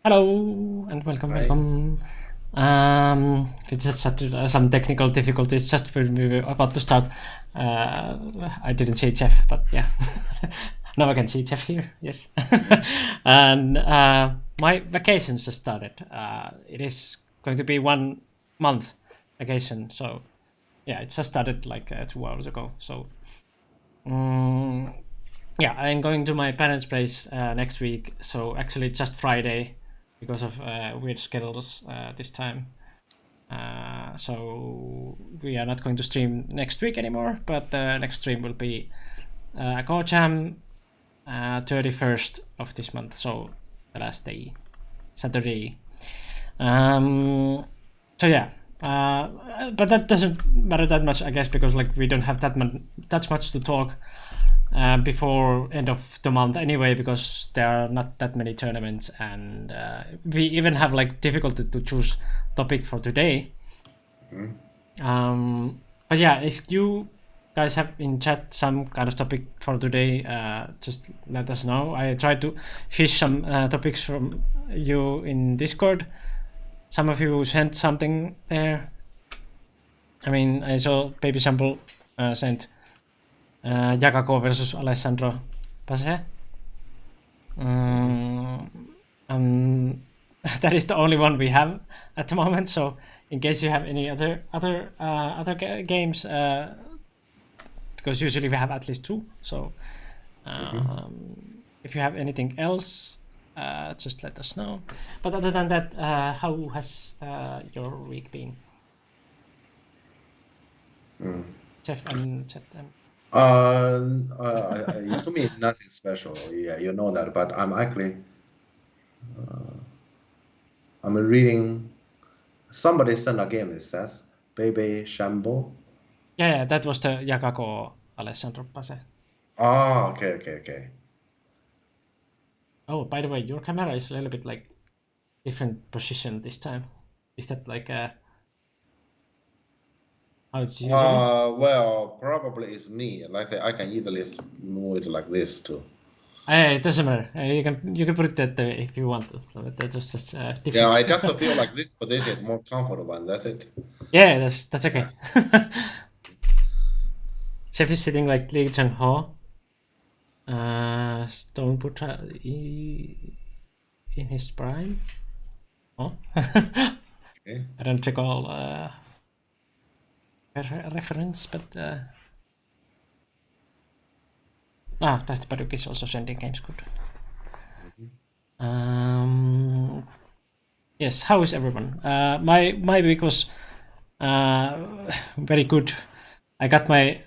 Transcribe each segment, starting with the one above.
Hello and welcome, Hi. welcome. We just had some technical difficulties just when we were about to start. I didn't see Jeff, but yeah. Now I can see Jeff here, yes. Mhm. And my vacation just started. It is going to be 1 month vacation, so yeah, it just started like 2 hours ago. So mm, yeah, I'm going to my parents' place next week. So actually, just Friday because of weird schedules this time. So we are not going to stream next week anymore, but the next stream will be Go Jam 31st of this month. So the last day, Saturday. Um, so yeah, but that doesn't matter that much, I guess, because like we don't have that much to talk before end of the month anyway, because there are not that many tournaments, and we even have like difficulty to choose topic for today. Mhm. But yeah, if you guys have in chat some kind of topic for today, just let us know. I tried to fish some topics from you in Discord. Some of you sent something there. I mean, I saw Baby Sample sent Yakako versus Alessandro Pase. Mhm. That is the only one we have at the moment. So, in case you have any other games, because usually we have at least two. So, Mhm. if you have anything else, just let us know. But other than that, how has your week been, Mm. Jeff and Chet? And To me, nothing special. Yeah, you know that. But I'm reading. Somebody sent a game. It says Baby Shambo. yeah, that was the Yakako Alessandro Pase. Okay, okay, okay. Oh, by the way, your camera is a little bit like different position this time. Is that like how it's usually? Well, probably it's me. Like I say, I can easily move it like this too. It doesn't matter. You can put it that way if you want to. So that was just Yeah, different. I just feel like this position is more comfortable, and that's it. Yeah, that's Yeah. okay. Chef is sitting like Lee Chang Ho. Stone put in his prime. Oh, I Okay. don't recall reference, but Dusty Paduk is also sending games good. Mhm. Um, yes, how is everyone? My week was very good. I got my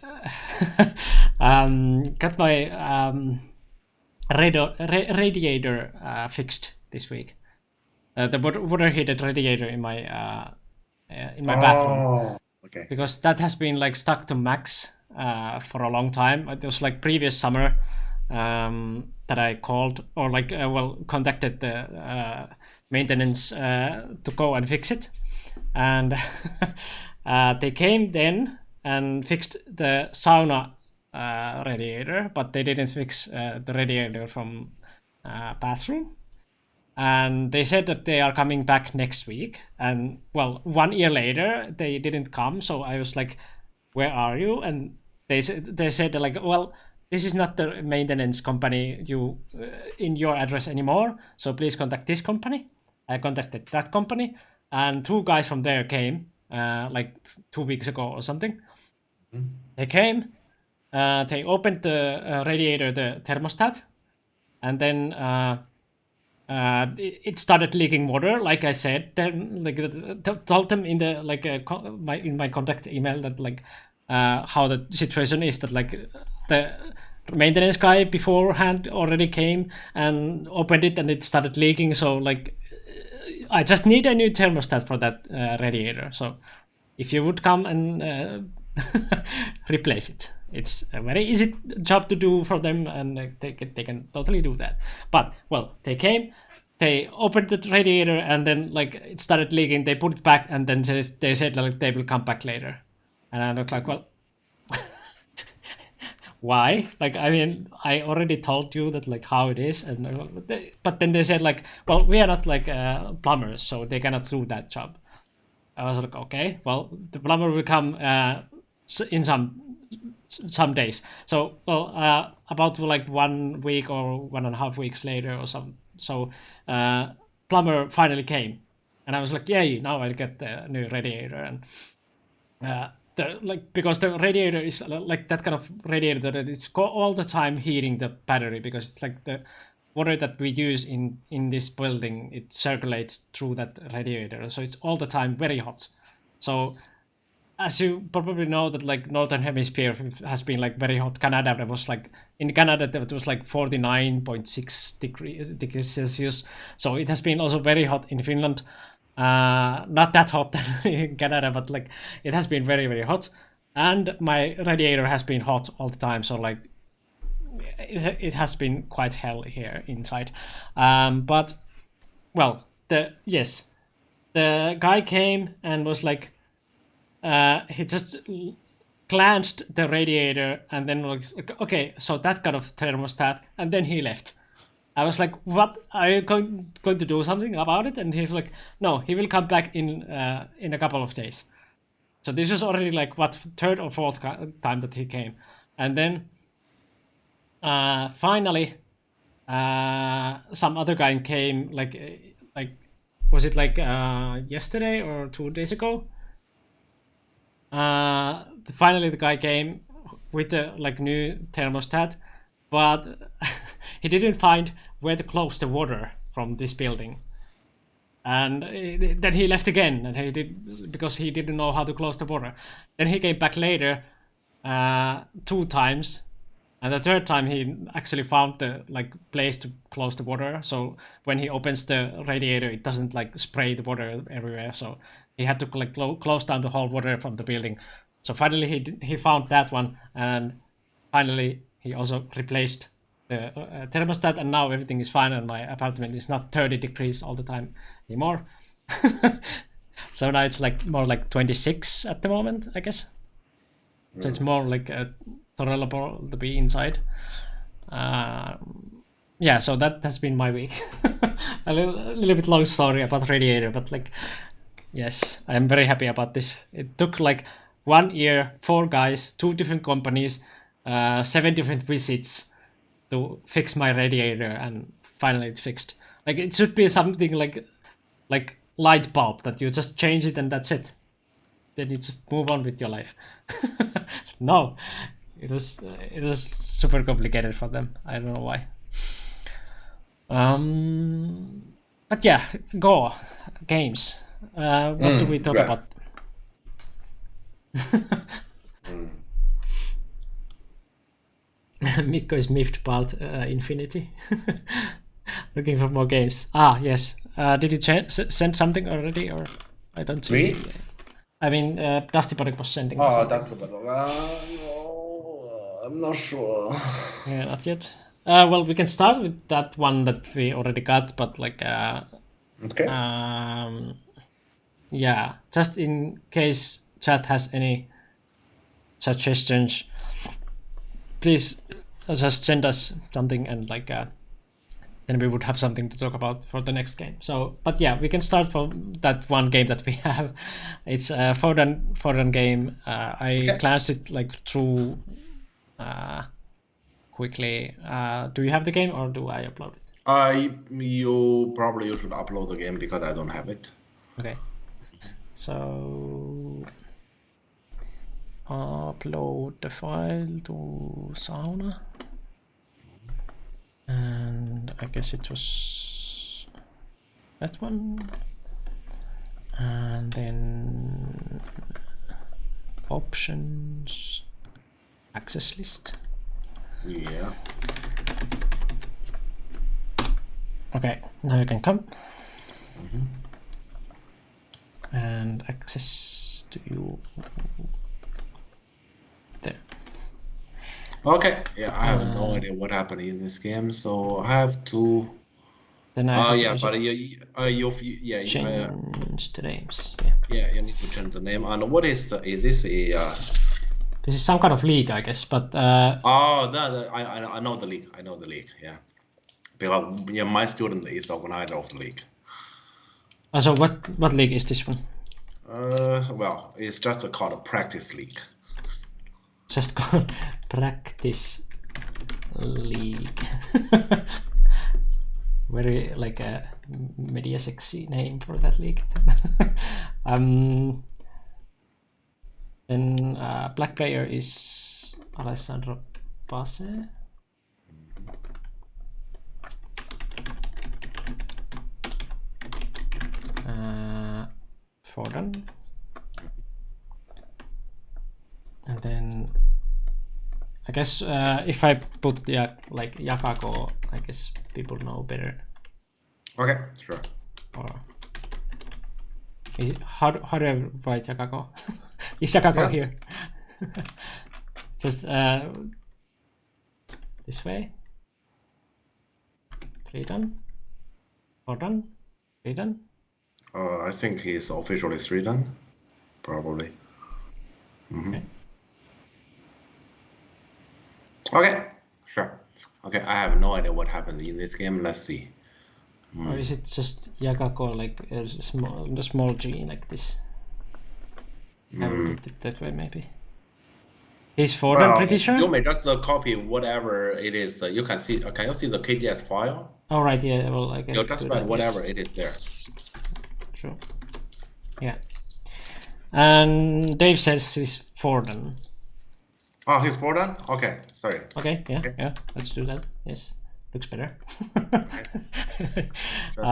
radiator fixed this week. The water heated radiator in my bathroom, Oh, okay. because that has been like stuck to max for a long time. It was like previous summer that I called or like contacted the maintenance to go and fix it, and they came then and fixed the sauna radiator, but they didn't fix the radiator from bathroom. And they said that they are coming back next week, and well, 1 year later they didn't come, so I was like, where are you? And they said like, well, this is not the maintenance company you in your address anymore, so please contact this company. I contacted that company, and two guys from there came like 2 weeks ago or something. Mhm. They came, they opened the radiator, the thermostat, and then it started leaking water. Like I said, then like told them in the like my contact email that like how the situation is, that like the maintenance guy beforehand already came and opened it and it started leaking. So like I just need a new thermostat for that radiator. So if you would come and replace it, it's a very easy job to do for them, and they can totally do that. But well, they came, they opened the radiator, and then like it started leaking. They put it back, and then they said like they will come back later. And I look like, well, why? Like, I mean, I already told you that like how it is, and but then they said like, well, we are not like plumbers, so they cannot do that job. I was like, okay, well, the plumber will come in some days. So, well, about like 1 week or 1.5 weeks later or some, so plumber finally came, and I was like, yay! Now I'll get the new radiator, and because the radiator is like that kind of radiator that is all the time heating the battery, because it's like the water that we use in this building, it circulates through that radiator, so it's all the time very hot. So as you probably know that like northern hemisphere has been like very hot. Canada, that was like in Canada that was like 49.6 degrees Celsius. So it has been also very hot in Finland. Not that hot in Canada, but like it has been very, very hot. And my radiator has been hot all the time. So like it has been quite hell here inside. But well, the guy came and was like, he just glanced the radiator and then was like, okay, so that kind of thermostat, and then he left. I was like, what, are you going to do something about it? And he's like, no, he will come back in a couple of days. So this was already like what, third or fourth time that he came. And then finally some other guy came, like was it like yesterday or 2 days ago? Finally the guy came with the like new thermostat, but he didn't find where to close the water from this building, and then he left again, and he did, because he didn't know how to close the water. Then he came back later 2 times, and the third time he actually found the like place to close the water, so when he opens the radiator it doesn't like spray the water everywhere, so he had to like close down the whole water from the building. So finally he found that one, and finally he also replaced the thermostat, and now everything is fine, and my apartment is not 30 degrees all the time anymore. So now it's like more like 26 at the moment, I guess. So it's more like tolerable to be inside. Yeah, so that has been my week. a little bit long story about radiator, but like, yes, I'm very happy about this. It took like 1 year, 4 guys, 2 different companies, 7 different visits to fix my radiator, and finally it's fixed. Like, it should be something like light bulb that you just change it and that's it. Then you just move on with your life. No, it was super complicated for them. I don't know why. But yeah, go games. What do we talk about? Mikko is miffed about Infinity. Looking for more games. Yes. Did you send something already, or I don't see? Me? I mean, Dusty Body was sending. Oh, that's the better. No, I'm not sure. Yeah, not yet. Well, we can start with that one that we already got, but like, Okay. yeah, just in case chat has any suggestions, please just send us something, and like, then we would have something to talk about for the next game. So, but yeah, we can start from that one game that we have. It's a foreign game. I glanced it like through quickly. Do you have the game, or do I upload it? You should upload the game, because I don't have it. Okay. So upload the file to Sauna. And I guess it was that one. And then options, access list. Yeah. Okay, now you can come. And access to you. There. Okay. Yeah, I have no idea what happened in this game, so I have to. Then I yeah, but change the names. Yeah, you need to change the name. And what is this a This is some kind of league, I guess, but Oh, I know the league. I know the league. Yeah, because yeah, my student is the organizer of the league. so what league is this one? Well, it's just called a practice league. Just called practice league. Very like a media sexy name for that league. Then black player is Alessandro Pace. Foden. And then I guess if I put like Yakako, I guess people know better. Okay, sure. Or how do I write Yakako? Is Yakako here? Just this way. 3 done. 4 done. 3 done. I think he's officially 3 done, probably. Okay, sure. Okay, I have no idea what happened in this game. Let's see. Or is it just Yakako like a small G like this? I will put it that way maybe. He's Foden, pretty sure? You may just copy whatever it is. You can see. Can you see the KDS file? Oh right, yeah. Well, I can. You just write whatever it is there. Sure. Yeah. And Dave says he's Foden. Oh, he's Foden? Okay, sorry. Okay, yeah. Let's do that. Yes. Looks better. Sure.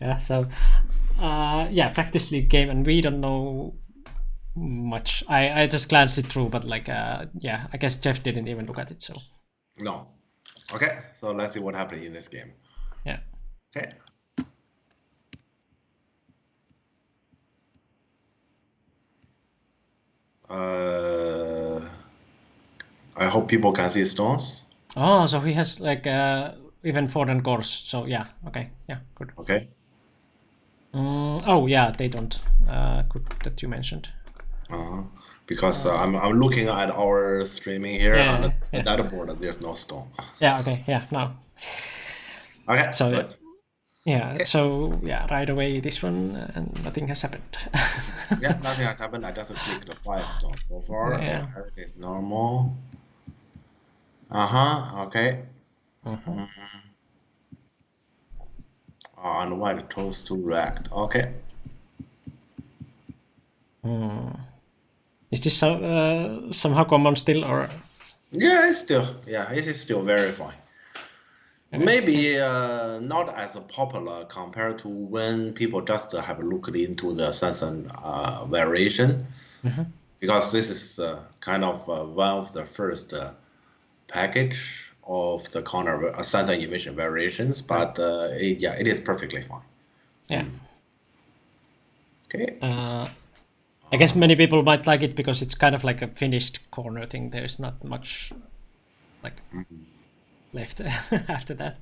Yeah, so yeah, practice league game, and we don't know much. I just glanced it through, but like yeah, I guess Jeff didn't even look at it, so No. Okay, so let's see what happened in this game. yeah. Okay. I hope people can see stones. Oh, so he has like even Foden cores. So yeah, okay, yeah, good. Okay. Oh yeah, they don't. Good that you mentioned. Because I'm looking at our streaming here Yeah, on yeah. that board. There's no stone. Yeah, okay, yeah, no. Okay. So good. yeah, so yeah, right away this one, and nothing has happened. Yeah, nothing has happened. I just clicked the 5 stones so far. Yeah. Everything is normal. Okay. And white close to rect. Okay. Is this somehow common still, or? Yeah, it is still very fine. Maybe not as popular compared to when people just have looked into the Samsung variation, because this is kind of one of the first package of the corner Samsung emission variations, but it is perfectly fine. Yeah. Okay. I guess many people might like it because it's kind of like a finished corner thing. There's not much like left after that.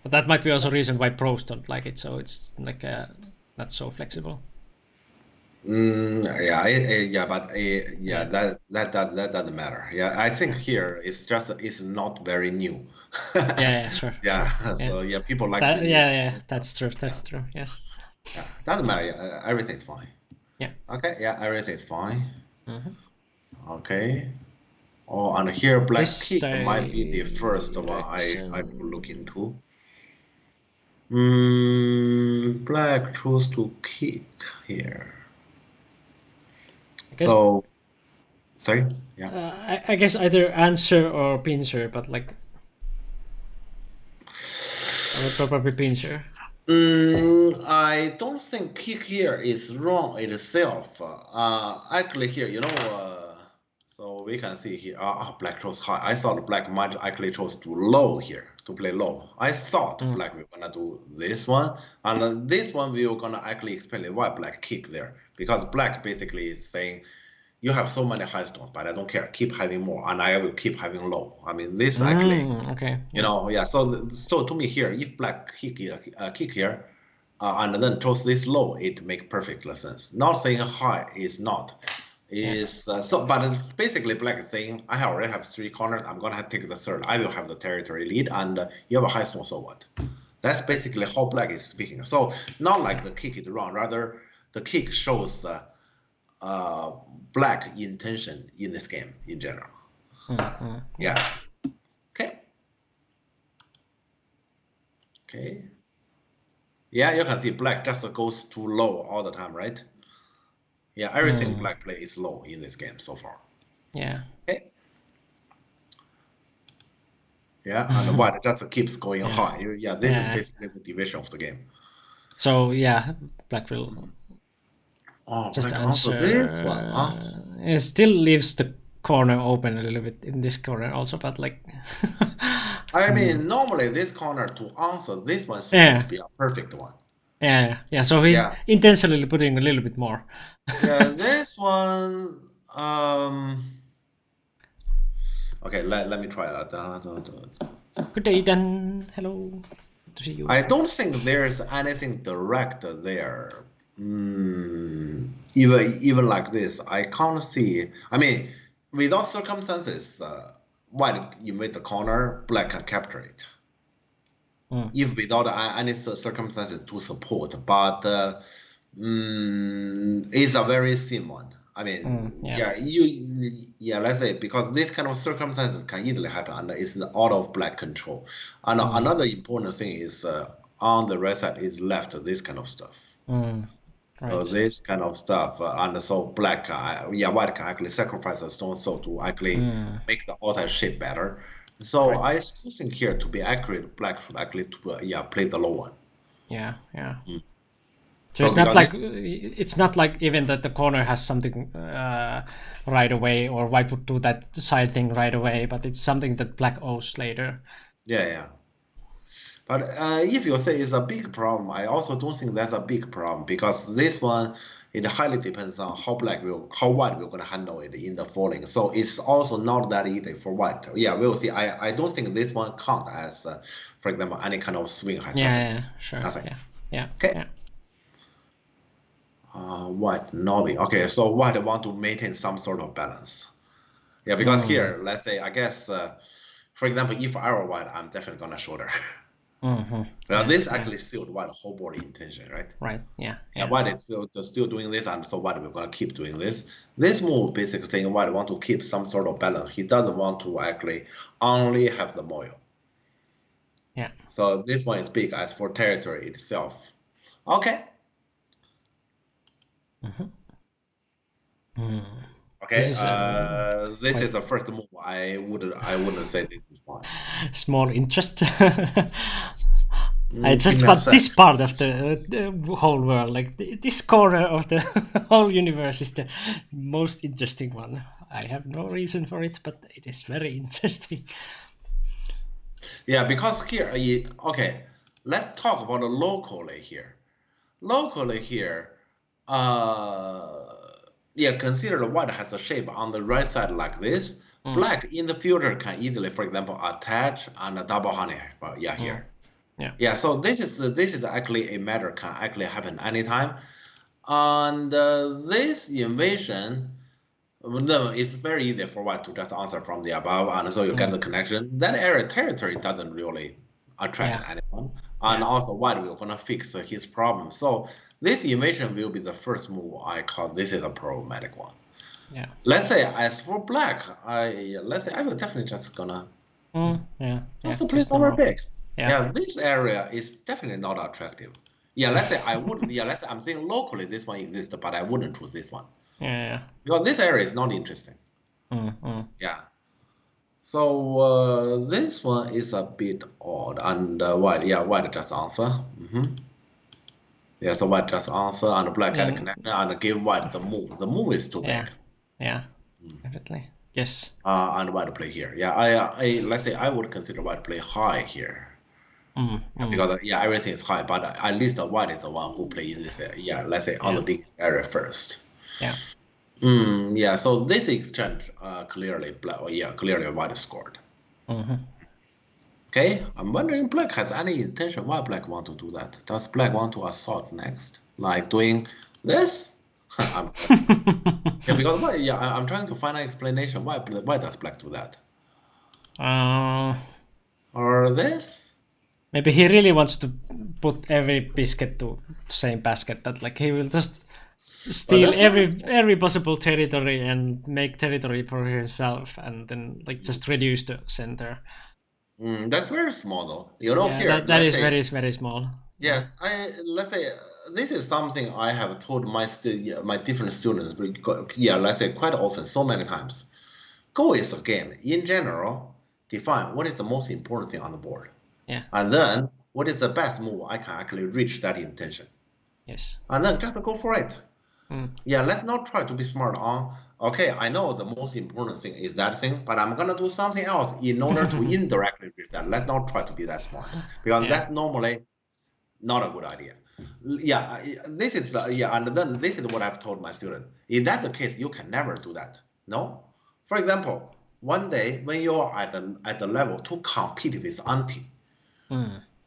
But that might be also a reason why pros don't like it. So it's like not so flexible. Yeah, but that doesn't matter. Yeah, I think here it's not very new. Yeah, sure. Yeah, sure. so yeah, people like That, the yeah, that's true. That's true. Yes. Yeah, doesn't matter. Yeah, everything's fine. Yeah. Okay. Yeah, everything's fine. Okay. Oh, and here black This kick might be the first one I direction. will look into. Black chose to kick here. I guess, So, sorry. Yeah. I guess either answer or pincer, but like I would probably pincer. I don't think kick here is wrong itself. Actually here, so we can see here, black chose high. I thought black might actually chose to low here, to play low. I thought black were gonna do this one, and this one we were gonna actually explain why black kick there, because black basically is saying, you have so many high stones, but I don't care. Keep having more, and I will keep having low. I mean, this actually, Okay. yeah. So to me here, if black kick here, and then chose this low, it make perfect sense. Not saying high is not. is but basically black is saying I already have 3 corners. I'm gonna have to take the third. I will have the territory lead, and you have a high stone. So what? That's basically how black is speaking. So not like the kick is wrong. Rather, the kick shows black intention in this game in general. Yeah. Okay. Okay. Yeah, you can see black just goes too low all the time, right? Yeah, everything black play is low in this game so far. Yeah. Okay. Yeah, and white just keeps going high. Yeah, this is basically the division of the game. So yeah, black will just black answer this one, huh? It still leaves the corner open a little bit in this corner also, but like I mean, normally this corner to answer this one seems to be a perfect one. Yeah. So he's intentionally putting a little bit more. Yeah, this one. Okay, let me try that. Good day, Dan. Hello. Good to see you. I don't think there's anything direct there. Even like this, I can't see. I mean, without circumstances, white invade the corner, black can capture it. If without any circumstances to support, but it's a very thin one. I mean, let's say because this kind of circumstances can easily happen, and it's out of black control. And another important thing is on the right side is left this kind of stuff. So this kind of stuff, and so black, white can actually sacrifice a stone so to actually make the outside shape better. So I still think here to be accurate, black should actually play the low one. Yeah. So it's not like even that the corner has something right away, or white would do that side thing right away, but it's something that black owes later. Yeah. But if you say it's a big problem, I also don't think that's a big problem, because this one, it highly depends on how white we're going to handle it in the falling. So it's also not that easy for white. Yeah, we'll see. I don't think this one count as, for example, any kind of swing has happened. Yeah, sure. Nothing. Yeah. Okay. White Novi. Okay, so white want to maintain some sort of balance. Yeah, because here, let's say, I guess, for example, if I were white, I'm definitely gonna shoulder. Well, this actually still white whole body intention, right? Right. Yeah. White is still doing this, and so white we're gonna keep doing this. This move basically saying white want to keep some sort of balance. He doesn't want to actually only have the moil. Yeah. So this one is big as for territory itself. Okay. Okay. This is the first move. I wouldn't say this is fine. Small interest. I just want this part of the whole world, like this corner of the whole universe is the most interesting one. I have no reason for it, but it is very interesting. Yeah, because here, okay, let's talk about the locally here. Locally here, consider the white has a shape on the right side like this. Black in the future can easily, for example, attach and a double honey. Here. Yeah. So this is actually a matter can actually happen anytime, and this invasion. No, it's very easy for white to just answer from the above, and so you get the connection. That area territory doesn't really attract anyone, and also white will gonna fix his problem. So this invasion will be the first move I call this is a problematic one. Yeah. Let's say as for black, I will definitely just gonna just play somewhere big. Yeah, this area is definitely not attractive. Yeah, let's say I wouldn't. Let's say I'm saying locally this one exists, but I wouldn't choose this one. Yeah. Because this area is not interesting. Yeah. So this one is a bit odd, and white just answer. Yeah, so white just answer, and black had a connection, and give white the move. The move is too big. Yeah. Definitely. Yes. And white play here. Yeah, I let's say I would consider white play high here. Because everything is high, but at least the white is the one who play in this area. Yeah, let's say on the biggest area first. Yeah. So this exchange clearly black. Clearly white scored. Okay, I'm wondering black has any intention why black want to do that. Does black want to assault next, like doing this? Yeah, because why? Yeah, I'm trying to find an explanation why does black do that? Uh, Or this? Maybe he really wants to put every biscuit to same basket. That like he will just Well, steal that's very small. every possible territory and make territory for himself, and then like just reduce the center. That's very small though. You know, Yeah, here, that let's is say, very small. yes, let's say this is something I have told my different students, yeah, let's say quite often, so many times. Go is a game. In general, define what is the most important thing on the board. Yeah. And then what is the best move I can actually reach that intention. Yes. And then just go for it. Yeah, let's not try to be smart on, okay, I know the most important thing is that thing, but I'm gonna do something else in order to indirectly reach that. Let's not try to be that smart, because Yeah. that's normally not a good idea. Yeah, this is and then this is what I've told my students. In that case, you can never do that. No. For example, one day when you're at the level to compete with auntie,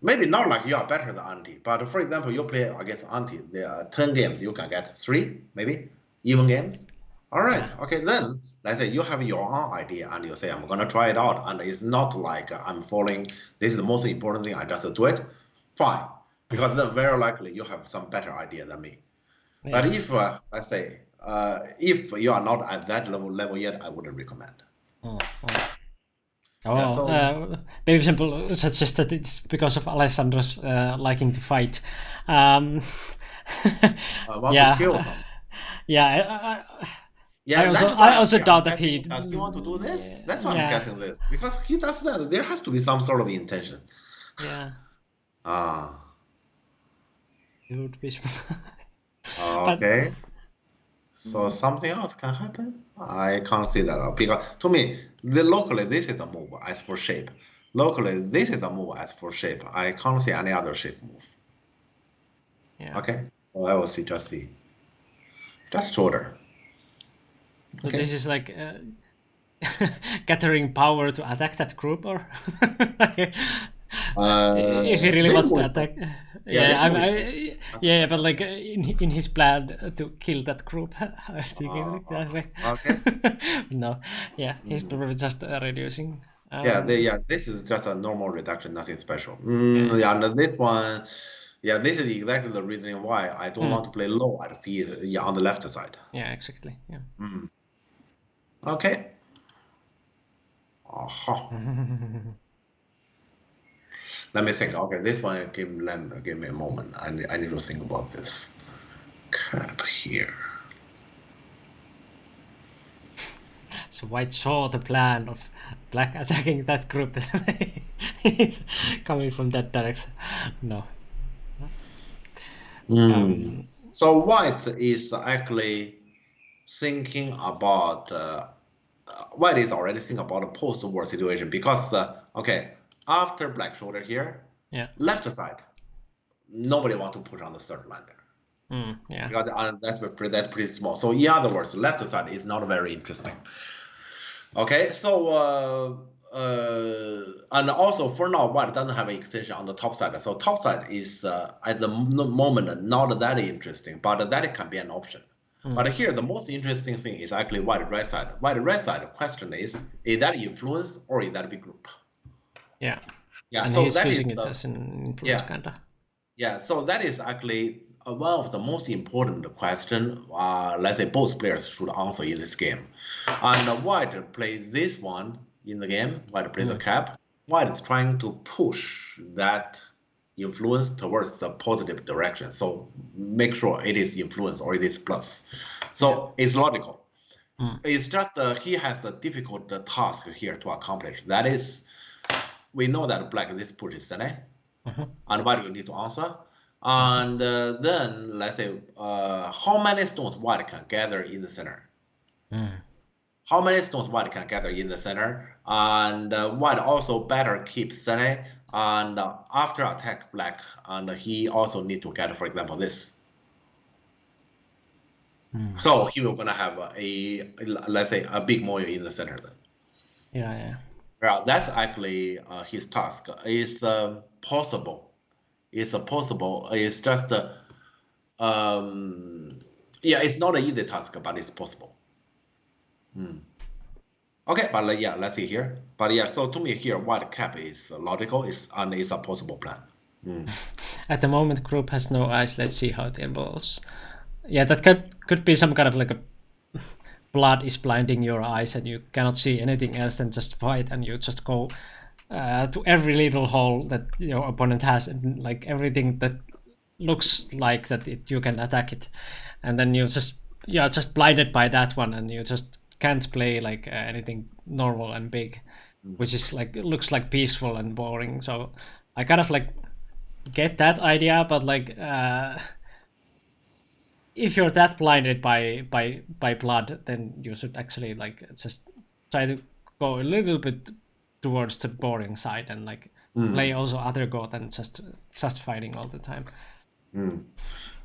maybe not like you are better than auntie, but for example, you play against auntie, there are 10 games, you can get 3, maybe, even games. All right, okay, then let's say you have your own idea and you say, I'm gonna try it out, and it's not like I'm following, this is the most important thing, I just do it, fine. Because then very likely you have some better idea than me. Yeah. But if, let's say, if you are not at that level yet, I wouldn't recommend. Baby Simple suggests that it's because of Alessandro's liking to fight. Want to kill something. Yeah, Yeah, I also doubt that he. Does he want to do this? That's why I'm guessing this, because he does that. There has to be some sort of intention. Yeah. It would be. Okay. So something else can happen? I can't see that, because to me, locally this is a move as for shape. Locally this is a move as for shape. I can't see any other shape move. Yeah. Okay. So I will see just shorter. So this is like gathering power to attack that group, or if he really wants to attack. Yeah, but like in his plan to kill that group, I think like that way. Okay. No, yeah, he's probably just reducing. This is just a normal reduction, nothing special. And this one, this is exactly the reason why I don't want to play low at C on the left side. Yeah, exactly. Yeah. Okay. Let me think. Okay, this one give me a moment. I need to think about this. Cap here. So White saw the plan of black attacking that group. He's coming from that direction. No. So White is actually thinking about. White is already thinking about a post-war situation, because after black shoulder here, left side, nobody want to put on the third line there. Because that's pretty small. So in other words, left side is not very interesting. Okay, so and also for now, White doesn't have an extension on the top side. So top side is at the moment not that interesting, but that can be an option. But here, the most interesting thing is actually White right side. White right side, the question is that influence or is that big group? Yeah. And so he's using it as an influence kind of. Yeah, so that is actually one of the most important question, let's say both players should answer in this game. And White plays this one in the game, White plays the cap. White is trying to push that influence towards the positive direction. So make sure it is influence or it is plus. So it's logical. It's just he has a difficult task here to accomplish. That is, we know that black this push is Sene, and White will need to answer. And then let's say how many stones White can gather in the center. How many stones White can gather in the center, and White also better keep Sene, and after attack black, and he also need to get, for example, this. So he will gonna have let's say a big Moyo in the center then. Yeah, that's actually his task. It's possible. It's possible. It's just it's not an easy task, but it's possible. Okay, but yeah, let's see here. But yeah, so to me here, white cap is logical, and it's a possible plan. At the moment, group has no eyes. Let's see how it evolves. Yeah, that could be some kind of like a blood is blinding your eyes and you cannot see anything else than just fight, and you just go to every little hole that your opponent has, and like everything that looks like that you can attack it, and then you're just blinded by that one, and you just can't play like anything normal and big, which is like looks like peaceful and boring. So I kind of like get that idea, but like if you're that blinded by blood, then you should actually like just try to go a little bit towards the boring side and like play also other Go than just fighting all the time.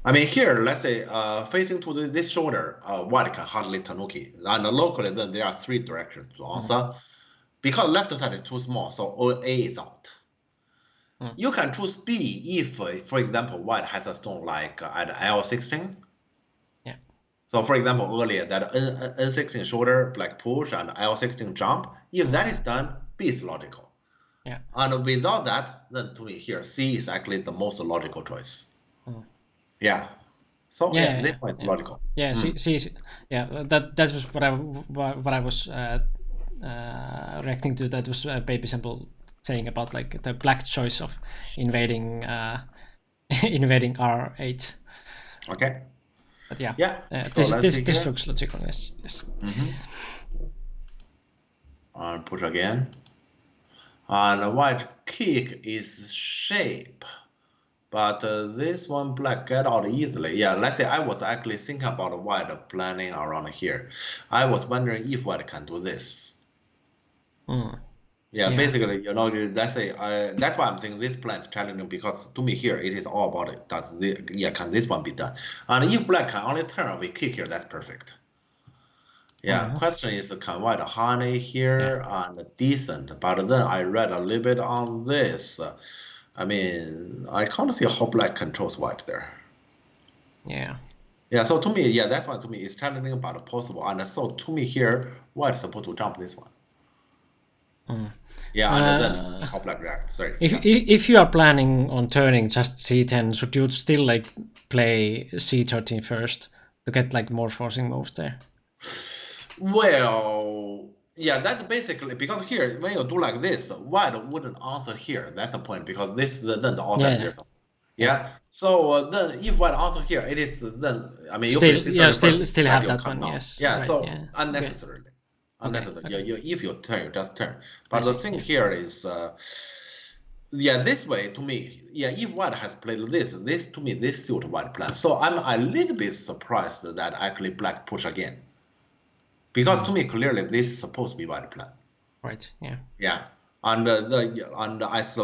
I mean, here, let's say, facing to this shoulder, white can hardly tanuki. And locally, then there are 3 directions to answer. Because left side is too small, so A is out. You can choose B if, for example, white has a stone like at L16. Yeah. So, for example, earlier that N16 shoulder, black push, and L16 jump. If that is done, B is logical. Yeah. And without that, then to me here, C is actually the most logical choice. Yeah. So yeah, this one is logical. Yeah. See, yeah. That was what I was reacting to. That was Baby Simple saying about like the black choice of invading invading R8. Okay. But yeah. Yeah. So this looks logical. Yes. Yes. And push again. And white kick is shape. But this one black get out easily. Yeah, let's say I was actually thinking about white planning around here. I was wondering if white can do this. Yeah, basically, you know, let's say that's why I'm saying this plan is challenging, because to me here it is all about it. Can this one be done? And if black can only turn with kick here, that's perfect. Yeah, question is, can white honey here and decent? But then I read a little bit on this. I mean, I can't see how black controls white there. Yeah. Yeah, so to me, yeah, that's why to me it's challenging but possible. And so to me here, white is supposed to jump this one. Yeah, and then how black reacts. Sorry. If you are planning on turning just C10, should you still like play C13 first to get like more forcing moves there? Well, yeah, that's basically because here when you do like this, white wouldn't answer here. That's the point, because this then the answer here. Yeah. So then if white answer here, it is then I mean still have that one. Yes. Yeah. Right, so unnecessarily. Unnecessary. Okay. Yeah, if you turn, you just turn. But the thing here is, this way to me, if white has played this to me, this suit white plan. So I'm a little bit surprised that actually black push again. Because to me, clearly, this is supposed to be white plan. Right. Yeah. Yeah. And as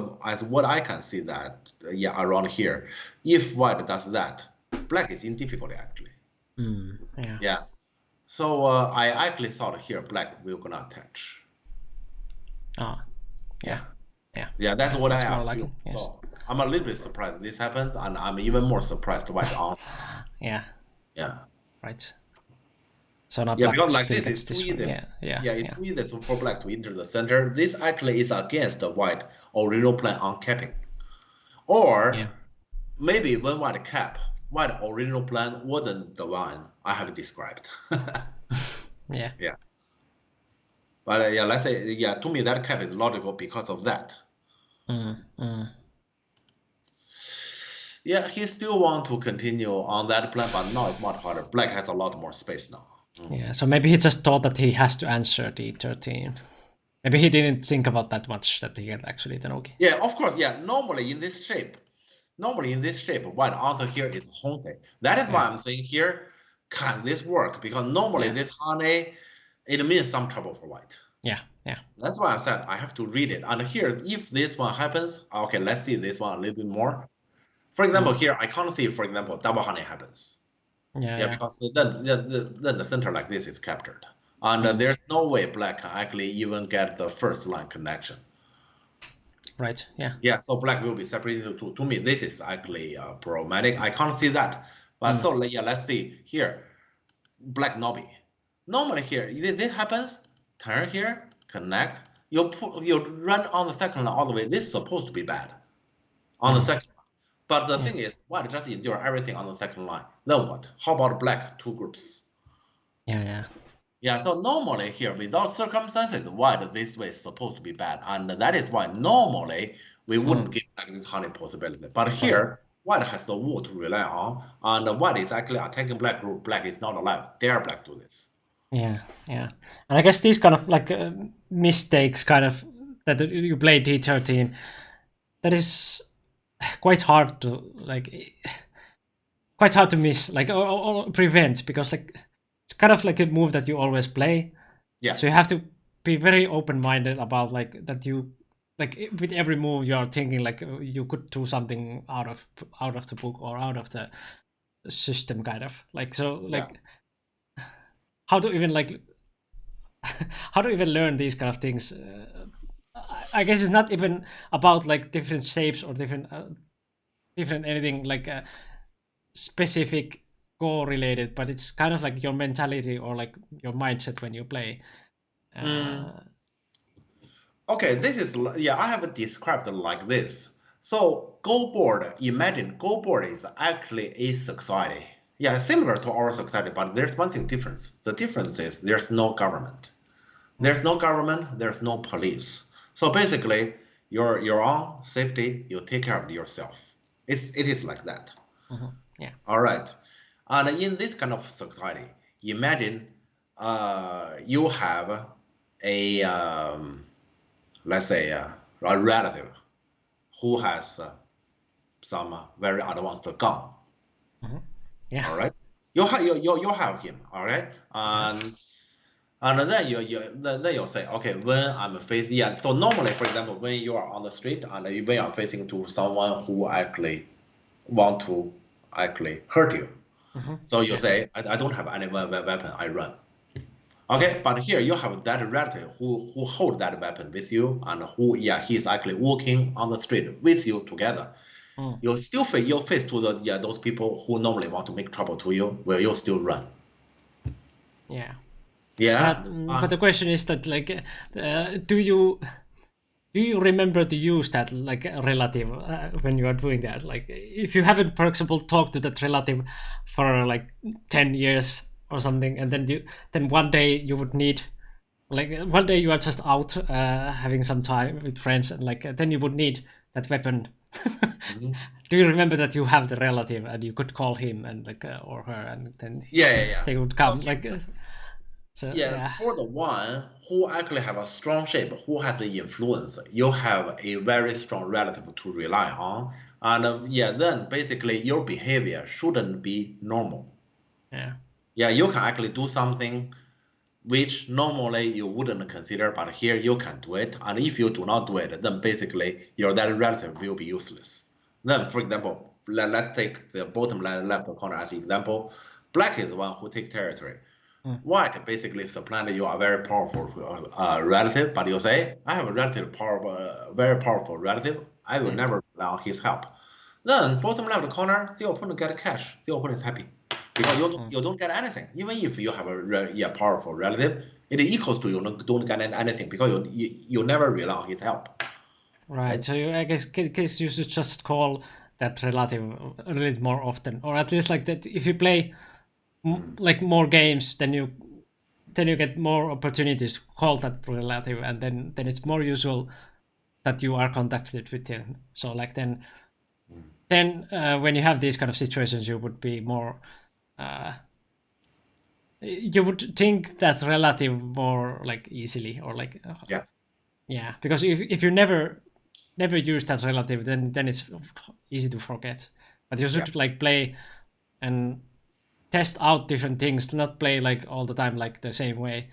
what I can see that around here, if white does that, black is in difficulty actually. Yeah. Yeah. So I actually thought here black will gonna touch. Yeah. Yeah, that's what I assume. Yes. So I'm a little bit surprised this happens, and I'm even more surprised why the answer. Yeah. Right. So now black because like this is too easy. It's too easy for black to enter the center. This actually is against the white original plan on capping. Or maybe when white cap, white original plan wasn't the one I have described. Yeah. But let's say, to me that cap is logical because of that. Yeah, he still want to continue on that plan, but now it's much harder. Black has a lot more space now. Yeah, so maybe he just thought that he has to answer D13. Maybe he didn't think about that much that he had actually tanuki. Yeah, of course. Yeah, normally in this shape, white answer here is Honte. That is why I'm saying here, can this work? Because normally this Hane, it means some trouble for white. Yeah. That's why I said I have to read it. And here, if this one happens, okay, let's see this one a little bit more. For example, here I can't see, for example, double Hane happens. Yeah, because then the center like this is captured. And there's no way black can actually even get the first line connection. Right, yeah. Yeah, so black will be separated into two. To me, this is actually problematic. I can't see that. But so, let's see here. Black Nobby. normally here, this happens, turn here, connect, you run on the second line all the way. This is supposed to be bad on the second line. But the thing is, white just endure everything on the second line. Then what? How about black, two groups? Yeah. So normally here, without circumstances, white this way is supposed to be bad. And that is why normally we wouldn't give like this hunting possibility. But here, white has the wall to rely on, and white is actually attacking black group. Black is not alive. Dare black do this. Yeah. And I guess these kind of like mistakes, kind of that you play D13, that is quite hard to miss, like or prevent, because like it's kind of like a move that you always play. Yeah. So you have to be very open-minded about like that. You like with every move you are thinking like you could do something out of the book or out of the system, kind of like. So like how to even learn these kind of things. I guess it's not even about like different shapes or different anything like specific goal related, but it's kind of like your mentality or like your mindset when you play. Okay, this is I have described it like this. So Go board, imagine Go board is actually a society. Yeah, similar to our society, but there's one thing difference. The difference is there's no government. There's no government, there's no police. So basically, your own safety, you take care of yourself. It is like that. Yeah. All right. And in this kind of society, imagine you have a let's say a relative who has some very advanced gun. Yeah. All right. You have him. All right. And then you'll say, okay, when I'm facing, so normally, for example, when you are on the street and when you are facing to someone who actually want to hurt you, so you say, I don't have any weapon, I run. Okay, but here you have that relative who hold that weapon with you, and he's actually walking on the street with you together. You still face to those people who normally want to make trouble to you. Will you still run? Yeah. But the question is that like, do you remember to use that like relative when you are doing that? Like, if you haven't, for example, talked to that relative for like 10 years or something, and then one day you would need, like one day you are just out having some time with friends, and like then you would need that weapon. Do you remember that you have the relative and you could call him and like or her, and then they would come for the one who actually have a strong shape, who has the influence, you have a very strong relative to rely on, and then basically your behavior shouldn't be normal. You can actually do something which normally you wouldn't consider, but here you can do it. And if you do not do it, then basically that relative will be useless. Then, for example, let's take the bottom left corner as an example. Black is the one who takes territory. White basically supplanted you a very powerful relative, but you say, I have a very powerful relative. I will never rely on his help. Then, bottom left corner, the opponent get cash. The opponent is happy. Because you don't get anything. Even if you have a powerful relative, it equals to you don't get anything because you never rely on his help. Right. So I guess you should just call that relative a little more often, or at least like that. If you play like more games, then you get more opportunities to call that relative, and then it's more usual that you are contacted with him. So like then when you have these kind of situations, you would be more. You would think that relative more like easily, or like because if you never use that relative, then it's easy to forget. But you should like play and test out different things, not play like all the time like the same way.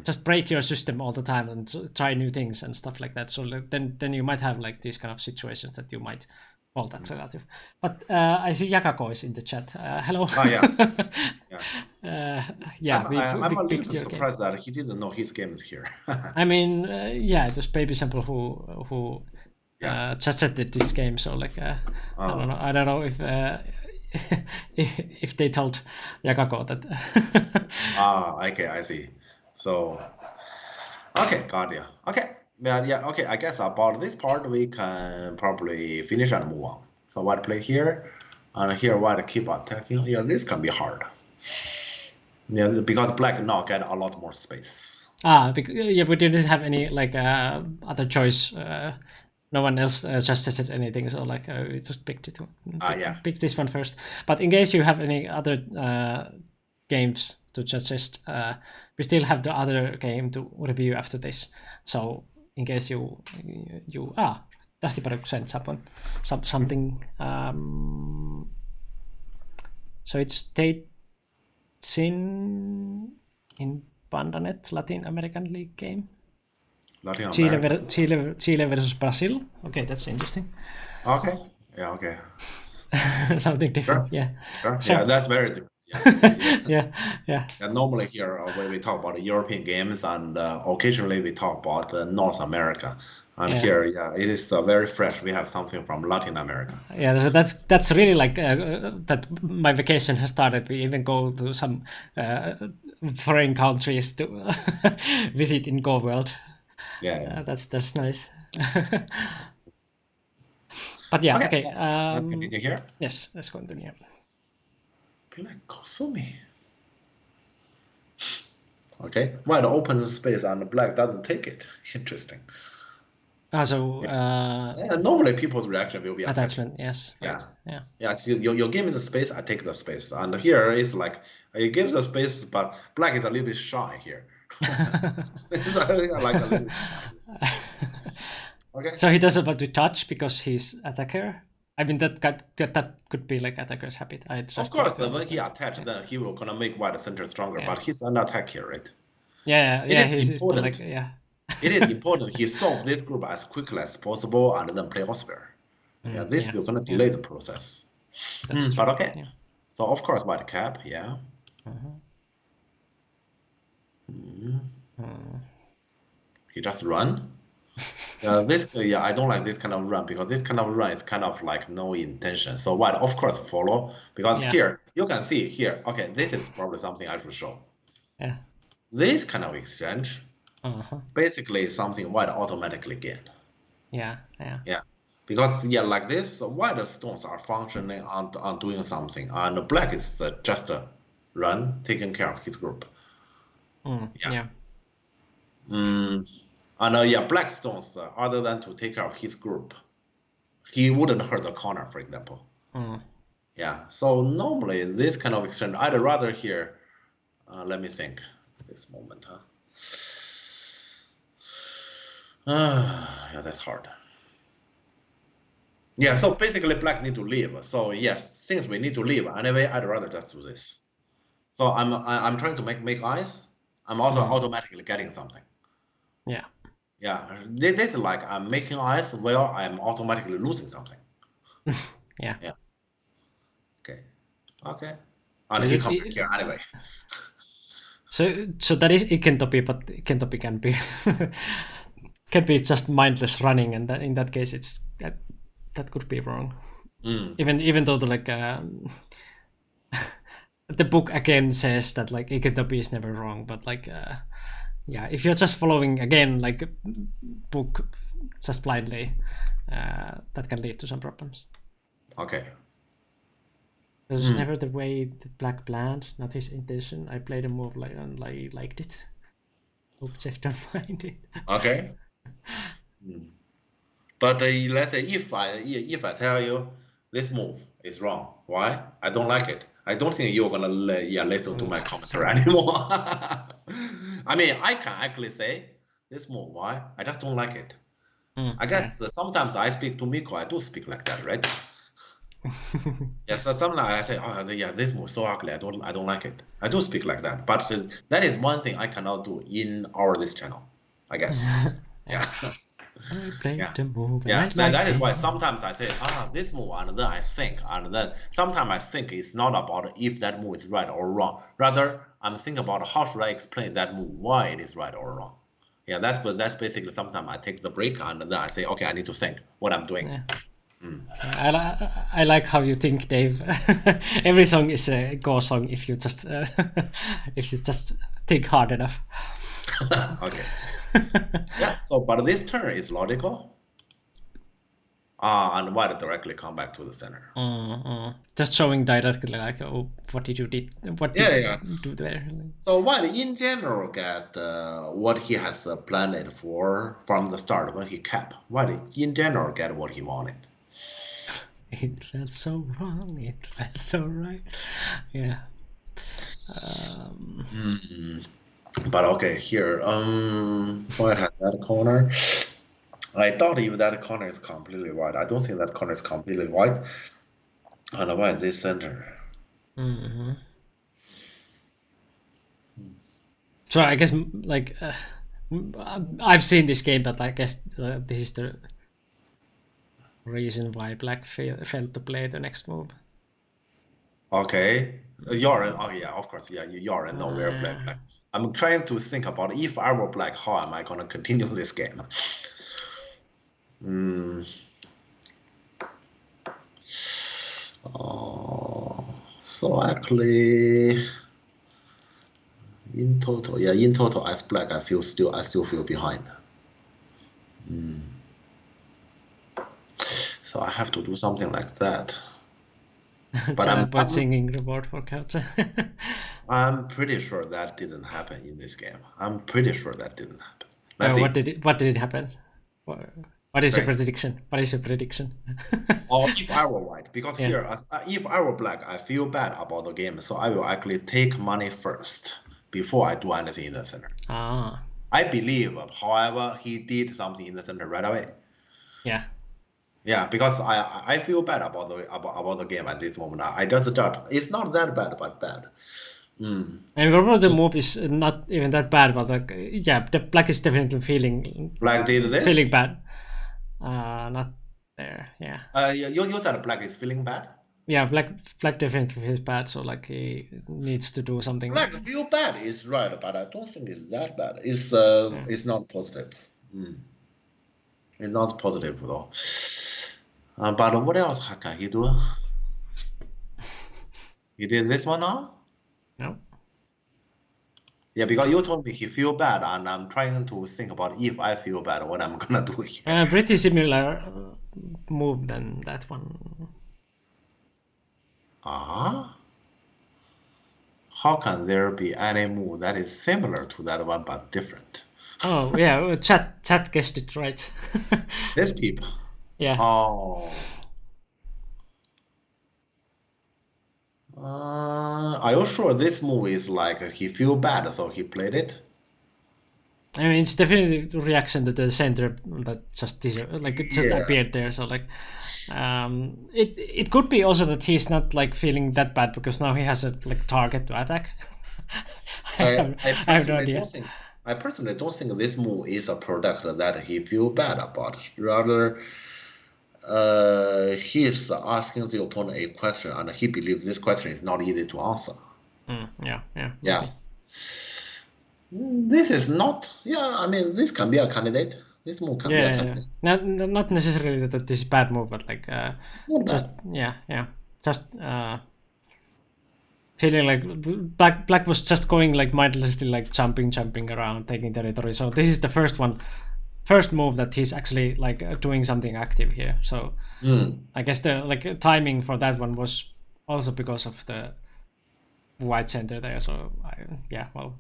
Just break your system all the time and try new things and stuff like that. So then you might have like these kind of situations that you might call that relative. But I see Yakako is in the chat. Hello. I'm a little bit surprised that he didn't know his game is here. I mean, it was Baby Sample who just said this game. So like, I don't know if if they told Yakako that. Okay, I see. So, okay, got you. Okay, yeah, okay. I guess about this part we can probably finish and move on. So white play here, and here white keep attacking. Yeah, this can be hard. Yeah, because black now get a lot more space. Because, yeah, we didn't have any like other choice. No one else suggested anything, so like we just picked it. Yeah. Pick this one first. But in case you have any other games to suggest, we still have the other game to review after this. So in case you Dusty Paruk sent something. So it's States in Pandanet, Latin American League game. Latin Chile versus Brazil. Okay, that's interesting. Okay. Yeah. Okay. Something different. Sure. Yeah. Sure. Sure. Yeah, that's very different. Yeah. And normally here when we talk about the European games and occasionally we talk about North America. And here, it is very fresh. We have something from Latin America. Yeah, so that's really like that. My vacation has started. We even go to some foreign countries to visit in Go World. Yeah. That's nice. But yeah, okay. Let's continue here. Yes, let's continue. Like Kosumi. Okay, white opens space and black doesn't take it. Interesting. Normally people's reaction will be attachment. Yes. Yeah. Right. Yeah. Yeah. So you give me the space, I take the space, and here it's like you give the space, but black is a little bit shy here. Like a little bit shy. Okay. So he doesn't want to touch because he's attacker. I mean that could be like attacker's habit. Of course, when he attached, then he will gonna make white center stronger. But he's an attack here, right? Yeah. He's important. Like, yeah. It is important he solve this group as quickly as possible and then play elsewhere. This will gonna delay the process. That's but okay. Yeah. So of course white cap, yeah. He just run. I don't like this kind of run because this kind of run is kind of like no intention. So white, of course, follow because here you can see here. Okay, this is probably something I should show. Yeah. This kind of exchange. Basically something white automatically get. Yeah. Because like this, white stones are functioning on doing something, and black is just a run, taking care of his group. And black stones, other than to take care of his group, he wouldn't hurt the corner, for example. Yeah. So normally this kind of exchange, I'd rather here. Let me think. This moment, Yeah, that's hard. Yeah, so basically black need to leave. So yes, since we need to leave anyway, I'd rather just do this. So I'm trying to make ice. I'm also automatically getting something. Yeah. Yeah, this is like I'm making ice while I'm automatically losing something. Yeah. Okay. And he comes here anyway. So that is Ikentopi, but Ikentopi can be can be just mindless running, and in that case, it's that could be wrong. Even though the book again says that like Ikentopi is never wrong, but like if you're just following again like book just blindly, that can lead to some problems. Okay. It was never the way that black planned, not his intention. I played a move and liked it. Hope Jeff don't mind it. Okay. But let's say if I tell you this move is wrong, why? I don't like it. I don't think you're gonna listen to my commentary anymore. I mean, I can actually say this move, why? I just don't like it. I guess sometimes I speak to Miko, I do speak like that, right? So sometimes I say, this move is so ugly, I don't like it. I do speak like that, but that is one thing I cannot do in this channel, I guess. I played the move. That is why sometimes I say, this move, and then I think, and then sometimes I think it's not about if that move is right or wrong. Rather, I'm thinking about how should I explain that move, why it is right or wrong. That's basically sometimes I take the break and then I say, okay, I need to think what I'm doing. I like how you think, Dave. Every song is a Go song if you just if you just think hard enough. Okay. Yeah, so but this turn is logical. And white directly come back to the center. Just showing directly like, oh, what did you do there? So white in general get what he has planned for from the start when he kept. White in general get what he wanted. It felt so wrong. It felt so right. Yeah. But okay, here, white has that corner. I thought if that corner is completely white, I don't think that corner is completely white. And white this center. So I guess like I've seen this game, but I guess this is the reason why black failed to play the next move. Okay, Yoren. Oh yeah, of course. Yeah, Yoren. No, we're black. I'm trying to think about if I were black, how am I gonna continue this game? So actually, in total, as black, I still feel behind. So I have to do something like that. But I'm singing reward for culture. I'm pretty sure that didn't happen in this game. I'm pretty sure that didn't happen. What did it happen? What is your prediction? What is your prediction? Or if I were white, because here, if I were black, I feel bad about the game, so I will actually take money first before I do anything in the center. I believe, however, he did something in the center right away. Yeah. Yeah, because I feel bad about the game at this moment. I just judge it's not that bad, but bad. And remember the move is not even that bad, but like the black is definitely feeling black did this feeling bad. Not there. Yeah. You said black is feeling bad. Yeah, black definitely feels bad. So like he needs to do something. Black feel bad is right, but I don't think it's that bad. It's not positive. It's not positive at all. But what else can he do? He did this one now? No. Yeah, because you told me he feel bad, and I'm trying to think about if I feel bad, what I'm gonna do here. Pretty similar move than that one. How can there be any move that is similar to that one but different? Oh yeah, chat guessed it right. This people. Yeah. Oh. Are you sure this move is like he feel bad, so he played it? I mean, it's definitely a reaction to the center that just appeared there. So like, it could be also that he's not like feeling that bad because now he has a like target to attack. I have no idea. I personally don't think this move is a product that he feel bad about. Rather, he is asking the opponent a question, and he believes this question is not easy to answer. Yeah. This is not. Yeah, I mean, this can be a candidate. This move can be a candidate. Not necessarily that this is a bad move, but like just bad. Just feeling like black was just going like mindlessly, like jumping around, taking territory. So this is the first move that he's actually like doing something active here. So I guess the like timing for that one was also because of the white center there. So I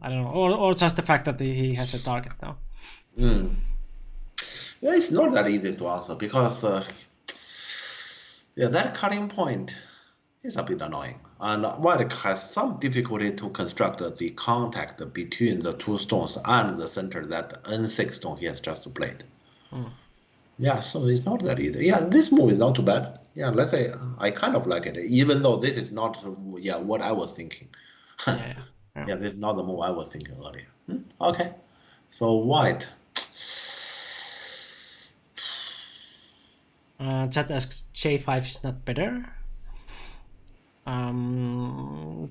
don't know, or just the fact that he has a target now. Yeah, it's not that easy to answer because that cutting point is a bit annoying, and white has some difficulty to construct the contact between the two stones and the center, that N6 stone he has just played. Yeah, so it's not that easy. Yeah, this move is not too bad. Yeah, let's say I kind of like it, even though this is not what I was thinking. Yeah, this is not the move I was thinking earlier. Okay, so white. Chat asks, J5 is not better.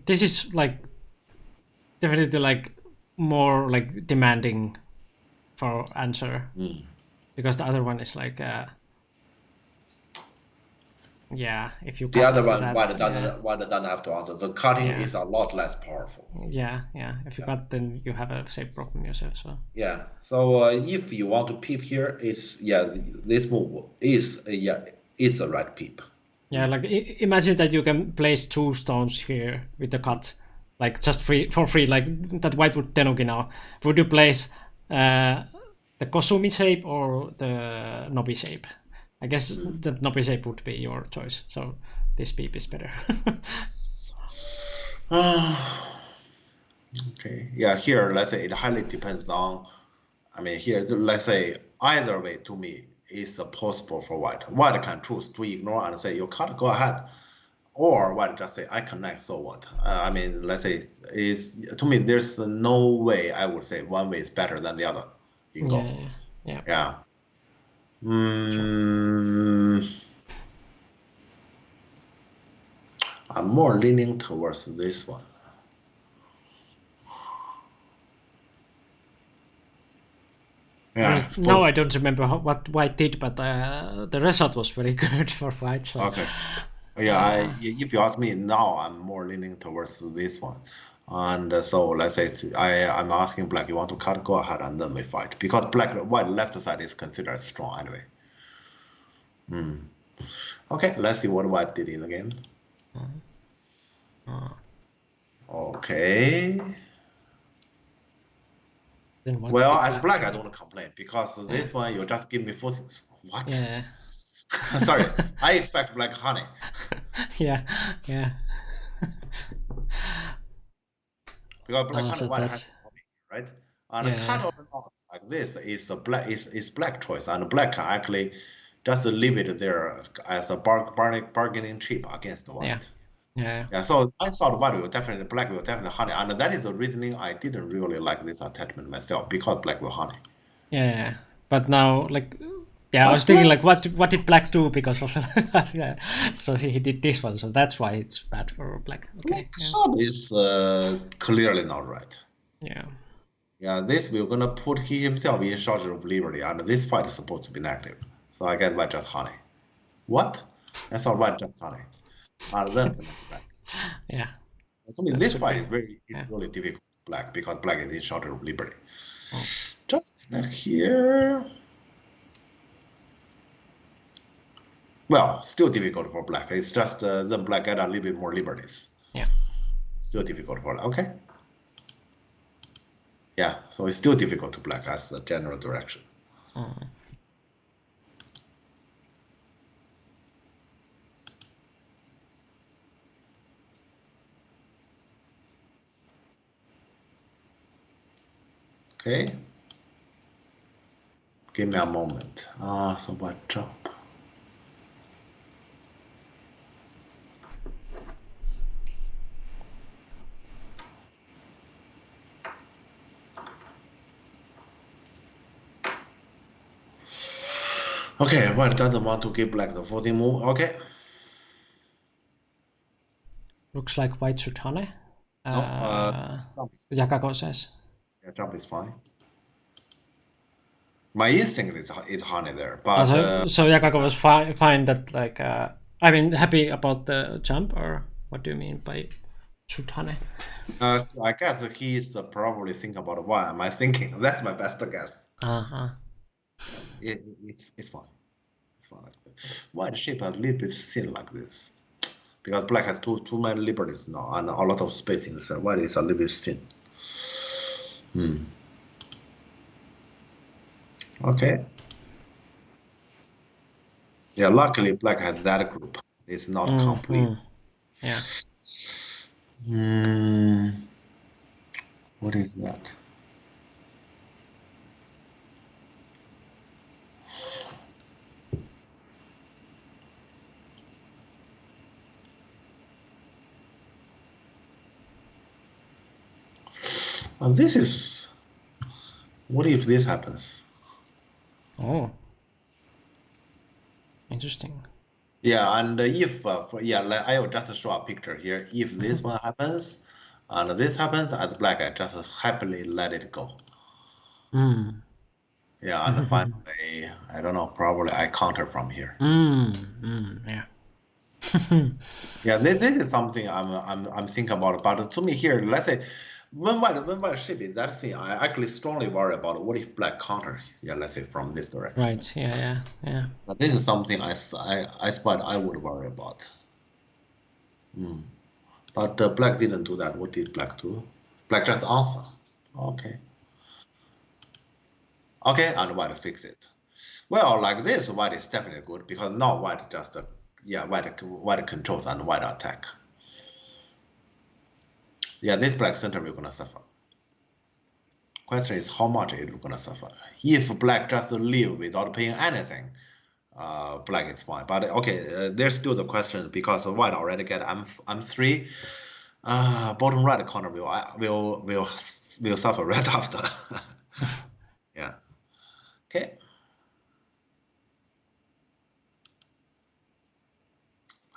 This is like definitely like more like demanding for answer because the other one is like Yeah, if you The cut other after one, that, yeah, white doesn't have to answer. The cutting yeah, is a lot less powerful. yeah, yeah. If you Yeah. cut, then you have a save problem yourself. So Yeah. So if you want to peep here, it's yeah. This move is is the right peep. yeah, like imagine that you can place 2 stones here with the cut, like just free for free, like that white would Tenuki now. Would you place the Kosumi shape or the Nobi shape? I guess Mm. the Nobi shape would be your choice. So this peep is better. Okay. Yeah. Here, let's say it highly depends on. I mean, here, let's say either way to me is possible for white. White can choose to ignore and say you cut, go ahead. Or white just say I connect, so what? I mean, let's say is to me there's no way I would say one way is better than the other. You can go. Yeah, yeah, Yeah. sure. I'm more leaning towards this one. Yeah. Now I don't remember what white did, but the result was very good for white. So Okay. Yeah. If you ask me now, I'm more leaning towards this one. And so let's say I'm asking black, you want to cut, go ahead, and then we fight because white left side is considered strong anyway. Okay, let's see what white did in the game. Okay. then what Well, did as black, I do? don't complain because this one you just give me forces. What? Yeah, Sorry, I expect black honey. yeah, yeah. Because black honey So white has that's right? And a cut yeah, or not like this is a black is black choice, and black can actually just leave it there as a bargaining chip against the yeah, white. yeah, Yeah, so I thought white will definitely black will definitely honey, and that is the reasoning I didn't really like this attachment myself because black will honey. yeah. But now, like, yeah, I was But thinking black like, what did black do because of yeah. So he did this one, so that's why it's bad for black. Okay, black yeah, shot is clearly not right. yeah, Yeah, this will gonna put he himself in charge of liberty, and this fight is supposed to be negative. So I get white just honey. What? I thought white just honey. And then connect back. yeah. To me, That this should fight be is yeah. really difficult to black because black is in charge of liberty. Oh. Just connect here. Well, still difficult for black. It's just then black get a little bit more liberties. Yeah. Still difficult for okay. Yeah, so it's still difficult to black as the general direction. Okay. Give me a moment. So what jump? Okay, white doesn't want to give black the 14 move. Okay. Looks like white should honey. No, jump is Yakako says. yeah, jump is fine. My instinct is honey there, but So Yakako was fine that like I mean happy about the jump, or what do you mean by should honey? I guess he's probably thinking about why am I thinking. That's my best guess. Uh-huh. It's fine. It's fine like that. Why the shape a little bit thin like this? Because black has too many liberties now and a lot of space inside. White is a little bit thin. Okay. Yeah, luckily black has that group. It's not complete. Yeah. What is that? And this is. What if this happens? Oh. Interesting. Yeah, and if I will just show a picture here. If this one happens, and this happens as black, I just happily let it go. Yeah, and finally, I don't know. Probably I counter from here. Yeah. Yeah, this is something I'm thinking about. But to me here, let's say when white ship is that thing, I actually strongly worry about what if black counter. Yeah, let's say from this direction. Right. Yeah. But this is something I spot I would worry about. But black didn't do that. What did black do? Black just answer. Okay. Okay, and white fix it. Well, like this, white is definitely good because now white just white controls and white attack. Yeah, this black center we're gonna suffer. Question is how much it gonna suffer. If black just leave without paying anything, black is fine. But okay, there's still the question because white already get M3. Bottom right corner will suffer right after. Yeah. Okay.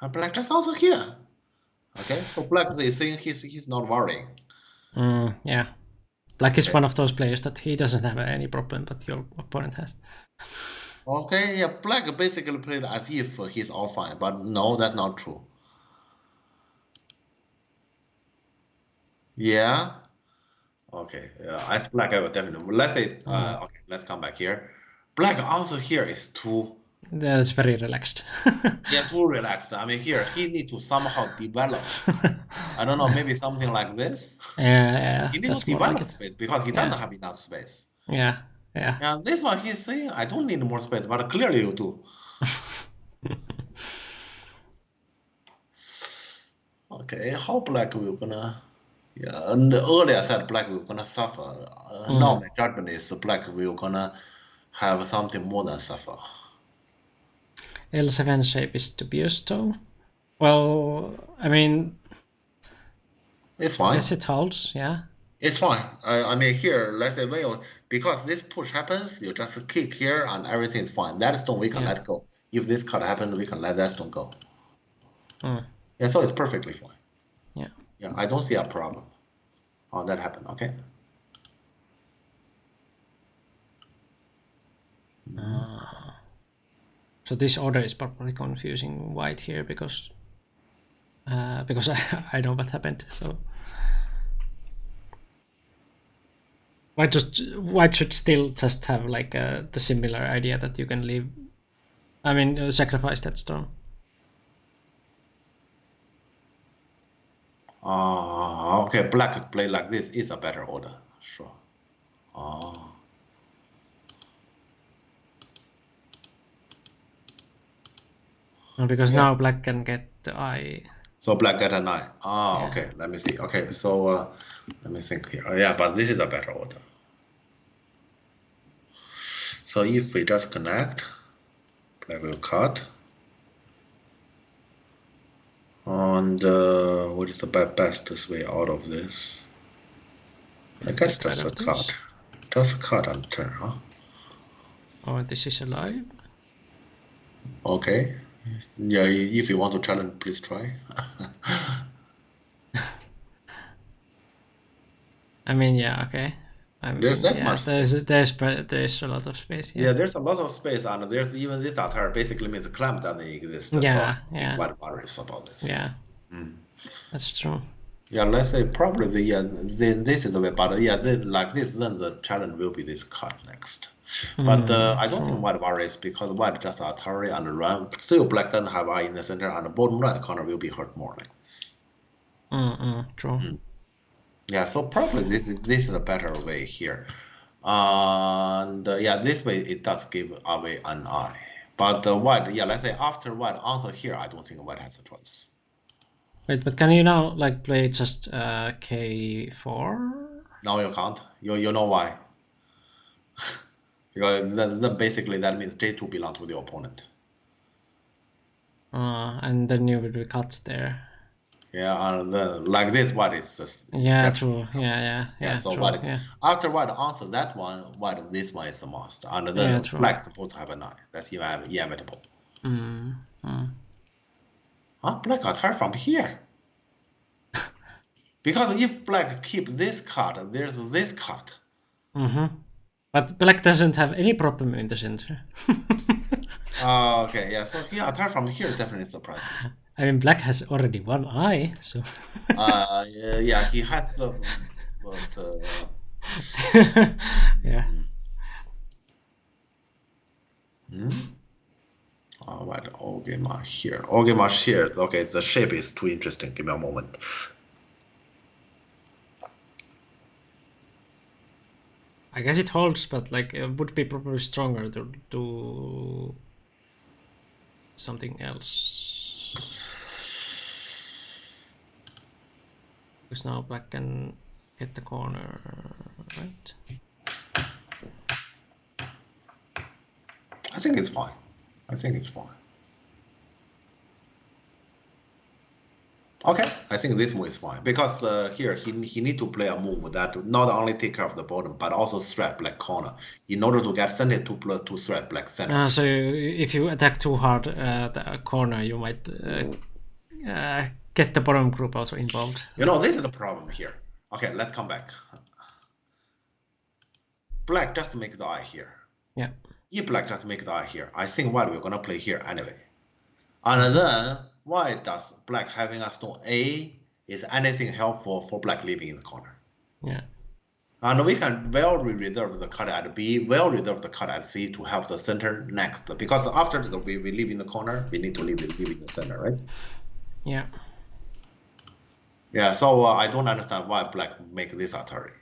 And black just also here. Okay, so black is saying he's not worrying. Yeah. Black is one of those players that he doesn't have any problem, but your opponent has. Okay, yeah, black basically played as if he's all fine, but no, that's not true. Yeah. Okay, as black, I would definitely. Let's say, okay, let's come back here. Black answer here is too. That's very relaxed. Yeah, too relaxed. I mean, here he needs to somehow develop. I don't know, maybe something like this. Yeah. He needs to develop space because he doesn't have enough space. Yeah. And this one he's saying, I don't need more space, but clearly you do. Okay, how black we're gonna? Yeah, and earlier I said black we're gonna suffer. Now my judgment is black we're gonna have something more than suffer. L7 shape is dubious though. Well, I mean, it's fine. Yes, it holds. Yeah. It's fine. I mean, here, let's say because this push happens, you just keep here and everything is fine. That stone we can let go. If this cut happens, we can let that stone go. Yeah, so it's perfectly fine. Yeah, I don't see a problem. Oh, that happened. Okay. So this order is probably confusing white here because I know what happened. So white should still just have like the similar idea that you can leave. I mean, sacrifice that stone. Okay, black play like this is a better order, sure. Because now black can get the eye. So black get a 9. Okay, let me see. Okay, so let me think here. Yeah, but this is a better order. So if we just connect, black will cut. And what is the best way out of this? I guess just a cut. Just cut and turn, huh? Oh, this is alive? Okay. Yeah, if you want to challenge, please try. I mean, yeah, okay. There's that much space. There's a lot of space. Yeah, there's a lot of space, and there's even this attire basically means the clamp doesn't exist. Yeah, so I what worries about this. Yeah, that's true. Yeah, let's say probably this is the way, but yeah, like this, then the challenge will be this cut next. But I don't think white worries because white just Atari and run. Still, black doesn't have eye in the center, and the bottom right corner will be hurt more like this. True. Yeah, so probably this is a better way here. And yeah, this way it does give away an eye. But white, yeah, let's say after white answer here, I don't think white has a choice. Wait, but can you now like play just K4? No, you can't. You know why? Because then basically that means J2 belongs to the opponent. And then you will be cut there. Yeah, and then like this, what is this? Yeah, true. Yeah. So true, white, after white answer that one, white this one is a must, and then black supposed to have a 9. That's inevitable. Black attack from here. Because if black keep this card, there's this card. But black doesn't have any problem in the center. Okay, yeah. So he attack from here definitely surprised me. I mean, black has already one eye, so. Yeah, he has the, but Yeah. What? Ogema here. Ogema here. Okay, the shape is too interesting. Give me a moment. I guess it holds, but like it would be probably stronger to do something else. Because now black can get the corner, right? I think it's fine. I think it's fine. Okay, I think this move is fine because here he need to play a move that not only take care of the bottom but also threat black corner in order to get center to threat black center. So if you attack too hard the corner, you might get the bottom group also involved. You know, this is the problem here. Okay, let's come back. Black just make the eye here. Yeah. If black just make the eye here, I think white we're gonna play here anyway. And then why does black having a stone A is anything helpful for black living in the corner? Yeah. And we can well reserve the cut at B, well reserve the cut at C to help the center next. Because after we live in the corner, we need to live in the center, right? Yeah. Yeah, so I don't understand why black make this Atari.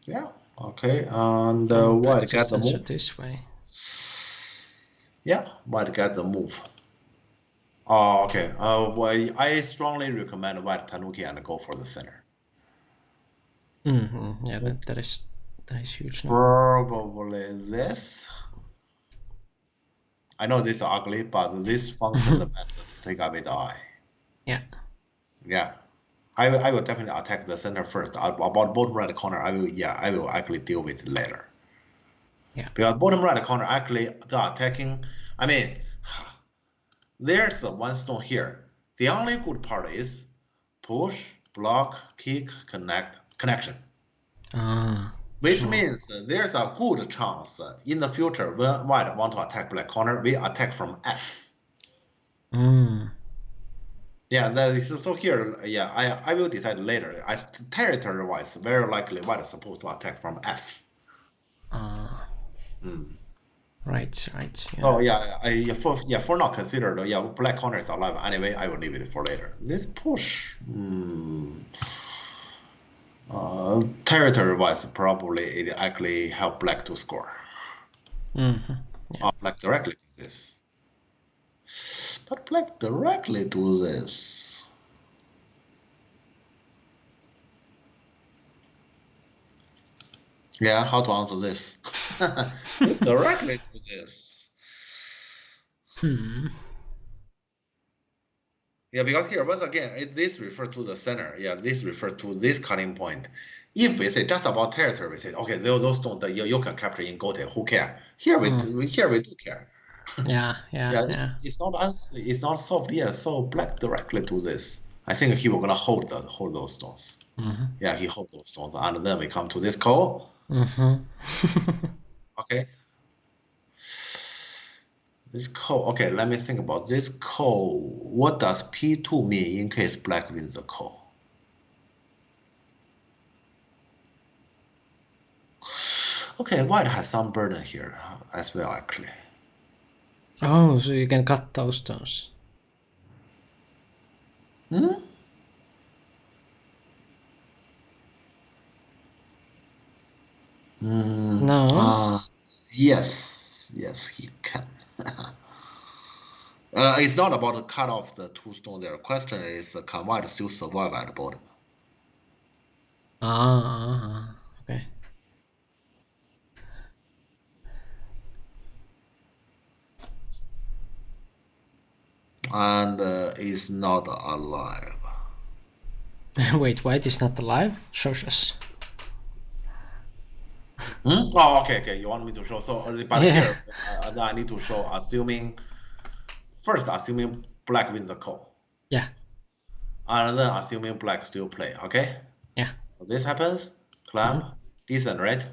Yeah, okay, and white get the move. This way. Yeah, white get the move. Oh, okay. Well, I strongly recommend white Tanuki and go for the center. Yeah, that is huge. Now. Probably this. I know this is ugly, but this function the best to take away the eye. Yeah. Yeah. I will definitely attack the center first. About bottom right corner, I will actually deal with it later. Yeah. Because bottom right corner actually the attacking, I mean, there's one stone here. The only good part is push, block, kick, connection. Which means there's a good chance in the future when white want to attack black corner, we attack from F. Yeah, that is so here. Yeah, I will decide later. As territory wise, very likely white is supposed to attack from F. Right. Yeah. So for now consider black corner is alive anyway. I will leave it for later. This push. Territory wise, probably it actually help black to score. Yeah. Black directly do this. But black directly do this. Yeah, how to answer this? Directly do this. Yeah, because here, once again, this refers to the center. Yeah, this refers to this cutting point. If we say just about territory, we say, okay, those stones that you can capture in Gote, who care? Here we do care. Yeah. It's not solved yet. So black directly do this. I think he will gonna hold those stones. Yeah, he hold those stones, and then we come to this call. Okay. This call. Okay, let me think about this call. What does P2 mean in case black wins the call? Okay, white has some burden here as well, actually. Oh, so you can cut those stones. No. Yes, he can. It's not about to cut off the two stones there. Question is, can white still survive at the bottom? Okay. And is not alive. Wait, white is not alive? Shows us. Oh, okay. You want me to show? So, but here I need to show assuming black wins the call. Yeah. And then assuming black still play. Okay. Yeah. So this happens. Clamp. Decent, right?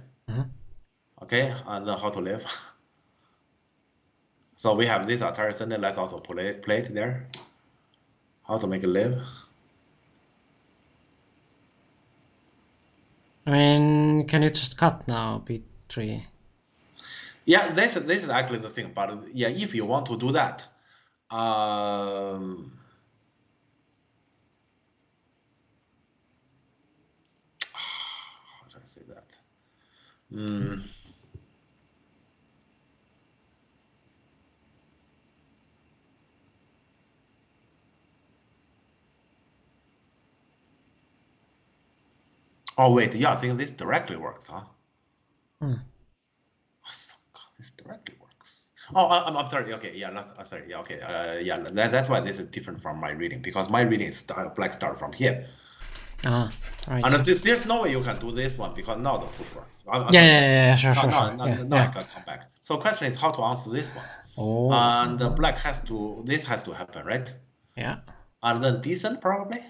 Okay, and then how to live. So we have this Atari Center. Let's also play it there. How to make it live. I mean, can you just cut now, B3? Yeah, this is actually the thing. But yeah, if you want to do that, how do I say that? Oh wait, yeah, I think this directly works, huh? This directly works. Oh, I'm sorry. Okay, yeah, I'm sorry. Yeah, okay, yeah, that's why this is different from my reading, because my reading is black start from here. Right. And there's no way you can do this one because now the push works. Yeah, sure. Now I can come back. So question is how to answer this one. Oh. And black this has to happen, right? Yeah. And then descent probably.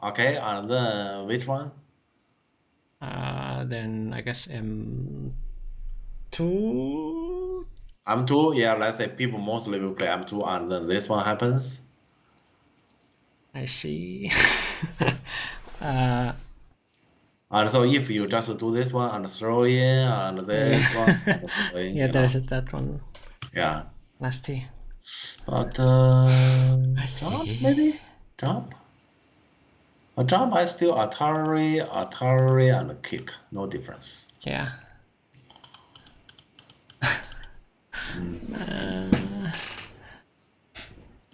Okay, and then which one? Then I guess M2. M2, yeah, let's say people mostly will play M2, and then this one happens. I see. And so if you just do this one and throw in, and this one, and throw in, yeah, there's that one. Yeah. Nasty. But jump maybe? Jump? A jump I still Atari and kick. No difference. Yeah.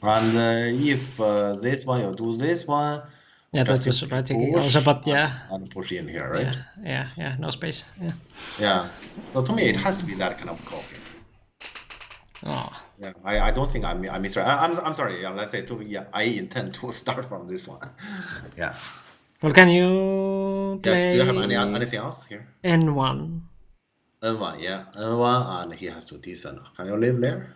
And if this one you do this one, yeah, that was right thinking also, but yeah, and push in here, right? Yeah, no space. Yeah. So to me, it has to be that kind of call. Oh. Yeah, I don't think I misread. I'm sorry. Yeah, let's say I intend to start from this one. Yeah. Well, can you play? Do you have anything else here? N1. N1, yeah, N1, and he has to descend. Can you live there?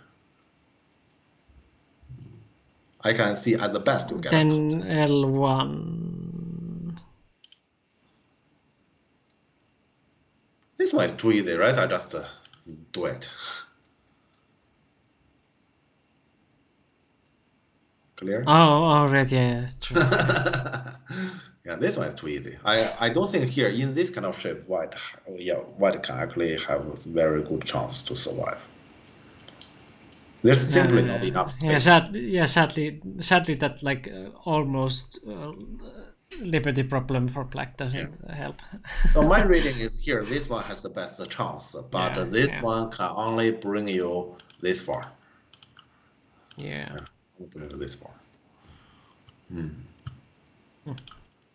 I can see at the best you get. Then L1. This one is too easy, right? I just do it. Clear? Oh, right, yeah, true. Yeah, this one is too easy. I don't think here in this kind of shape, white can actually have a very good chance to survive. There's simply not enough space. Sadly, that like almost liberty problem for black doesn't help. So my reading is here. This one has the best chance, but this one can only bring you this far. Yeah. Bring you this far.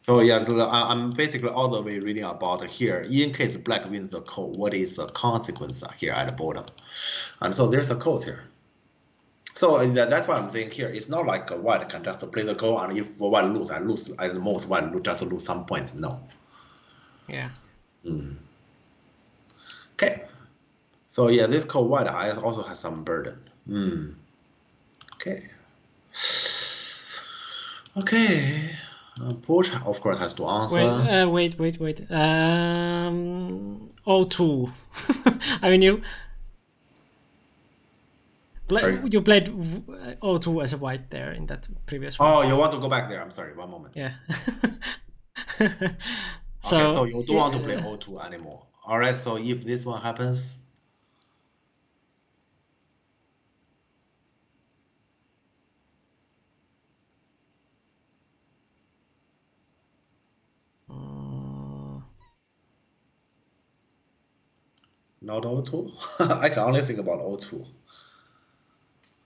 So yeah, I'm basically all the way reading about here. In case black wins the code, what is the consequence here at the bottom? And so there's a code here. So that's why I'm saying here. It's not like white can just play the code, and if white lose, I lose at the most. White just lose some points. No. Yeah. Okay. So yeah, this code white also has some burden. Okay. Okay. Push, of course, has to answer. Wait. O2. I mean, you played O2 as a white there in that previous one. Oh, you want to go back there? I'm sorry, one moment. Yeah. So you don't want to play O2 anymore. All right, so if this one happens, not O2. I can only think about O2.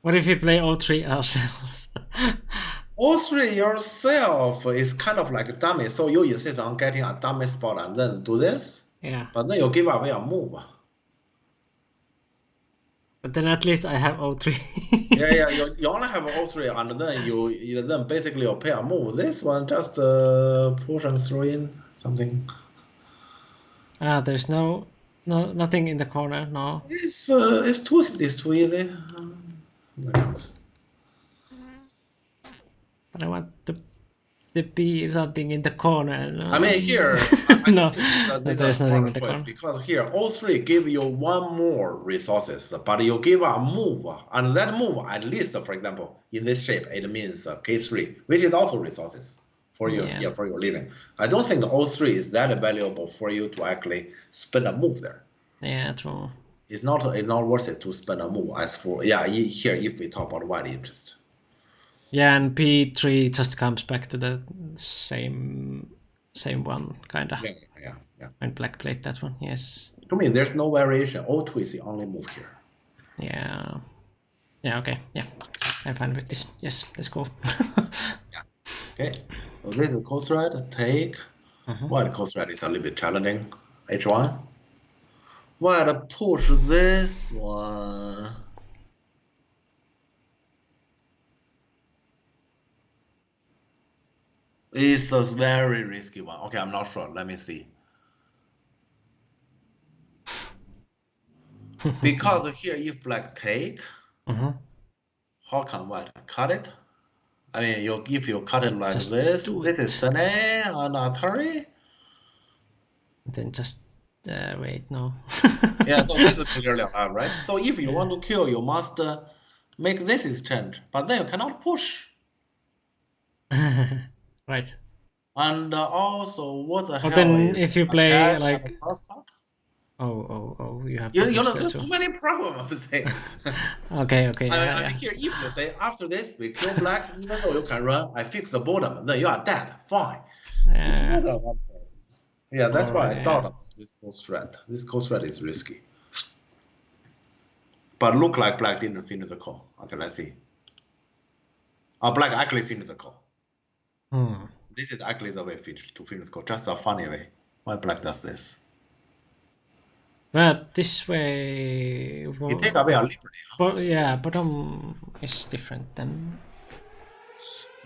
What if you play O3 ourselves? O3 yourself is kind of like a dummy, so you insist on getting a dummy spot and then do this. Yeah. But then you give away a move. But then at least I have O3. yeah, you only have O3, and then you basically you pay a move. This one just push and throw in something. There's nothing in the corner. No. It's too easy. But I want to to be something in the corner. No? I mean, here, No, think that this there's is a nothing smart in the choice corner. because here all three give you one more resources, but you give a move, and that move at least, for example, in this shape, it means K3, which is also resources for you, Yeah. yeah, for your living. I don't think all three is that valuable for you to actually spend a move there. Yeah, true. It's not worth it to spend a move as for here if we talk about wild interest. Yeah, and P3 just comes back to the same one, kinda. Yeah. When black played that one, yes. To me, there's no variation. O2 is the only move here. Yeah. Yeah, okay. Yeah. I'm fine with this. Yes, let's go. Yeah. Okay. So this is coast thread, take. White coast thread is a little bit challenging. H1. White push this one. It's a very risky one. Okay, I'm not sure. Let me see. Because here, if black take, how can white cut it? I mean, if you cut it like Just this, do this it. is Sene and Atari. Then just wait, no. Yeah, so this is clearly alive, right? So if you want to kill, you must make this exchange, but then you cannot push. Right. And also, what the hell then is if you play attach like and cross cut? Oh, you have You problems know, there there's too. too many problems. Okay, yeah. here, if you say after this we kill black, even though you can run, I fix the bottom, then you are dead. Fine. Yeah, that's why I thought about this coast thread. This coast thread is risky. But look like black didn't finish the call. Okay, let's see. Black actually finished the call. This is actually the way to finish the call. Just a funny way. Why black does this? But this way... You take away a liberty. But yeah, bottom is different then.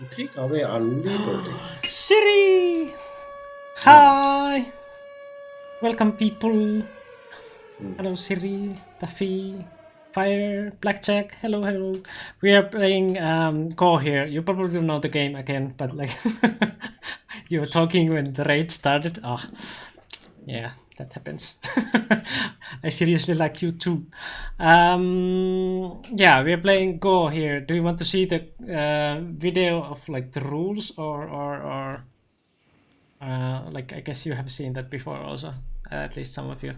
You take away a liberty. Siri! Hi! Welcome people. Hello Siri, Taffy, Fire, Blackjack, hello. We are playing Go here. You probably don't know the game again, but like you were talking when the raid started. Yeah, that happens. I seriously like you too. Yeah, we are playing Go here. Do you want to see the video of like the rules or like I guess you have seen that before also, at least some of you.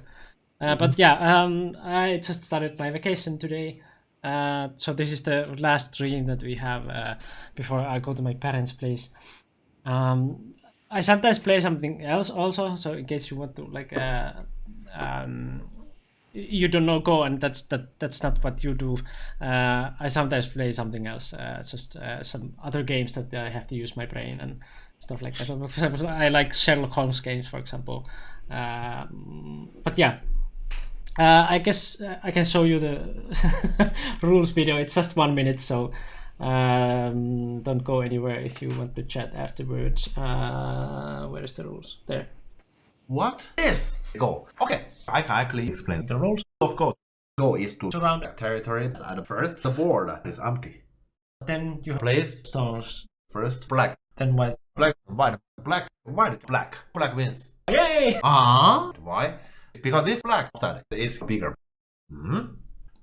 But yeah, I just started my vacation today. So this is the last stream that we have before I go to my parents' place. I sometimes play something else also, so in case you want to like you don't know Go and that's not what you do. I sometimes play something else, just some other games that I have to use my brain and stuff like that. For example, I like Sherlock Holmes games, for example. But yeah, I guess I can show you the rules video. It's just 1 minute, so don't go anywhere if you want to chat afterwards. Where is the rules? There. What is Go? Okay, I can actually explain the rules of Go. Go is to surround a territory. At first, the board is empty. Then you Place stones. first black, Then white. black, white, black, white, black. Black wins. Yay! Why? Because this black side is bigger.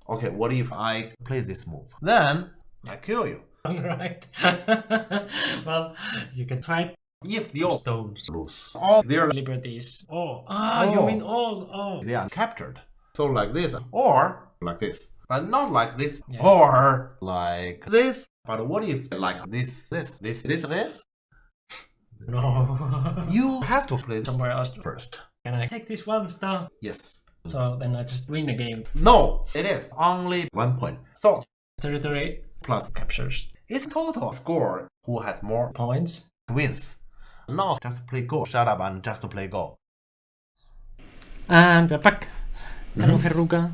Okay, what if I play this move? Then I kill you. Alright. Well, you can try. If your Stones lose all their liberties. You mean all? they are captured. So like this, or like this. But not like this, Yeah. or like this. But what if like this? No. You have to play Somewhere else first. Can I take this one star? Yes. So then I just win the game. No, it is only 1 point. So Territory plus captures it's total score. Who has more points. wins? Not just play Go. Shut up and just play Go. And we're back. Hello, Heruga.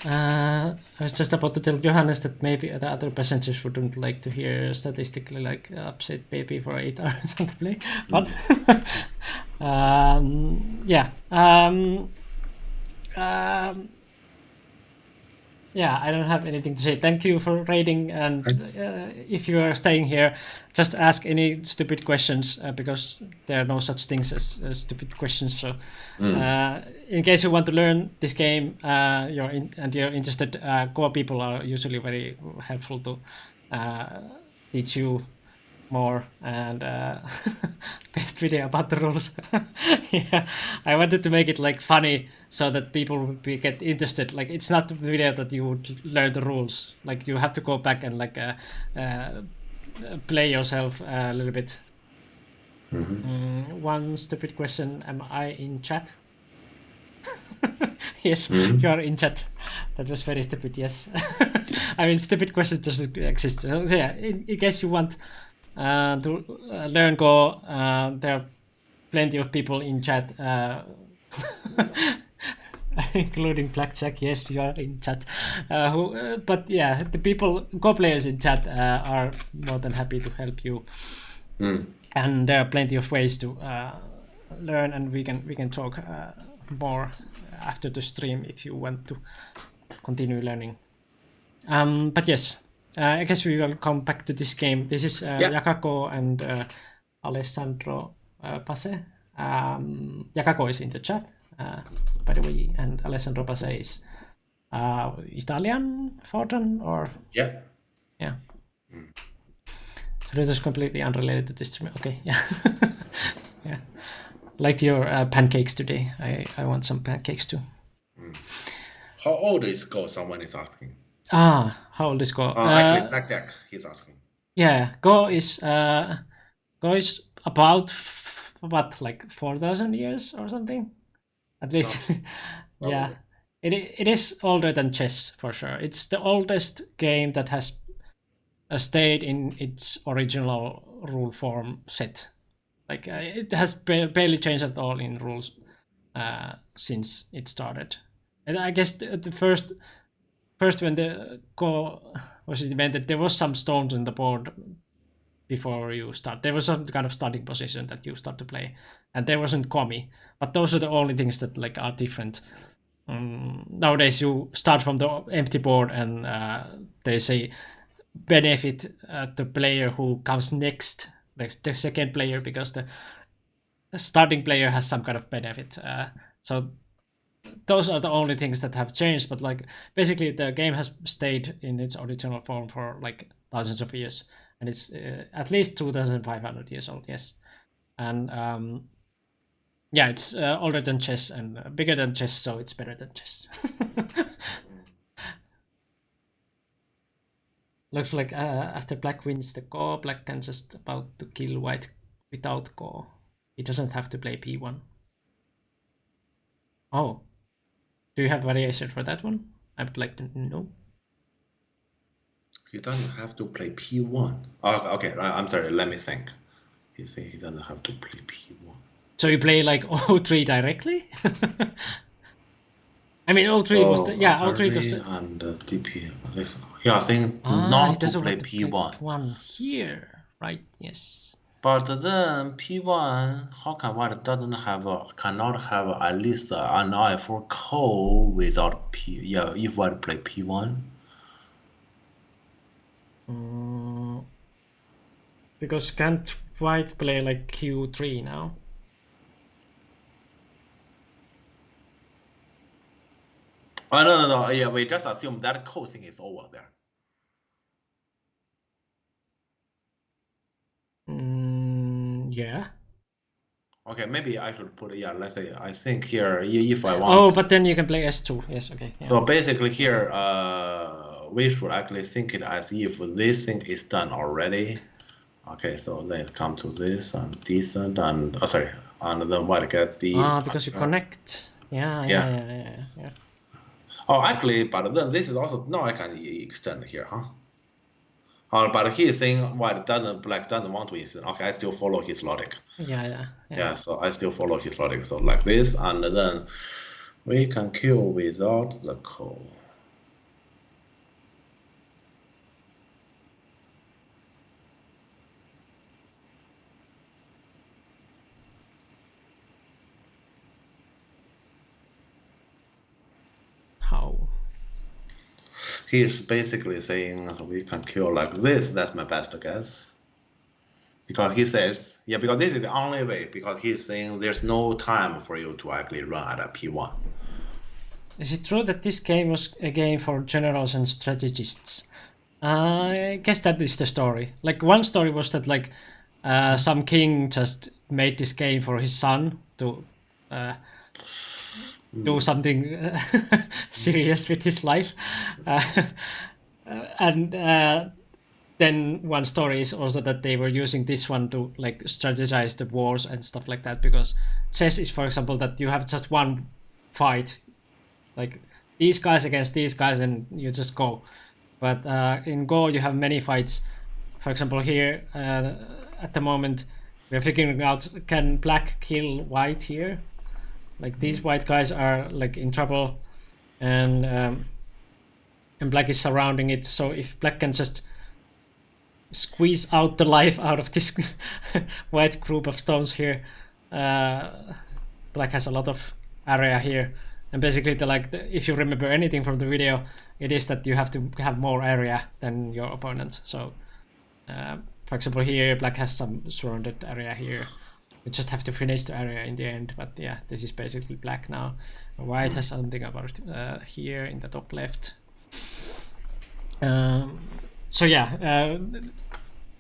I was just about to tell Johannes that maybe the other passengers wouldn't like to hear statistically like upset baby for 8 hours on the play. But yeah. yeah, I don't have anything to say. Thank you for raiding, and Thanks. if you are staying here, just ask any stupid questions because there are no such things as stupid questions. So, in case you want to learn this game, you're interested, core people are usually very helpful to teach you more and best video about the rules. Yeah, I wanted to make it like funny so that people would get interested. Like it's not a video that you would learn the rules. Like you have to go back and like play yourself a little bit. One stupid question: am I in chat? Yes, you are in chat. That was very stupid. Yes, I mean stupid question doesn't exist. So yeah, in case you want to learn Go, there are plenty of people in chat, including Blackjack. Yes, you are in chat. But yeah, the people, Go players in chat, are more than happy to help you. And there are plenty of ways to learn, and we can talk more after the stream if you want to continue learning. But yes, I guess we will come back to this game. This is Yakako and Alessandro Pace. Yakako is in the chat, by the way, and Alessandro Pace is Italian, foreign, or Yeah. So this is completely unrelated to this stream. Okay, yeah, yeah. Like your pancakes today. I want some pancakes too. How old is Go? Someone is asking. How old is Go? Actually, Blackjack, he's asking. Yeah, Go is about what, like 4,000 years or something, at least. Yeah, it is older than chess for sure. It's the oldest game that has stayed in its original rule form set. Like it has barely changed at all in rules since it started. And I guess the first when the Go was invented, there was some stones in the board before you start. There was some kind of starting position that you start to play, and there wasn't komi. But those are the only things that like are different. Nowadays, you start from the empty board, and there's a benefit the player who comes next, the second player, because the starting player has some kind of benefit. So those are the only things that have changed. But like basically, the game has stayed in its original form for like thousands of years, and it's at least 2,500 years old. Yes, and yeah, it's older than chess and bigger than chess, so it's better than chess. Looks like after black wins the Go, black can just about to kill white without Go. He doesn't have to play p1. Oh, do you have variation for that one? I would like to know. He doesn't have to play P1. Oh, okay, I'm sorry, let me think. He said he doesn't have to play P1. So you play like O3 directly? I mean, O3 was the, yeah, O3 was the, and DP. Yeah, saying he not to doesn't play want to P1. One here, right? Yes. But then P1, how come white doesn't have cannot have at least an eye for code without P? Yeah, if white play P1. Because can't white play like Q3 now? Oh no. Yeah, we just assume that code thing is over there. Yeah. Okay, maybe I should put let's say I think here if I want. Oh, but then you can play S2. Yes, okay. Yeah. So basically here we should actually think it as if this thing is done already. Okay, so then come to this and decent and sorry, and then white gets the because you connect. Yeah. Oh, actually, but then this is also now I can extend here, huh? But he is saying white black doesn't want to extend. Okay, I still follow his logic. Yeah. So I still follow his logic. So like this, and then we can kill without the code. How? He's basically saying we can kill like this. That's my best guess. Because he says, yeah, because this is the only way, because he's saying there's no time for you to actually run at a P1. Is it true that this game was a game for generals and strategists? I guess that is the story. Like, one story was that like some king just made this game for his son to do something serious with his life. And then one story is also that they were using this one to like strategize the wars and stuff like that, because chess is, for example, that you have just one fight, like these guys against these guys, and you just go. But in Go you have many fights. For example, here at the moment we're figuring out, can black kill white here? Like these white guys are like in trouble, and black is surrounding it. So if black can just squeeze out the life out of this white group of stones here, black has a lot of area here. And basically, if you remember anything from the video, it is that you have to have more area than your opponent. So, for example, here black has some surrounded area here. You just have to finish the area in the end. But yeah, this is basically black now. White has something about here in the top left. So yeah,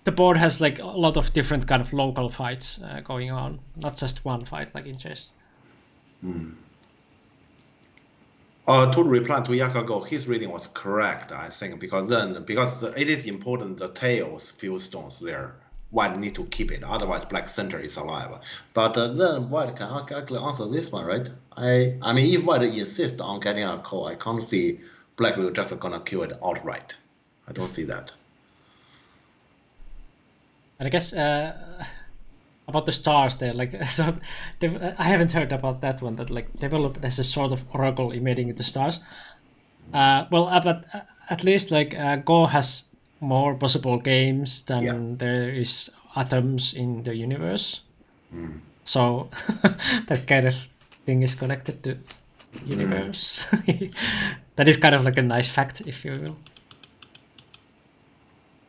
the board has like a lot of different kind of local fights going on, not just one fight like in chess. To reply to Yakago, his reading was correct, I think, because it is important the tails few stones there. White need to keep it, otherwise black center is alive. But then white can actually answer this one, right? I mean, if white insists on getting a call, I can't see black will just gonna kill it outright. I don't see that. And I guess about the stars there, like, so I haven't heard about that one, that like developed as a sort of oracle emitting the stars. But at least like Go has more possible games than there is atoms in the universe. So that kind of thing is connected to universe. That is kind of like a nice fact, if you will.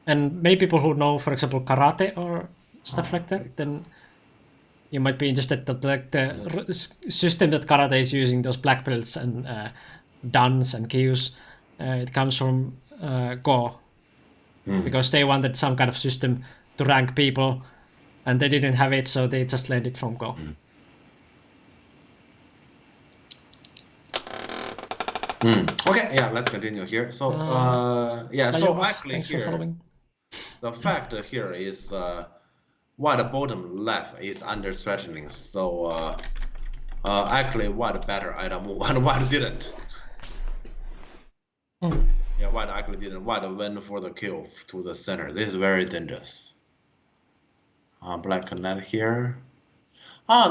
And many people who know, for example, karate or stuff like that, then you might be interested that like the system that karate is using, those black belts and dans and kyus, it comes from Go, because they wanted some kind of system to rank people, and they didn't have it, so they just learned it from Go. Okay, yeah, let's continue here. So so actually thanks here, for following. the fact here is why the bottom left is under threatening. So actually white better item and white didn't. Yeah, white actually didn't. White went for the kill to the center. This is very dangerous. Black connect here.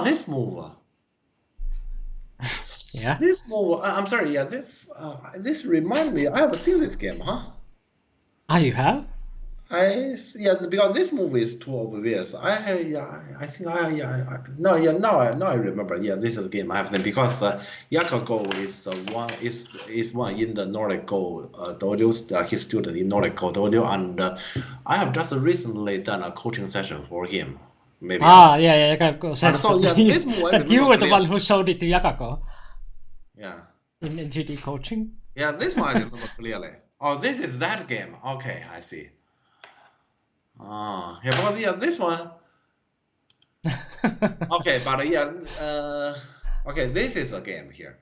This move. Yeah. This move. I'm sorry. Yeah, this remind me. I have seen this game, huh? You have? Because this movie is too obvious. Now I remember. Yeah, this is a game I have seen, because Yakago is one in the Nordic Go dojos. His student in Nordic Go dojo, and I have just recently done a coaching session for him. Maybe. Yakago says So yeah, this move that you were the one who showed it to Yakago. Yeah. In GD coaching. Yeah, this one I remember clearly. Oh, this is that game. Okay, I see. Because this one. Okay, but okay, this is a game here.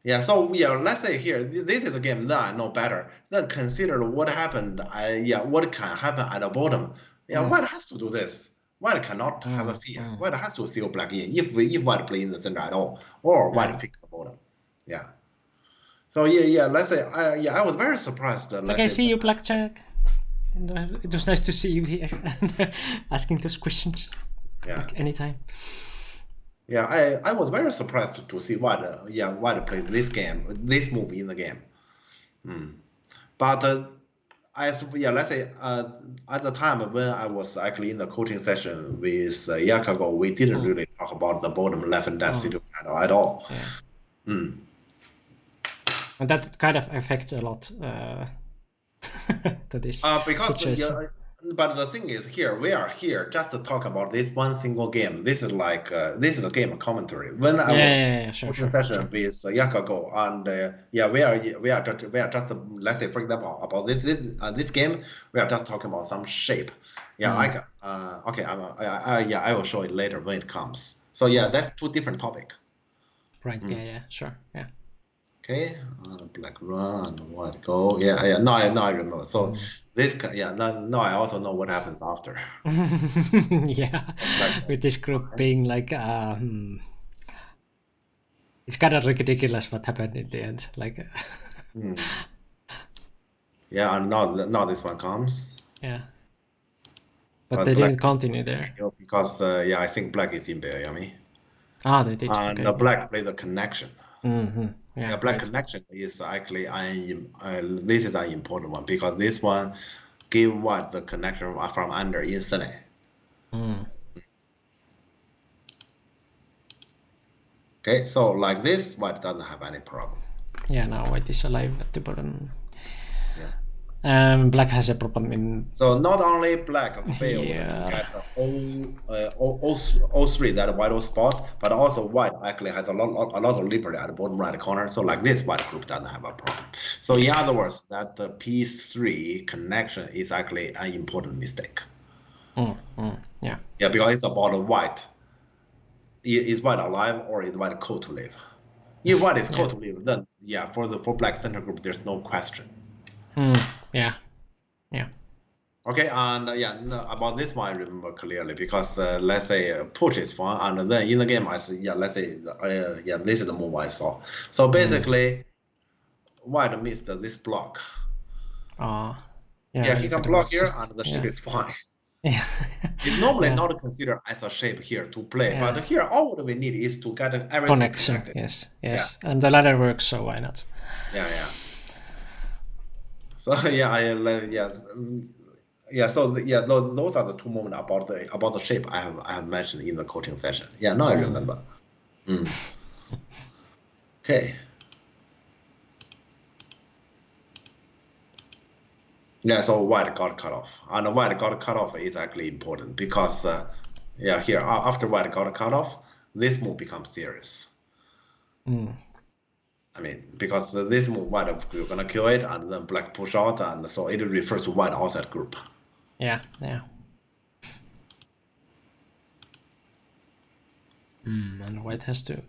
Let's say here, this is a game that I know better. Then consider what happened. What can happen at the bottom. White has to do this. White cannot have a fear. White has to seal black in if white play in the center at all, or white fix the bottom. Yeah. So let's say I was very surprised. Okay, see you, Blackjack. It was nice to see you here and asking those questions. Yeah. Like anytime. Yeah, I was very surprised to see white play this move in the game. But let's say at the time when I was actually in the coaching session with Yakago, we didn't really talk about the bottom left and that situation at all. And that kind of affects a lot to this Because situation. but the thing is here we are here just to talk about this one single game. This is like this is a game commentary. When I was Yeah, sure, coaching sure, session sure. with Yakago, and we are just let's say for example about this game we are just talking about some shape. Yeah, I can, okay. I will show it later when it comes. So yeah, that's two different topic. Right, yeah, sure, yeah. Okay, black run, white go. Yeah. Now I remember. So this, now I also know what happens after. Yeah, Black with this group being like, it's kind of ridiculous what happened in the end. Like, Yeah, and now this one comes. yeah, but But they black didn't continue there. because I think black is in Miami. Ah, they did. And Okay. black plays a connection. Yeah, Black right. connection is actually this is an important one because this one give white the connection from under instantly. Okay, so like this, white doesn't have any problem. Yeah, now white is alive at the bottom. Yeah. Black has a problem in. So not only black failed to get the all three that white spot, but also white actually has a lot of liberty at the bottom right corner. So like this, white group doesn't have a problem. So in other words, that the P3 connection is actually an important mistake. Yeah. Yeah, because it's about white. Is white alive or is white code to live? If white is code to live, then for black center group, there's no question. Yeah. Okay, and about this one I remember clearly because let's say push is fun, and then in the game I say let's say this is the move I saw. So basically, white missed this block. He can block here, and the shape is fine. Yeah. It's normally not considered as a shape here to play, but here all we need is to get everything connection. connected. Yes, and the ladder works, so why not? Yeah. So those are the two moments about the shape I have mentioned in the coaching session. Yeah, now I remember. Okay. Yeah, so white got cut off, and white got cut off is actually important because here after white got cut off, this move becomes serious. I mean, because this move white you're gonna kill it, and then black push out, and so it refers to white outside group. Yeah. And white has to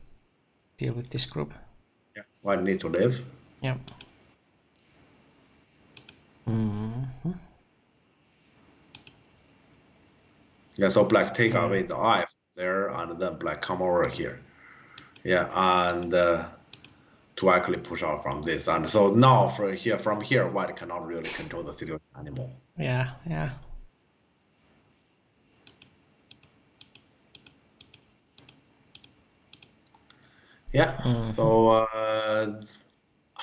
deal with this group. Yeah, white need to live. Yeah. Yeah, so black take away the eye there, and then black come over here. Yeah, and to actually push out from this, and so now from here, white cannot really control the situation anymore. Yeah. Yeah. So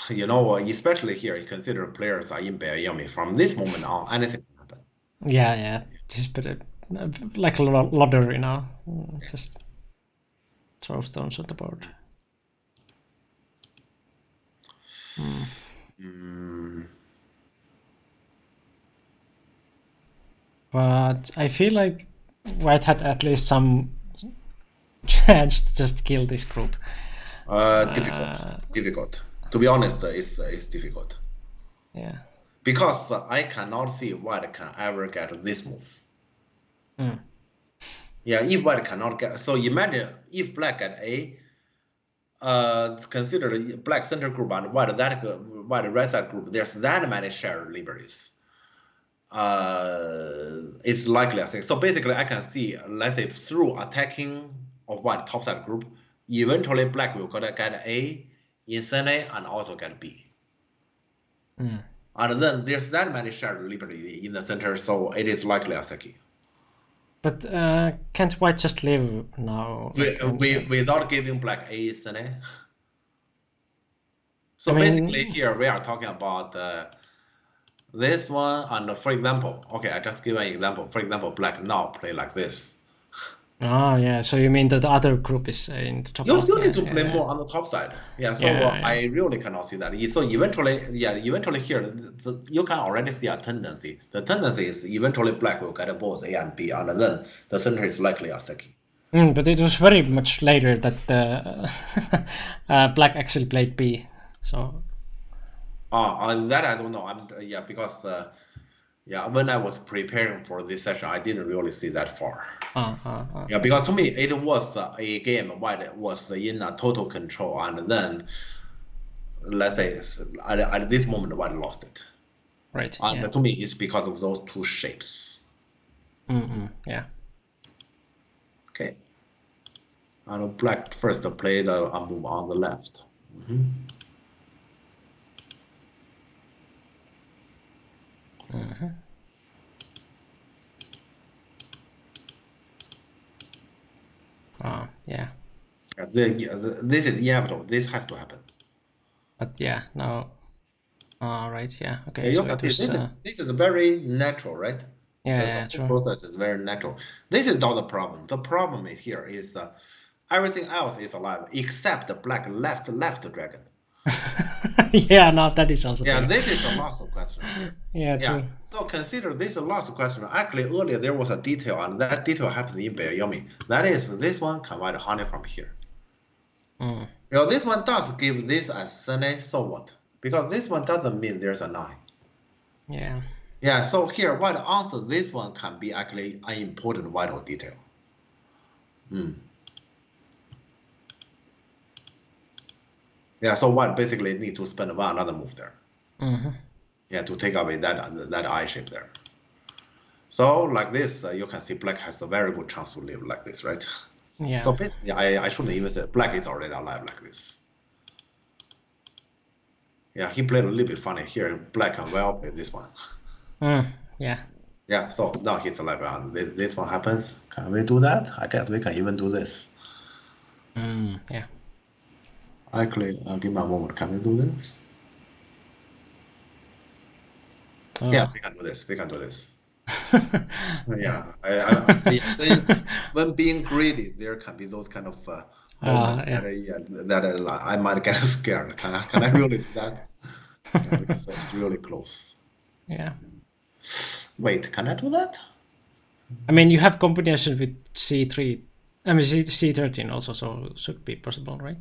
especially here, consider players are in Miami. From this moment on, anything can happen. Yeah. Just like a lottery now. Just throw stones on the board. But I feel like white had at least some chance to just kill this group. Difficult. To be honest, it's difficult. Yeah. Because I cannot see white can ever get this move. Yeah, if white cannot get, so imagine if black get A, consider the black center group and white right side group. There's that many shared liberties. It's likely I think. So basically, I can see, let's say, through attacking of white top side group, eventually black will get A in Center and also get B. And then there's that many shared liberty in the center, so it is likely a Seki. But can't white just live now? Without giving black A Center. So basically here we are talking about this one, and for example, okay, I just give an example. For example, black now play like this. Oh, yeah. So you mean that the other group is in the top? You still yeah, need to play yeah, more on the top side. Yeah, so yeah, I really cannot see that. So eventually, eventually here, you can already see a tendency. The tendency is eventually black will get both A and B, and then the center is likely a Seki. But it was very much later that the black actually played B. So. That I don't know. Yeah, because when I was preparing for this session, I didn't really see that far. Yeah, because to me it was a game white was in a total control, and then let's say at this moment white lost it. Right. And yeah. to me, it's because of those two shapes. Yeah. Okay. And black first played a move on the left. Yeah. This is inevitable. This has to happen. But yeah, now. Right. Yeah. Okay. Yeah, you so can it see was, this is very natural, right? yeah. The True. process is very natural. This is not the problem. The problem here is everything else is alive except the black left dragon. Yeah. No, that is also. Yeah, there. this is the last question. Yeah. True. So consider this last question. Actually, earlier there was a detail, and that detail happened in Bayomi. That is, this one can write honey from here. This one does give this as Sene, so what? Because this one doesn't mean there's a 9. Yeah. Yeah, so here, what answer this one can be actually an important vital detail. Yeah, so what basically need to spend another move there. Yeah, to take away that eye shape there. So like this, you can see black has a very good chance to live like this, right? Yeah. So basically, I shouldn't even say black is already alive like this. Yeah, he played a little bit funny here. Black can well play this one. Yeah. Yeah, so now he's alive, and this one happens. Can we do that? I guess we can even do this. Yeah. Actually, give me a moment. Can we do this? Yeah, we can do this. We can do this. Yeah, when being greedy, there can be those kind of moments that I might get scared. Can I really do that? Yeah, because it's really close. Yeah. Wait, can I do that? I mean, you have combination with C3. I mean, C13 also, so should be possible, right?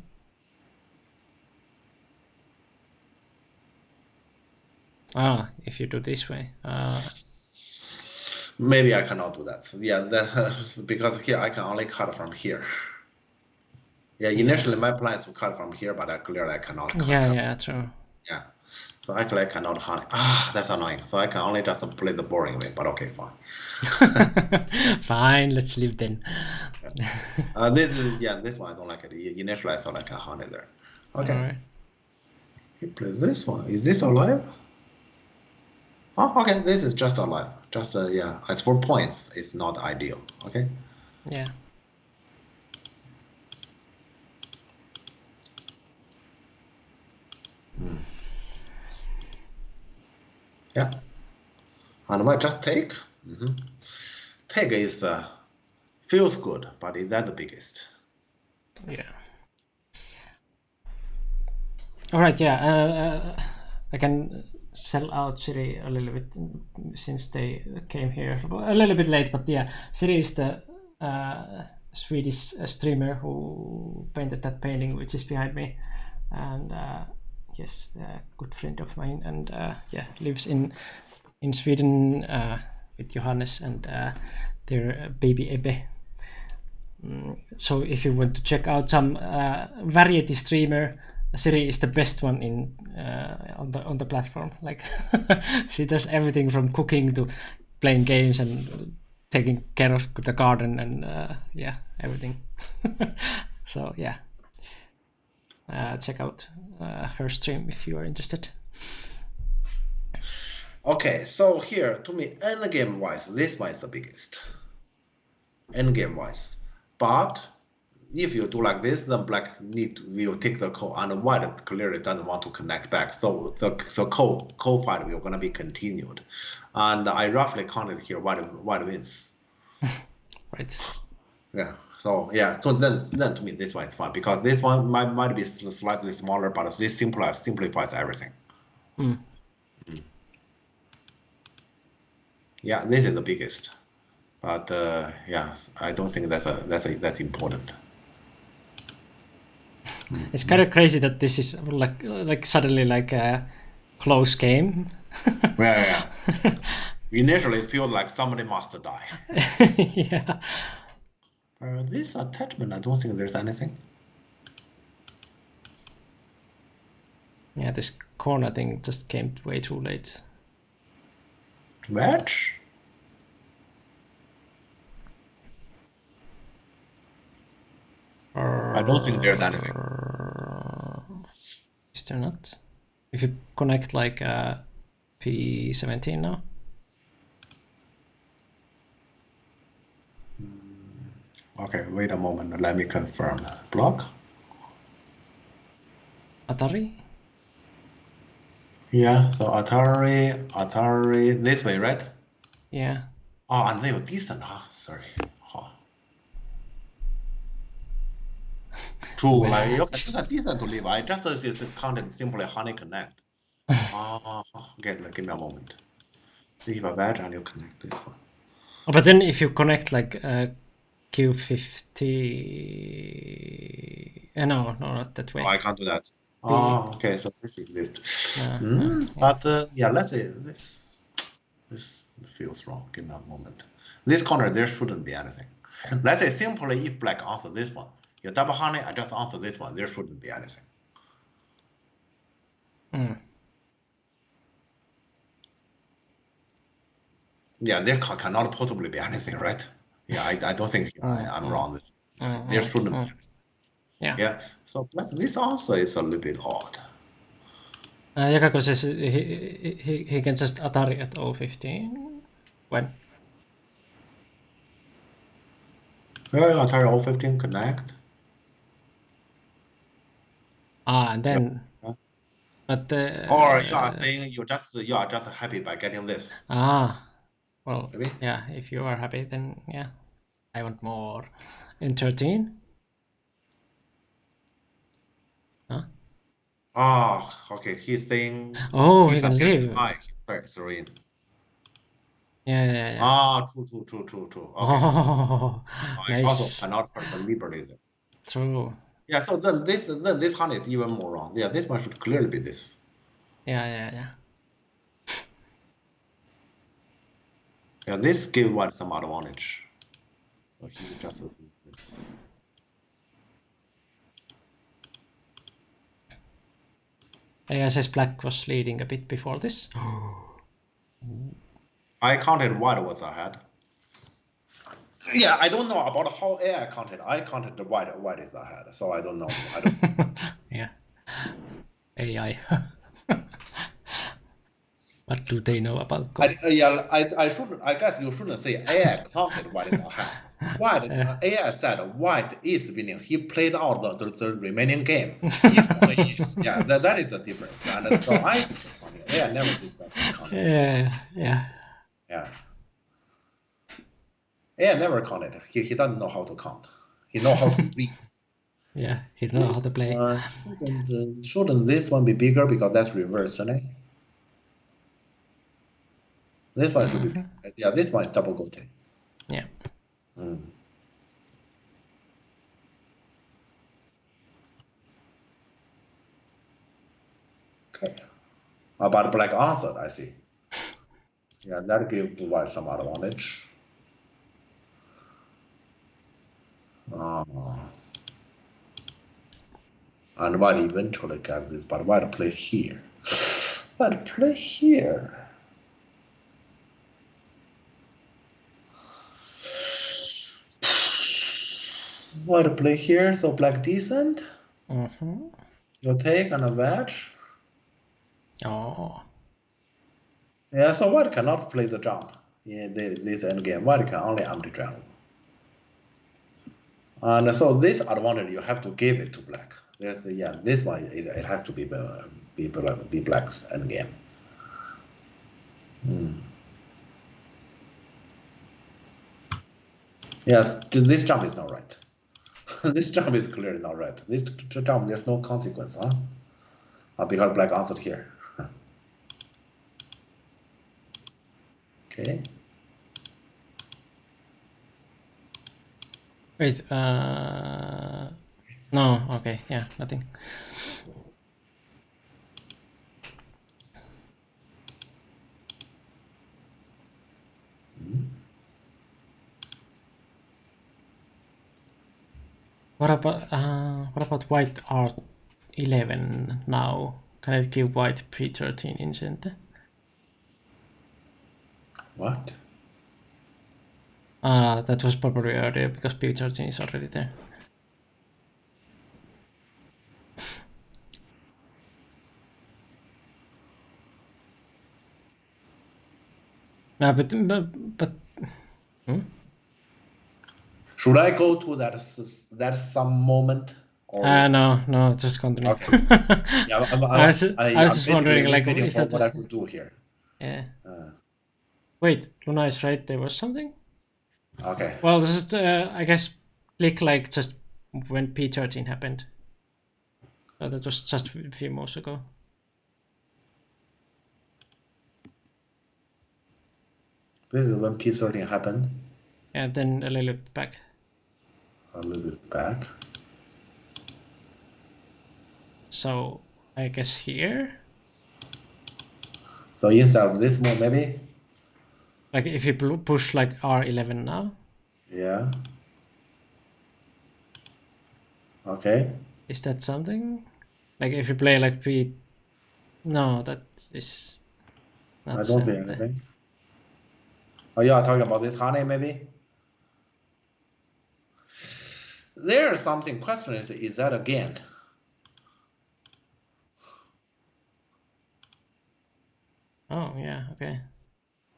If you do this way. Maybe I cannot do that. Yeah, because here I can only cut from here. Yeah, initially my plan is to cut from here, but clearly I cannot cut. Yeah, true. Yeah, so actually I cannot hunt. That's annoying. So I can only just play the boring way, but okay, fine. Fine, let's leave then. This one I don't like it. Initially I thought I can hunt it there. Okay. All right. He plays this one. Is this alive? Oh, okay. This is just alive. Just as for points, it's not ideal. Okay. Yeah. Yeah. And what just take? Take is feels good, but is that the biggest? Yeah. All right. Yeah. I can sell out Siri a little bit since they came here a little bit late, but yeah, Siri is the Swedish streamer who painted that painting which is behind me, and yes, a good friend of mine, and lives in Sweden with Johannes and their baby Ebbe. So if you want to check out some variety streamer, Siri is the best one in on the platform. Like she does everything from cooking to playing games and taking care of the garden and everything. So yeah, check out her stream if you are interested. Okay, so here to me, endgame wise, this one is the biggest. Endgame wise, but if you do like this, then black will take the call, and white clearly doesn't want to connect back. So the call fight will gonna be continued, and I roughly counted here white wins. Right. Yeah. So yeah. So then to me this one is fine because this one might be slightly smaller, but this simplifies everything. Mm. Yeah, this is the biggest. But yeah, I don't think that's important. It's kind of crazy that this is like suddenly like a close game. Yeah. Initially, it feels like somebody must die. Yeah. This attachment, I don't think there's anything. Yeah, this corner thing just came way too late. Match? I don't think there's anything. Is there not? If you connect like P17 now? Okay, wait a moment. Let me confirm. Block? Atari? Yeah, so Atari this way, right? Yeah. Oh, and they were decent, huh? Sorry. Huh. True, like you can decent to leave. I just counted simply Honey Connect. Okay, give me a moment. Leave a badge and you connect this one. Oh, but then if you connect like Q50, no, not that way. Oh, I can't do that. Oh, okay, so this exists. Yeah. But yeah, let's say this feels wrong. Give me a moment. This corner, there shouldn't be anything. Let's say simply if black answers this one, you double honey, I just answer this one, there shouldn't be anything. Yeah, there cannot possibly be anything, right? Yeah, I don't think I'm wrong. There shouldn't be anything. Yeah, so this answer is a little bit odd. Jakako says he can just Atari at 015. When? Atari 015 connect. And then. Yeah. But or you are saying you are just happy by getting this. Well, Maybe? yeah, if you are happy, then yeah, I want more. In 13? Huh? Okay, he's saying He can leave. Sorry, sorry. Yeah. True. Okay. Oh, I also nice. cannot for the liberty there. True. Yeah, so then this honey is even more wrong. Yeah, this one should clearly be this. Yeah. Yeah, this give white some advantage. So he just this. AI says black was leading a bit before this. I counted white was ahead. Yeah, I don't know about how AI counted. I counted the white is ahead, so I don't know. Yeah. AI. What do they know about Go? I guess you shouldn't say AI counted white is ahead. AI said white is winning. He played out the remaining game. Yeah, that is the difference. And so I did the counting. AI never did that counting. Yeah. AI never counted. He doesn't know how to count. He knows how to read. Yeah, he knows how to play. Shouldn't this one be bigger because that's reverse, isn't it? This one should be bigger. Yeah, this one is double gote. Yeah. Okay. But black answered, I see. Yeah, that gives white some advantage. And white eventually get this, but white play here. White play here. White play here, so black decent. You take and a wedge. Oh. Yeah, so white cannot play the jump in this endgame. White can only empty jump. And so this advantage you have to give it to black. This one it has to be black's endgame. Yes, this jump is not right. This jump is clearly not right. This jump, there's no consequence, huh? Because black answered here. Okay. Wait, no, okay, yeah, nothing. What about white R11 now? Can it give white P13 instant? What? That was probably earlier because P13 is already there. No, but Should I go to that some moment? Or no, just continue. Okay. Yeah, I was just wondering, like, is that what I was... should do here? Yeah. Wait, Luna is right. There was something. Okay. Well, just I guess click like just when P13 happened. So that was just a few months ago. This is when P13 happened. And then a little bit back. A little bit back. So I guess here. So instead of this one, maybe. Like if you push like R11 now. Yeah. Okay. Is that something? Like if you play like P. No, that is. Not I don't see anything. Oh, you are talking about this honey, maybe? There's something question is that again? Oh yeah, okay.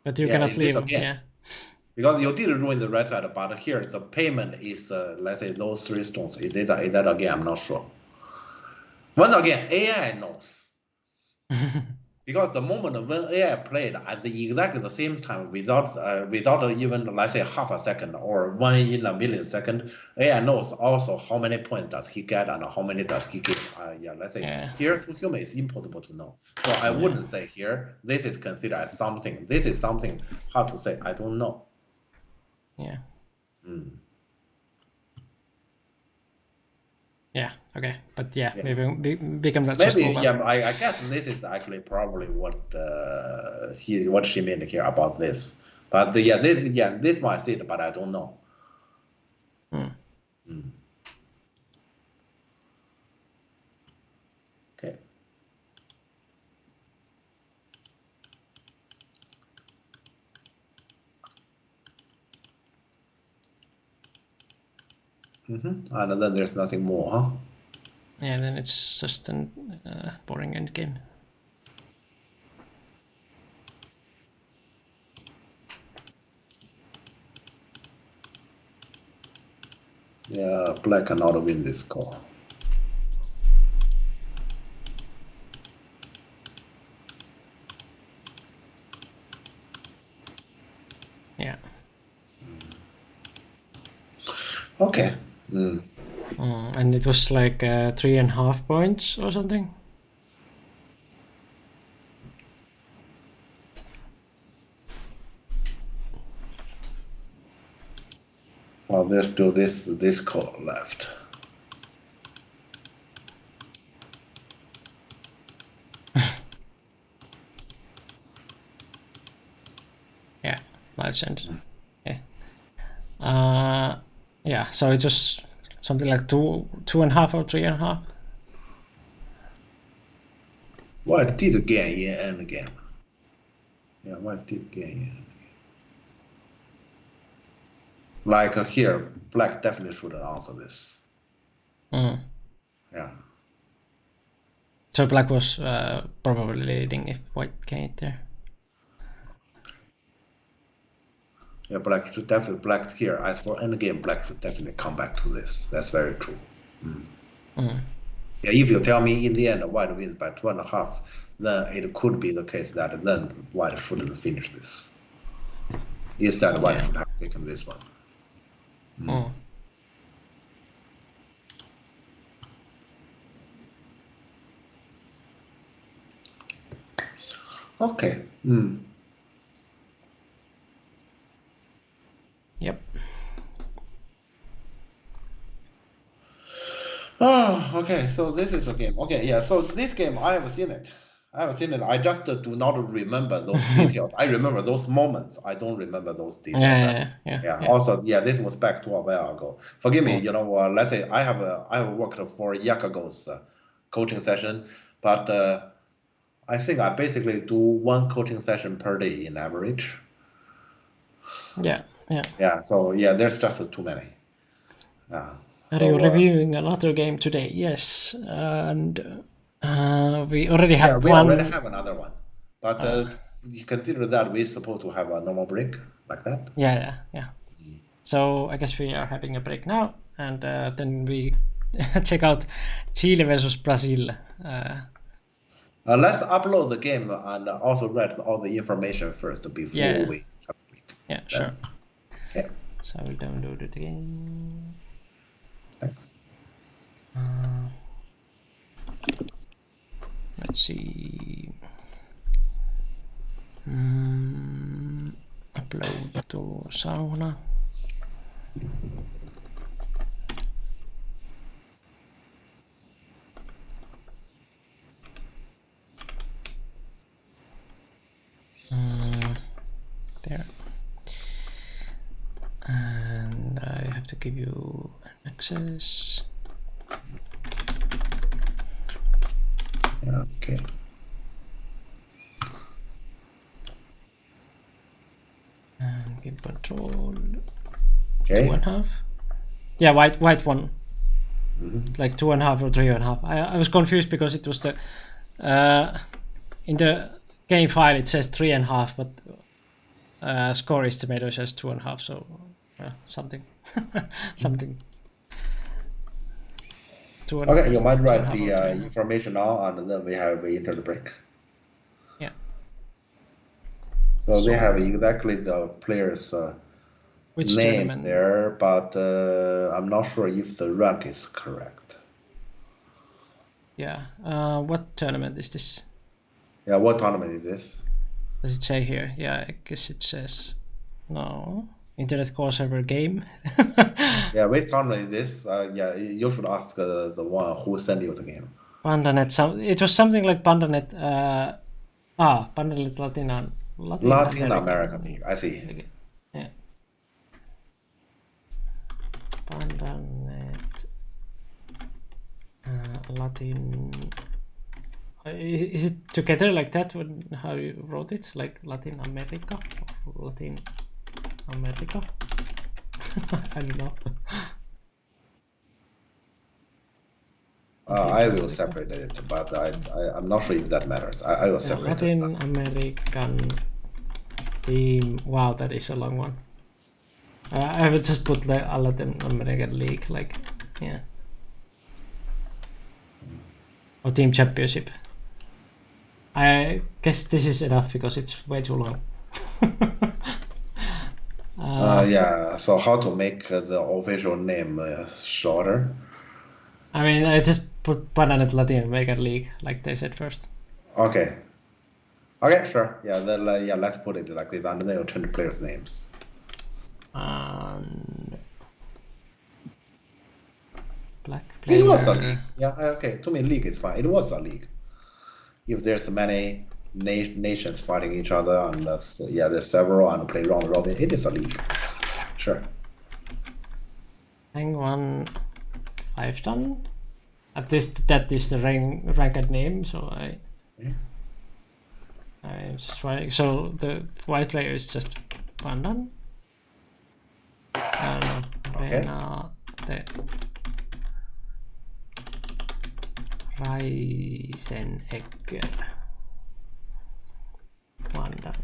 But you cannot leave. Yeah. Because you did ruin the right side, but here the payment is let's say those 3 stones. Is that again? I'm not sure. Once again, AI knows. Because the moment when AI played at exactly the same time without even let's say half a second or 1 in a million second, AI knows also how many points does he get and how many does he get. Let's say here to human is impossible to know. So I wouldn't say here this is considered as something. This is something hard to say. I don't know. Yeah. Yeah. Okay. But yeah. Maybe become that. Maybe I guess this is actually probably what she meant here about this. But this one I see it, but I don't know. Okay. And then there's nothing more, huh? Yeah, then it's just a boring end game. Yeah, black cannot win this call. Yeah. Okay. And it was like 3.5 points or something. Well, there's still this call left. Yeah, legend. Yeah. Yeah. So it was something like 2.5 or 3.5. White did gain in end game. Yeah, white did gain in end game. Like here, black definitely should answer this. Yeah. So black was probably leading if white gained there. Yeah, black should definitely black here. As for endgame, black should definitely come back to this. That's very true. Yeah, if you tell me in the end white wins by 2.5, then it could be the case that then white shouldn't finish this. Instead, white should have taken this one. Oh. Okay. Yep. Oh, okay. So this is a game. Okay, yeah. So this game, I have seen it. I have seen it. I just do not remember those details. I remember those moments. I don't remember those details. Yeah. Also, yeah, this was back to a while ago. Forgive me. Oh. Let's say I have worked for Yakago's coaching session, but I think I basically do one coaching session per day in average. Yeah. Yeah. So yeah, there's just too many. Yeah. Are So, you reviewing another game today? Yes, and we already yeah, have we one. already have another one, but you consider that we're supposed to have a normal break like that. Yeah. So I guess we are having a break now, and then we check out Chile versus Brazil. Let's upload the game and also read all the information first before we. Yeah, sure. Okay. So I will download it again. Thanks. Let's see. Upload to Sauna. There. And I have to give you access. Okay. And give control. Okay. 2.5. Yeah, white one. Like 2.5 or 3.5. I was confused because it was the in the game file it says 3.5, but score estimator says 2.5. So something. Okay, you might write the information now, and then we enter the break. Yeah. So they have exactly the players' which name tournament? there, but I'm not sure if the rank is correct. Yeah. What tournament is this? Yeah, what tournament is this? Does it say here? Yeah, I guess it says no. Internet core server game. Yeah, which tournament is this? Yeah, you should ask the one who sent you the game. Pandanet. It was something like Pandanet. Pandanet Latin American League. I see. Yeah. Pandanet. Latin. Is it together like that? How you wrote it? Like Latin America? Latin America? I don't know. I will separate it, but I'm not sure if that matters. I will separate Latin it. American team. Wow, that is a long one. I would just put the Latin American League, like, yeah. Or Team Championship. I guess this is enough because it's way too long. Yeah, so how to make the official name shorter? I mean, I just put Pandanet Latin American League, like they said first. Okay. Okay, sure. Yeah, then yeah, let's put it like this, and then you'll turn the players' names. And black player. It was a league. Yeah, okay. To me, league is fine. It was a league. If there's many nations fighting each other, and yeah, there's several, and play round robin, it is a league. Sure. Hang on. 5 done. At least that is the ranked name, so I'm just trying. So the white player is just Pandan. And Arena the Reisenegger. Pandan.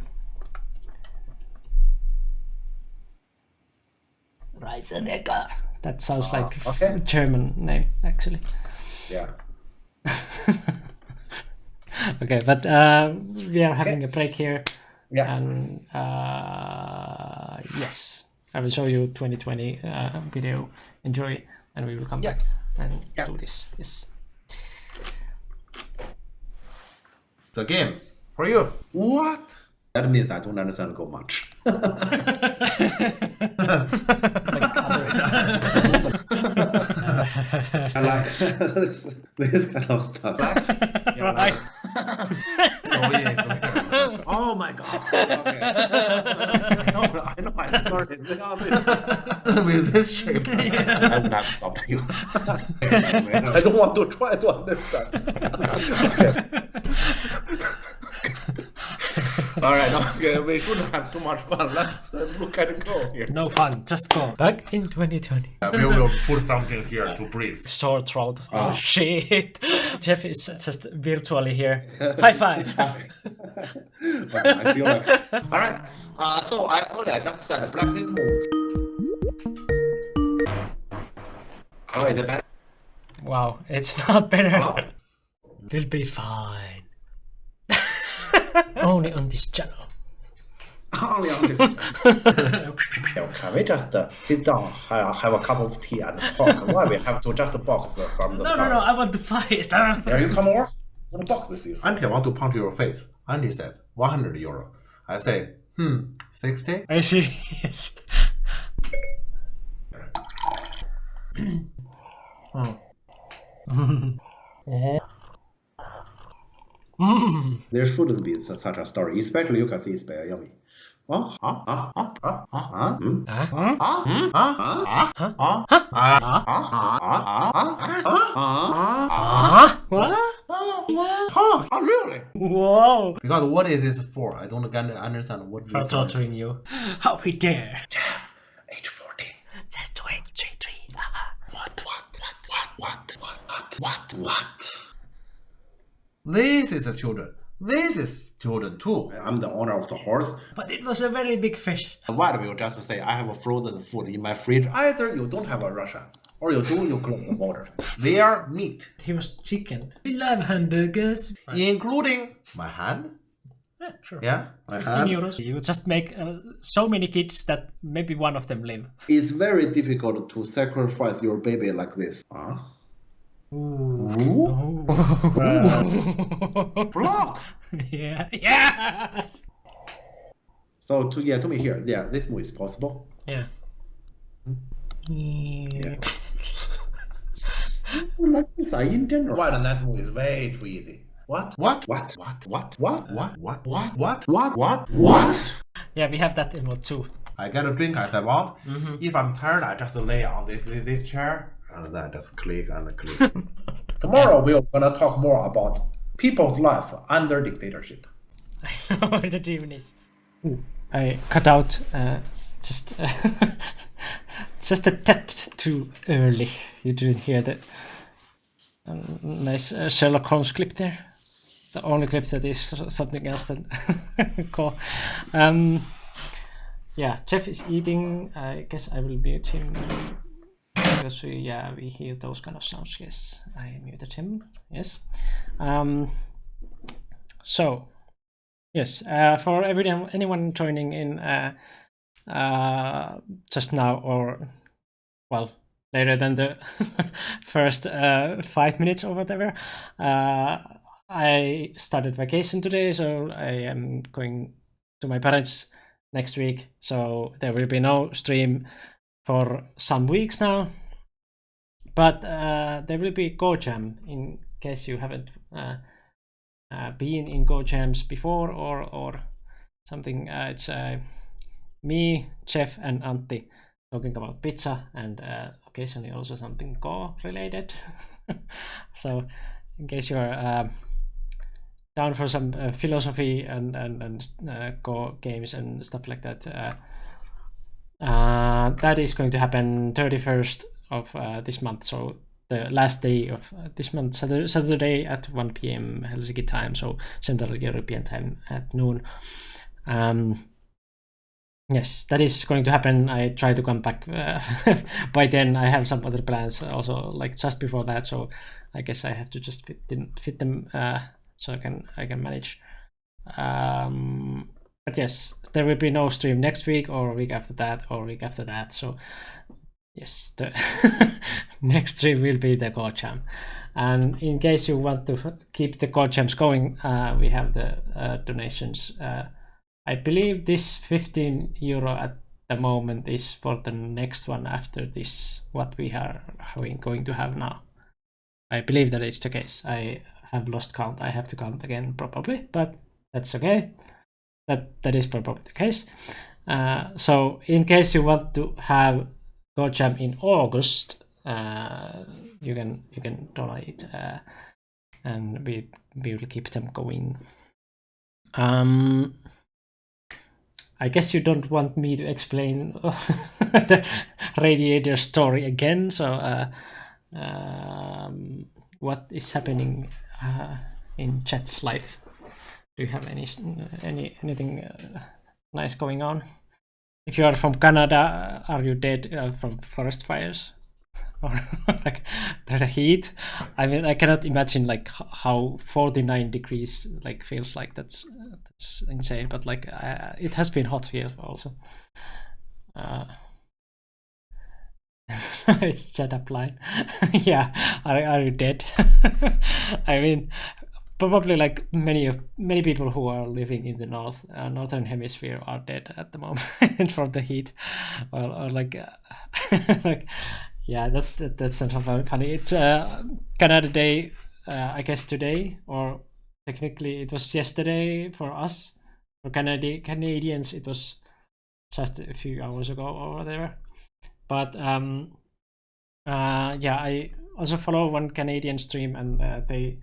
Reisenegger. That sounds like a German name, actually. Yeah. Okay, but we are having a break here. Yeah. And yes. I will show you 2020 video. Enjoy, and we will come back and do this. Yes. The games for you. What? That means I don't understand Go much. I like this kind of stuff. Yeah, like. Oh my god. Okay. I know I started With this shape. I would have stopped you. I don't want to try to understand. Okay. All right, okay, we shouldn't have too much fun. Let's look at it go here. No fun, just go. Back in 2020. We will put something here to breathe. Sore throat. Oh shit. Jeff is just virtually here. High five. I feel like. All right. So I just said Blackpink move. Oh, is it better? Wow, it's not better. Oh. It'll be fine. Only on this channel. Only on this. Can we just sit down, have a cup of tea and talk? Why we have to just box from the No, start? no, I want to fight. Here you come over. I want to box with you. Auntie, I want to punch your face. Auntie says 100 euro. I say, 60? Are you serious? There shouldn't be such a story, especially you can see it's very yummy. What? Oh, really? Whoa! Because what is this for? I don't understand what For this is. torturing you. How we dare? Jeff, age 14. Just do it, J3. What? This is the children. This is children too. I'm the owner of the horse. But it was a very big fish. Why do you just say I have a frozen food in my fridge? Either you don't have a Russia, or you do, you close the border. They are meat, He was chicken. We love hamburgers. including my hand. Yeah, sure. Yeah, my 15 hand. euros. You just make so many kids that maybe one of them live. It's very difficult to sacrifice your baby like this. Block! Yeah. Yes. So to me here, yeah, this move is possible. Yeah. Like this, in general. Why the next move is way too easy. What? Yeah, we have that emote too. I get a drink as I want. If I'm tired, I just lay on this chair and then just click and click. Tomorrow we're gonna talk more about people's life under dictatorship. I know where the demon is. I cut out just just a tad too early. You didn't hear the nice Sherlock Holmes clip there. The only clip that is something else than cool. Yeah, Jeff is eating. I guess I will mute him because we hear those kind of sounds. Yes, I muted him. Yes. So yes, for anyone joining in just now or well later than the first 5 minutes or whatever, I started vacation today, so I am going to my parents next week, so there will be no stream for some weeks now, but there will be GoJam in case you haven't been in GoJams before or something. It's me, Jeff and Antti talking about pizza and occasionally also something Go related. So in case you're down for some philosophy and Go games and stuff like that, that is going to happen 31st of this month, so the last day of this month, Saturday at 1 p.m. Helsinki time, so Central European time at noon. Yes, that is going to happen. I try to come back by then. I have some other plans also, like just before that, so I guess I have to just fit them so I can manage. But yes, there will be no stream next week or week after that or week after that. So yes, the next stream will be the Go Jam. And in case you want to keep the Go Jams going, we have the donations. I believe this €15 at the moment is for the next one after this, what we are going to have now. I believe that is the case. I have lost count. I have to count again probably, but that's okay. That is probably the case. So in case you want to have Go Jam in August, you can donate, and we will keep them going. I guess you don't want me to explain the Radiator story again. So what is happening in chat's life? Do you have anything nice going on? If you are from Canada, are you dead from forest fires or like the heat? I mean, I cannot imagine like how 49 degrees like feels like. That's insane. But like it has been hot here also. It's chat up line. Yeah, are you dead? I mean, probably like many people who are living in the northern hemisphere are dead at the moment from the heat, or like like yeah, that's funny. It's Canada Day, I guess today, or technically it was yesterday for us. For Canadians, it was just a few hours ago or whatever. But yeah, I also follow one Canadian stream, and they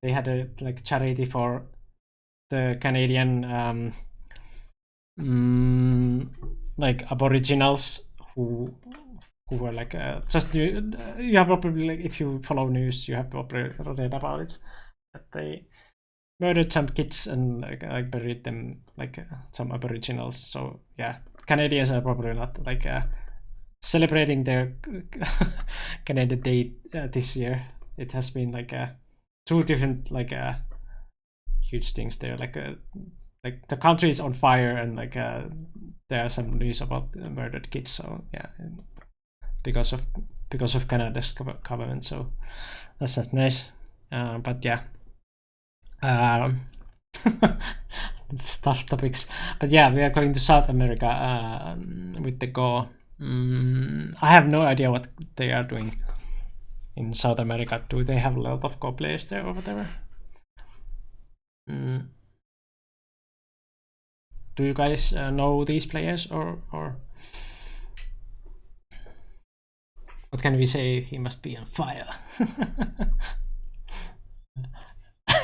had a like charity for the Canadian like Aboriginals who were like just you have probably, like, if you follow news, you have probably read about it, that they murdered some kids and like buried them, like some Aboriginals. So yeah, Canadians are probably not like celebrating their Canada Day this year. It has been like two different like huge things there. Like the country is on fire, and like there are some news about murdered kids. So yeah, because of Canada's government. So that's not nice. But yeah, it's tough topics. But yeah, we are going to South America with the Go. I have no idea what they are doing in South America. Do they have a lot of Go players there or whatever? Do you guys know these players, or what can we say? He must be on fire.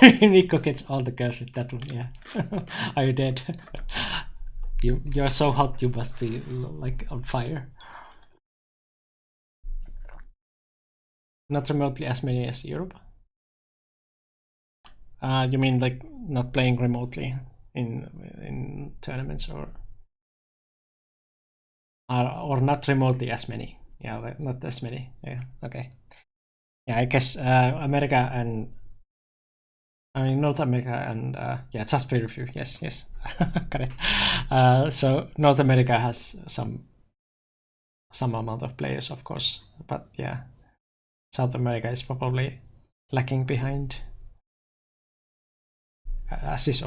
Nico gets all the girls with that one. Yeah. Are you dead? You're so hot, you must be like on fire. Not remotely as many as Europe. You mean like not playing remotely in tournaments, or not remotely as many? Yeah, like not as many. Yeah, okay. Yeah, I guess America and North America and yeah, just very few. Yes, got it. So North America has some amount of players, of course, but yeah, South America is probably lacking behind. As is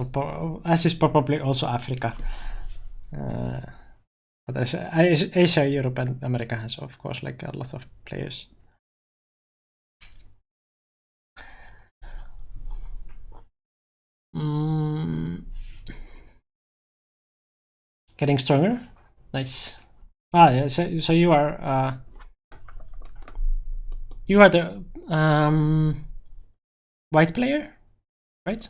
probably also Africa. But as Asia, Europe, and America has, of course, like a lot of players. Getting stronger. Nice. Yeah. So you are the white player, right?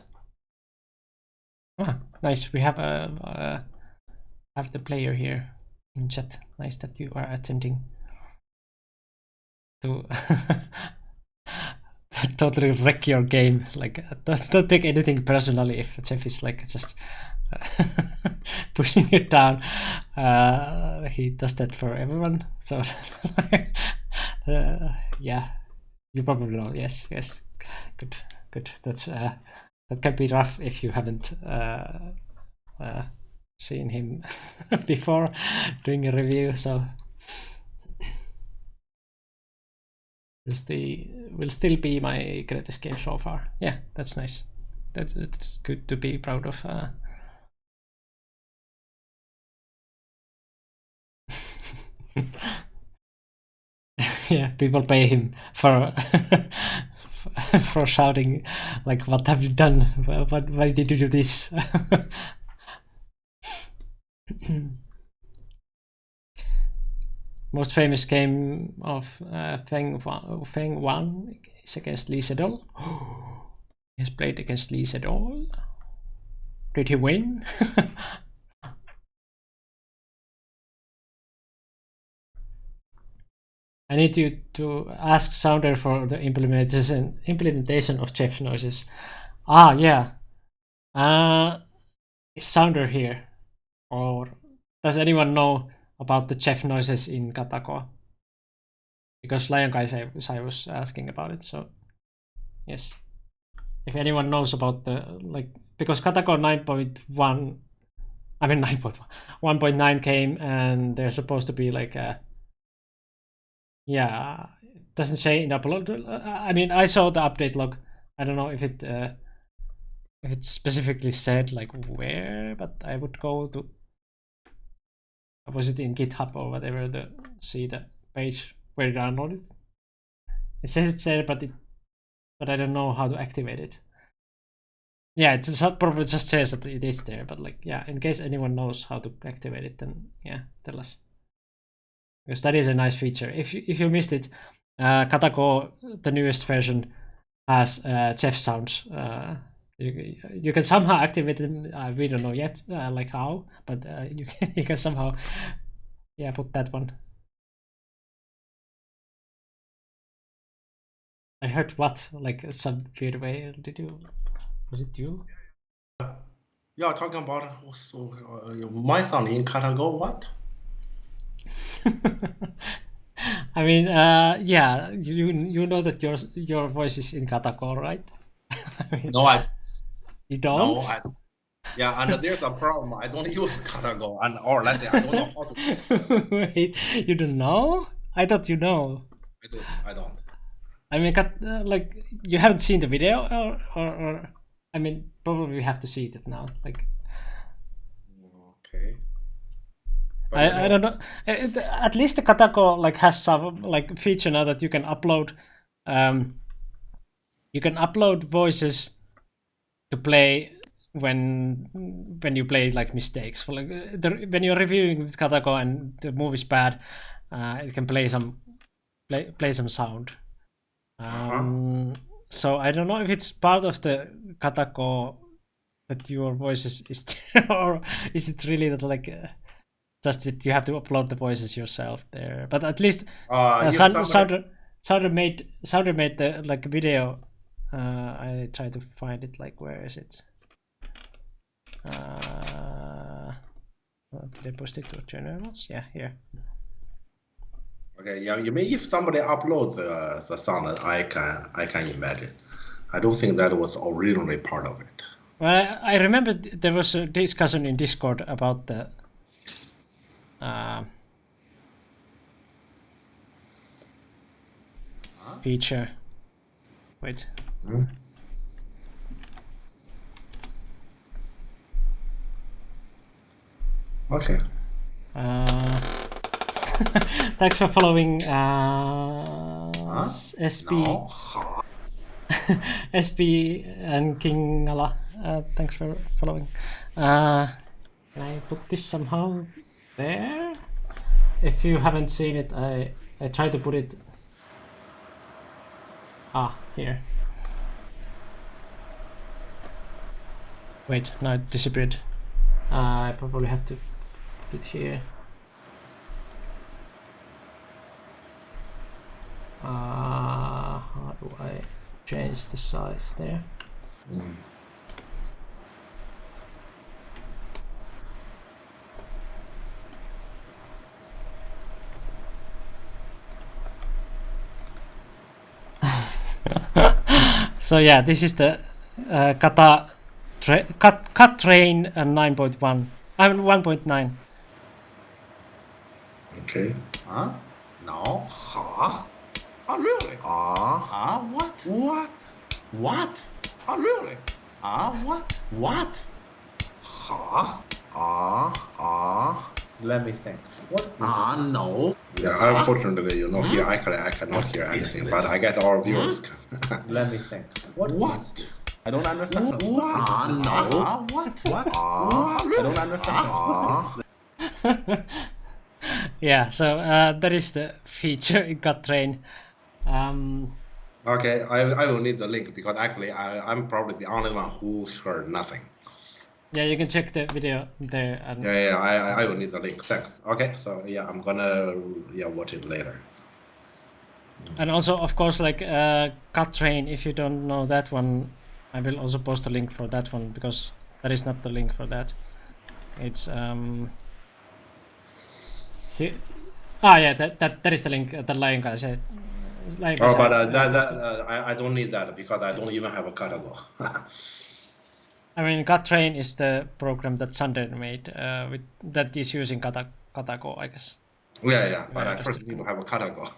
Ah, nice. We have the player here in chat. Nice that you are attending to totally wreck your game. Like don't take anything personally if Jeff is like just pushing it down. He does that for everyone. So yeah, you probably know. Yes. Good. That's that can be rough if you haven't seen him before doing a review, so will still be my greatest game so far. Yeah, that's nice. It's good to be proud of. Yeah, people pay him for for shouting like, "What have you done? Why did you do this?" Most famous game of Feng Wan is against Lee Sedol. He has played against Lee Sedol. Did he win? I need you to ask Sounder for the implementation of Jeff noises. Ah, yeah. Is Sounder here? Or does anyone know about the Jeff noises in Katakoa? Because Lion Kai Sai was asking about it, so yes. If anyone knows about the, like, because Katakoa 9.1, I mean 9.1, 1.9 came and they're supposed to be like a, yeah, it doesn't say in the upload. I mean, I saw the update log. I don't know if it specifically said like where, but I would go to, was it in GitHub or whatever, to see the page where you download it. It says it's there, but I don't know how to activate it. Yeah, it probably just says that it is there, but like, yeah, in case anyone knows how to activate it, then yeah, tell us. Because that is a nice feature. If you missed it, Katakoa, the newest version, has Jeff sounds. You can somehow activate them. We don't know yet, like how, but you can somehow, yeah, put that one. I heard what, like some weird way. Did you? Was it you? Yeah, talking about my son in Katago. What? I mean, yeah, you know that your voice is in Katakoa, right? I mean, No, you don't. No, yeah, and there's a problem. I don't use Katago, and or like I don't know how to. Wait, you don't know? I thought you know. I don't. I mean, like, you haven't seen the video, or I mean, probably we have to see it now. Like, okay. I don't know. At least the Katakoa like has some like feature now that you can upload. You can upload voices to play when you play like mistakes. For like when you're reviewing with Katakoa and the movie's bad, it can play some sound. So I don't know if it's part of the Katakoa that your voice is there, or is it really that like just that you have to upload the voices yourself there? But at least Sounder made the like video. I try to find it. Like, where is it? Did I post it to generals? Yeah, here. Okay, yeah. You mean if somebody uploads the sound, I can imagine. I don't think that was originally part of it. Well, I remember there was a discussion in Discord about the feature. Wait. Okay. Thanks for following SB. No. SB and King Allah. Thanks for following. Can I put this somehow there? If you haven't seen it, I tried to put it. Here. Wait, no, it disappeared. I probably have to put it here. How do I change the size there? So yeah, this is the Cut Train 9.1 I'm 1.9. Okay. Huh? No. Huh? Oh, really? What? What? What? Oh, really? What? What? Let me think. What? No. Yeah, unfortunately, here I cannot hear anything, but I get our viewers. Let me think. What? I don't understand. What? No. What? What? I don't understand. Yeah, so that is the feature in Cutrain. Okay, I will need the link because actually I'm probably the only one who heard nothing. Yeah, you can check the video there. And Yeah, I will need the link. Thanks. Okay, so yeah, I'm gonna watch it later. And also, of course, like Cutrain, if you don't know that one, I will also post a link for that one because that is not the link for that. It's here. Yeah, that is the link that Lion Guy said. Lion Guy Oh, said, but posted. I don't need that because I don't even have a catalog. I mean, Cutrain is the program that Sander made that is using Katago, I guess. Yeah, but I first need to have a catalog.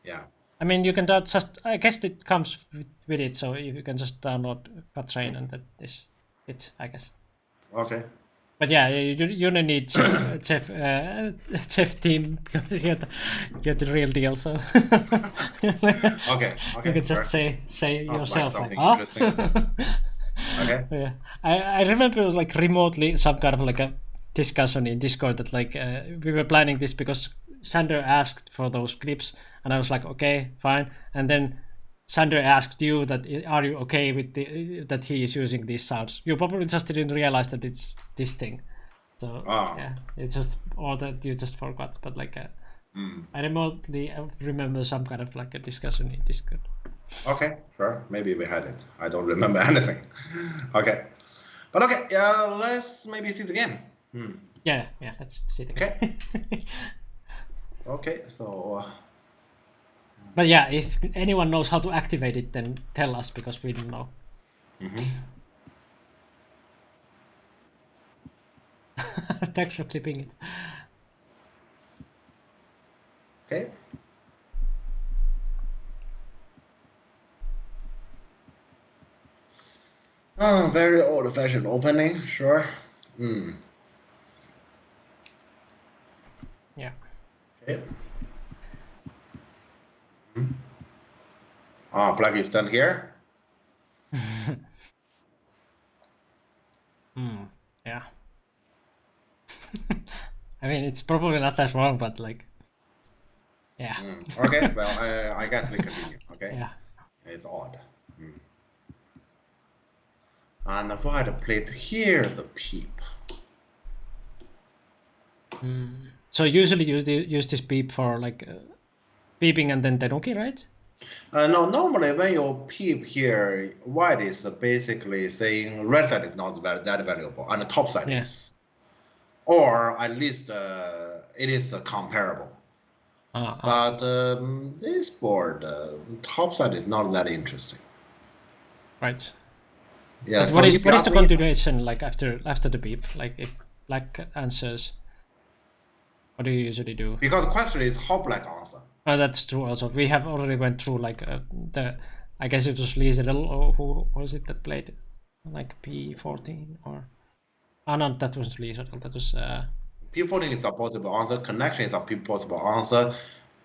Yeah. I mean, you can just. I guess it comes with it, so you can just download Cutrain, and that is it, I guess. Okay. But yeah, you don't need Jeff team because you're the real deal. So Okay. you can just sure. say yourself like, something huh? interesting. Okay. Yeah, I remember like remotely some kind of like a discussion in Discord that like we were planning this because Sander asked for those clips, and I was like, okay, fine, and then Sander asked you that are you okay with that he is using these sounds? You probably just didn't realize that it's this thing. So yeah, it's just or that you just forgot. But like I remotely remember some kind of like a discussion in Discord. Okay, sure. Maybe we had it. I don't remember anything. Okay. But okay, let's maybe see it again. Yeah, let's see it again. Okay, so But yeah, if anyone knows how to activate it, then tell us because we don't know. Thanks for clipping it. okay. Oh, very old-fashioned opening, sure. Yeah. Okay. Plug is done here. Yeah. I mean, it's probably not that wrong, but like, yeah. Okay, well, I guess we continue. Okay. Yeah. It's odd. And why the plate here the peep? So usually you use this beep for like beeping and then tenuki, right? No, normally when you peep here, white is basically saying red side is not that valuable, and the top side is, or at least it is comparable. But this board, top side is not that interesting. Right. Yeah. But so what is the continuation like after the beep? Like if black answers, what do you usually do? Because the question is how black answer. Oh, that's true. Also, we have already went through like I guess it was Liesel or who was it that played like P14 or no, that was Liesel. That was P14 is a possible answer. Connection is a possible answer.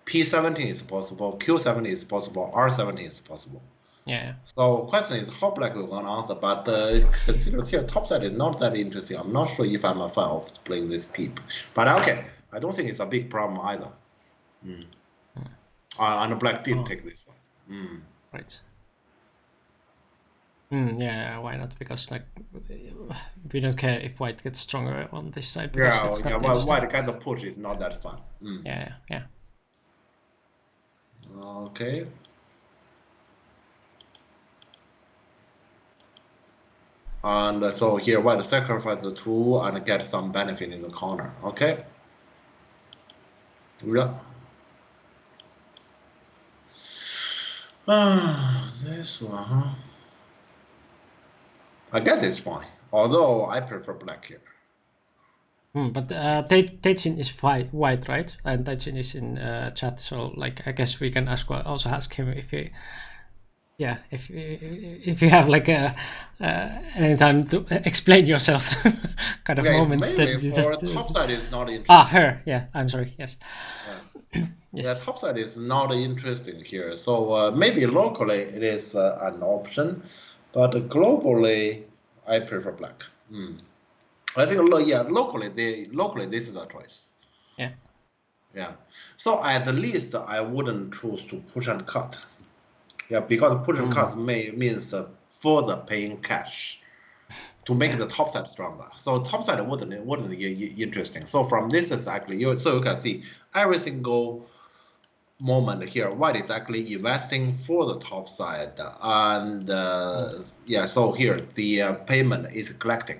P17 is possible. Q7 is possible. R17 is possible. Yeah. So question is how black we're gonna answer, but consider here top side is not that interesting. I'm not sure if I'm a fan of playing this peep, but okay, I don't think it's a big problem either. And black did take this one. Right. Yeah, why not? Because like we don't care if white gets stronger on this side. Because well, white kind of push is not that fun. Yeah. Okay. And so here white sacrifice the 2 and get some benefit in the corner. Okay. Yeah. This one, huh? I guess it's fine. Although I prefer black here. But Teijin is white, right? And Teijin is in chat, so like I guess we can also ask him if he, yeah, if you have like any time to explain yourself, kind of Yeah, it's moments mainly that you for just topside is not interesting. her. Yeah, I'm sorry. Yes. Yeah, Yes. topside is not interesting here. So maybe locally it is an option, but globally I prefer black. I think locally this is a choice. Yeah. Yeah. So at least I wouldn't choose to push and cut. Yeah, because push and cut means further paying cash to make the topside stronger. So topside wouldn't be interesting. So from this is actually you can see every single moment here, white is actually investing for the topside, and yeah, so here the payment is collecting.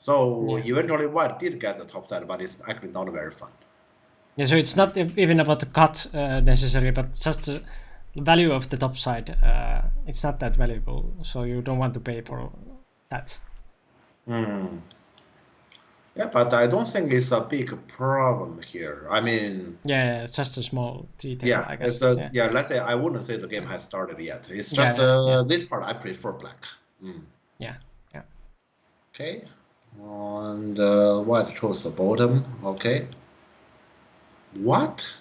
So eventually white did get the topside, but it's actually not very fun. Yeah, so it's not even about the cut necessarily, but just the value of the topside. It's not that valuable, so you don't want to pay for that. Yeah, but I don't think it's a big problem here. I mean, yeah, it's just a small detail. Yeah, I guess. let's say I wouldn't say the game has started yet. It's Yeah, just this part I prefer black. Yeah. Okay, and white chose the bottom. Okay. What?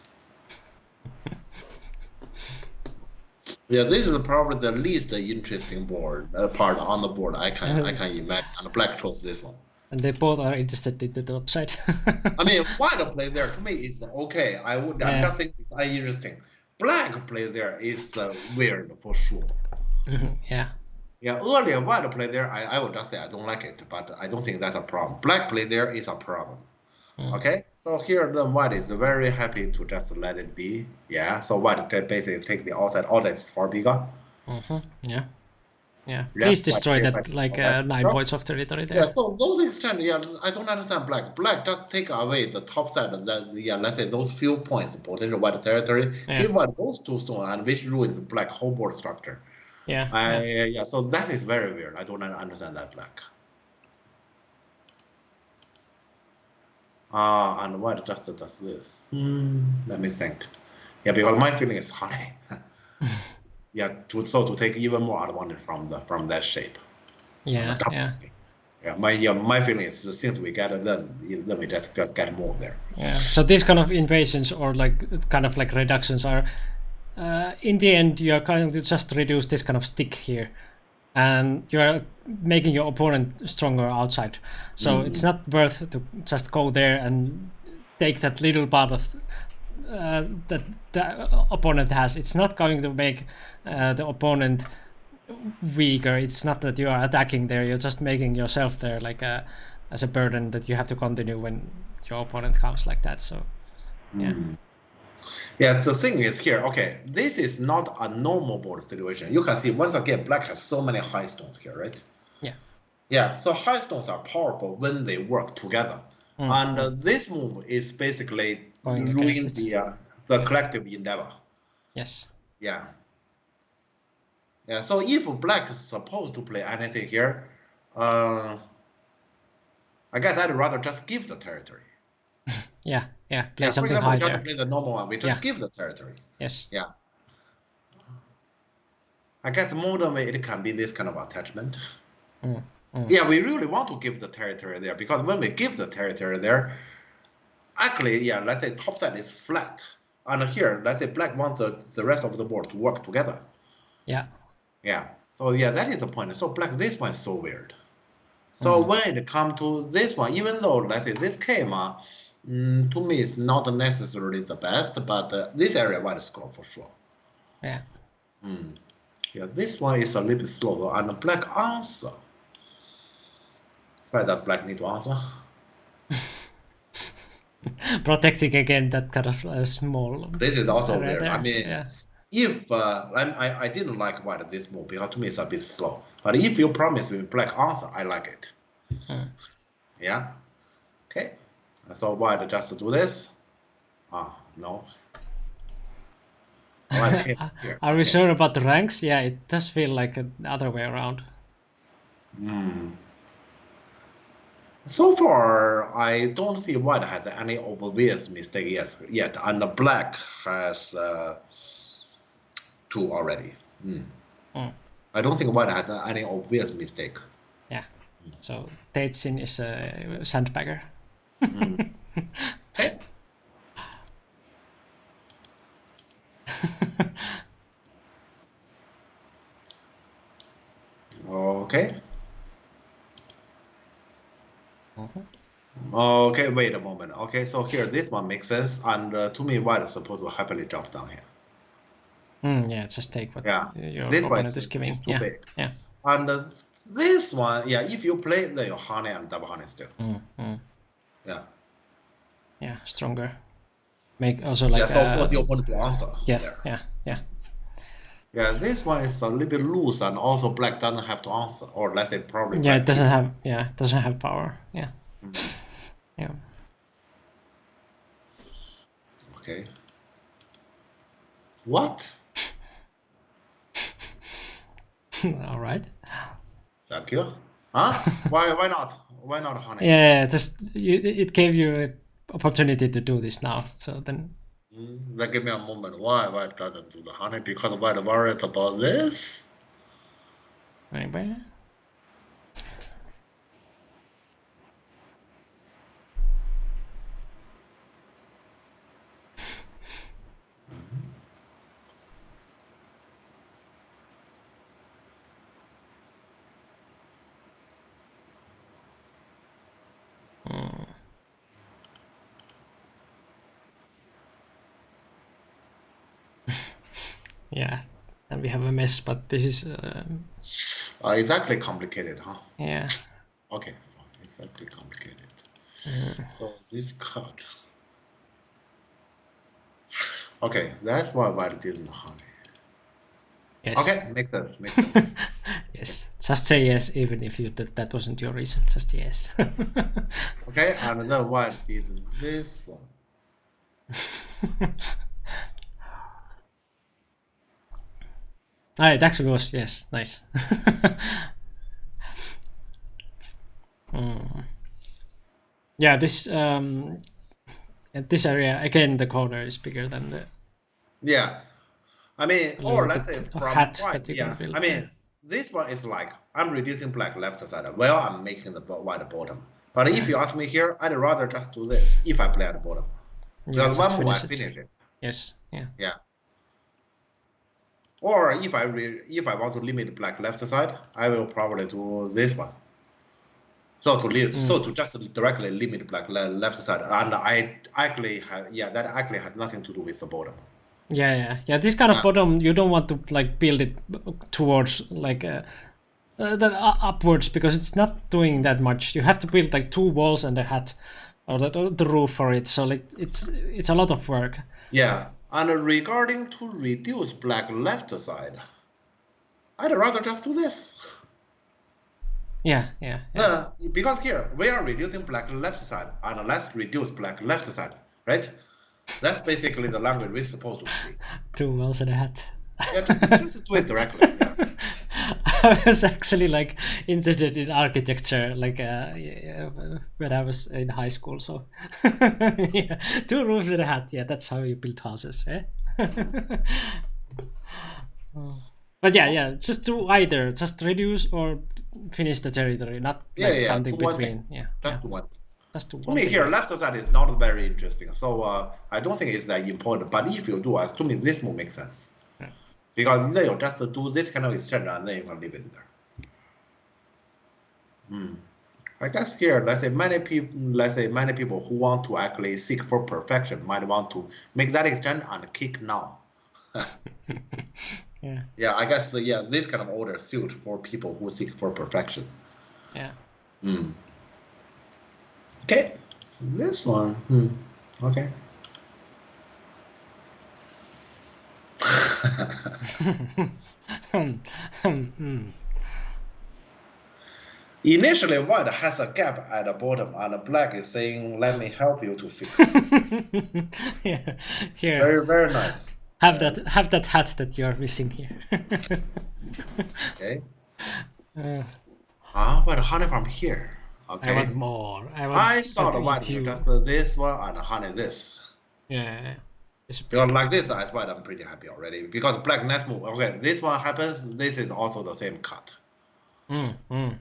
Yeah, this is probably the least interesting board part on the board I can imagine. And black chose this one. And they both are interested in the topside. I mean, white play there to me is okay. I just think it's interesting. Black play there is weird for sure. Yeah. Yeah, earlier white play there, I would just say I don't like it, but I don't think that's a problem. Black play there is a problem. Okay, so here the white is very happy to just let it be. Yeah, so white can basically take the outside. Outside is far bigger. Yeah. Please destroy that like 9 points of territory there. Yeah, so those extent, I don't understand black. Black just take away the top side of that, let's say those few points, potential white territory, give white those 2 stones, and which ruins black whole board structure. Yeah, so that is very weird. I don't understand that black. And white just does this. Let me think. Yeah, because my feeling is high. Yeah, to take even more advantage from that shape. Yeah. My feeling is since we get it, then we just get more there. Yeah. So these kind of invasions or like kind of like reductions are, in the end, you are going to just reduce this kind of stick here, and you are making your opponent stronger outside. So it's not worth to just go there and take that little part of that the opponent has. It's not going to make the opponent weaker. It's not that you are attacking there. You're just making yourself there like as a burden that you have to continue when your opponent comes like that. So yeah. Yeah, the thing is here, okay, this is not a normal board situation. You can see once again, black has so many high stones here, right? Yeah, so high stones are powerful when they work together. And this move is basically ruining the collective endeavor. Yes. Yeah. Yeah, so if black is supposed to play anything here, I guess I'd rather just give the territory. Play something high there. Just play the normal one. We just give the territory. Yes. Yeah. I guess modern way it can be this kind of attachment. Yeah, we really want to give the territory there because when we give the territory there, actually, let's say top side is flat, and here, let's say black wants the rest of the board to work together. Yeah. So that is the point. So black, this one is so weird. So when it comes to this one, even though let's say this came to me it's not necessarily the best, but this area white score for sure. Yeah. Yeah, this one is a little bit slow, and black answer. Why does black need to answer? Protecting again that kind of small. This is also weird. There. I mean, if I didn't like white this move because to me it's a bit slow. But if you promise me black answer, I like it. Yeah. Okay. So white just do this. No. Are we sure about the ranks? Yeah, it does feel like the other way around. So far, I don't see white has any obvious mistake yet, and the black has 2 already. I don't think white has any obvious mistake. Yeah. So Taitsin is a sandbagger. Okay. Okay. Okay, wait a moment. Okay, so here this one makes sense, and to me, white is supposed to happily jump down here. Yeah, just take what Yeah, your this one opponent is giving. is too Yeah, big. yeah. And this one, yeah, if you play, then you honey and double honey still. Yeah. Yeah, stronger. Make also like. Yeah, so for the opponent to answer. Yeah, there. yeah. Yeah, this one is a little bit loose, and also black doesn't have to answer, or let's say probably. Yeah, black it doesn't have. Yeah, it doesn't have power. Yeah. Yeah. Okay. What? All right. Thank you. Huh? Why not? Why not honey? Yeah, just it gave you an opportunity to do this now. So then. Then give me a moment. Why doesn't do the honey? Because white worries about this. Anyway. Yeah, and we have a mess, but this is. Exactly complicated, huh? Yeah. Okay, exactly complicated. So this card. Okay, that's why white didn't honey. Yes. Okay, makes sense. Makes sense. Yes. Just say yes, even if you that wasn't your reason. Just yes. Okay, and then white did this one. It actually was, yes, nice. Yeah, this at this area again, the corner is bigger than the. Yeah, I mean, or let's say bit from of hat white. that you can Yeah, build, I mean, this one is like I'm reducing black left side while I'm making the white bottom. But if you ask me here, I'd rather just do this if I play at the bottom. Yeah, Because just one move I finish it. finish it. Yes, yeah. Yeah. Or if I want to limit black left side, I will probably do this one. So to just directly limit black left side, and I actually have that actually has nothing to do with the bottom. Yeah. This kind of bottom, you don't want to like build it towards like upwards, because it's not doing that much. You have to build like 2 walls and a hat, or the roof for it. So like it's a lot of work. Yeah, and regarding to reduce black left side, I'd rather just do this. Yeah. Because here we are reducing black left side, and let's reduce black left side, right? That's basically the language we're supposed to speak. 2 walls and a hat. Yeah, just do it directly. Yeah. I was actually like interested in architecture, like when I was in high school. So yeah, 2 roofs and a hat. Yeah, that's how you build houses, right? But yeah, just do either, just reduce or finish the territory, not like something between. Just do one. Just do to one me thing. here, left side is not very interesting. So I don't think it's that important. But if you do, to me, this move makes sense. Because then you just do this kind of extend and then you can leave it there. I guess here, let's say many people who want to actually seek for perfection might want to make that extend and kick now. Yeah, I guess this kind of order suit for people who seek for perfection. Yeah. Okay, so this one. Okay. Initially, white has a gap at the bottom, and black is saying, "Let me help you to fix." Yeah, here. Very, very nice. Have that hat that you're missing here. Okay. But honey from here. Okay. I want more. I thought to white eat you. just this one and honey this. Yeah. Because like this, that's why I'm pretty happy already. Because black next move. Okay, this one happens. This is also the same cut. Yeah.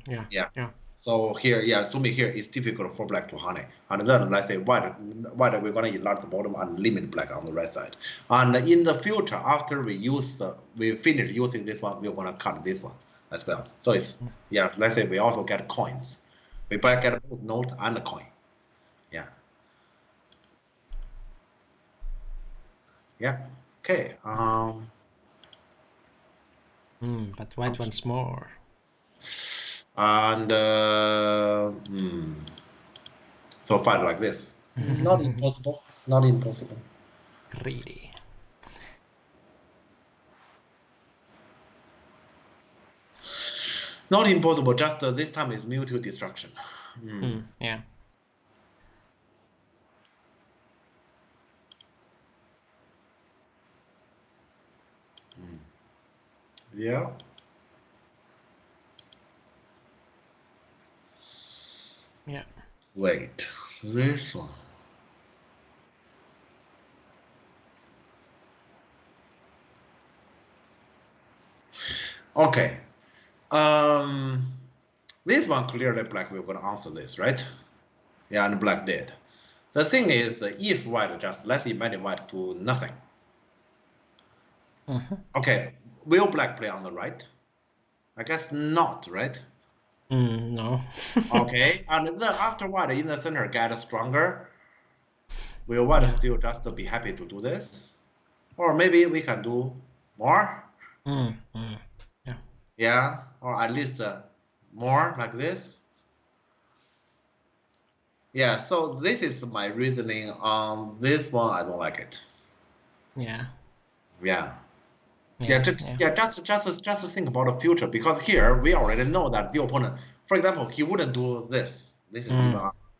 Yeah. Yeah. So here, yeah, to me here it's difficult for black to honey. And then let's say white we're gonna enlarge the bottom and limit black on the right side. And in the future, after we finish using this one, we're gonna cut this one as well. So it's yeah, let's say we also get coins. We get both note and a coin. Yeah. Yeah. Okay. But white wants more. And so fight like this. Not impossible. Not impossible. Greedy. Not impossible. Just this time is mutual destruction. Yeah. Yeah. Yeah. Wait. This one. Okay. This one clearly black. We're gonna answer this, right? Yeah, and black did. The thing is, if white just let's imagine white do nothing. Okay, will black play on the right? I guess not, right? No. Okay, and then after white in the center get stronger, will white still just be happy to do this? Or maybe we can do more? Yeah. Yeah, or at least more like this. Yeah, so this is my reasoning on this one. I don't like it. Yeah. Yeah. Just think about the future, because here we already know that the opponent, for example, he wouldn't do this. This is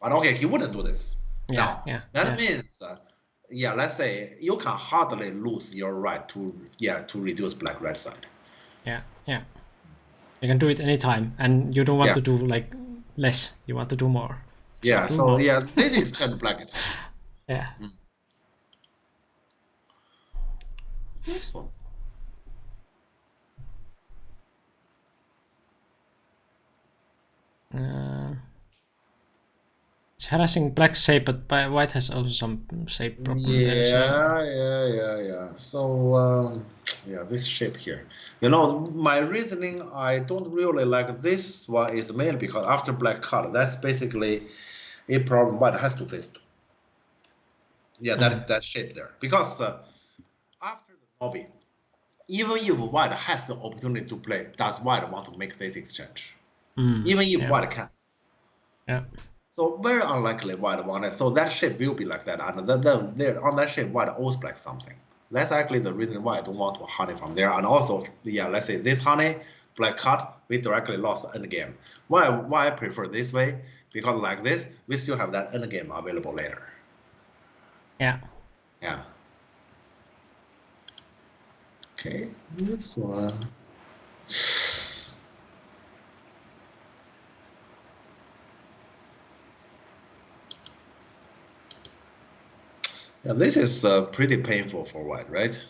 but okay, he wouldn't do this. Yeah. Now, that means, let's say you can hardly lose your right to reduce black red side. Yeah. You can do it anytime, and you don't want to do like less. You want to do more. Yeah. So more. Yeah, this is turn black. Yeah. This one. It's harassing black's shape, but white has also some shape problem. Yeah. So this shape here. You know, my reasoning, I don't really like this one is mainly because after black cut, that's basically a problem white has to face. Yeah, that shape there. Because after the lobby, even if white has the opportunity to play, does white want to make this exchange? Even if white can. Yeah. So very unlikely white want it. So that shape will be like that. And then there on that shape, white owes black something. That's actually the reason why I don't want to honey from there. And also, let's say this honey, black cut, we directly lost the end game. Why I prefer this way? Because like this, we still have that end game available later. Yeah. Yeah. Okay, this one. Yeah, this is pretty painful for white, right?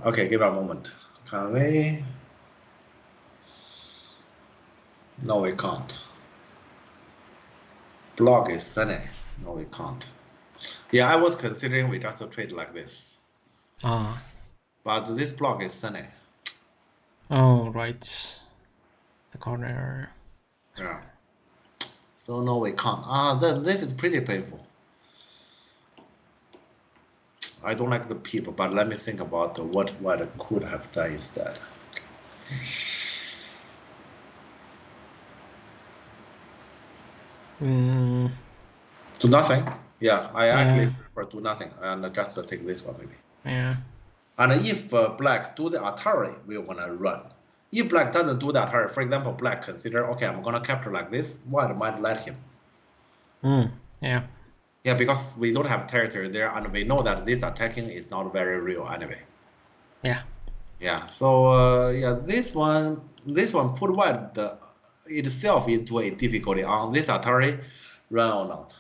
Okay, give a moment. Can we? No, we can't. Block is sunny. No, we can't. Yeah, I was considering we just trade like this. But this block is sunny. Oh, right. The corner. Yeah. So no, we can't. Then this is pretty painful. I don't like the people, but let me think about what I could have done instead. Do nothing. Yeah, I actually prefer do nothing and just take this one maybe. Yeah. And if black do the Atari, we wanna run. If black doesn't do the Atari, for example, black consider, okay, I'm gonna capture like this, white might let him. Yeah. Yeah, because we don't have territory there, and we know that this attacking is not very real anyway. Yeah. Yeah. So this one put white itself into a difficulty on this Atari, run or not.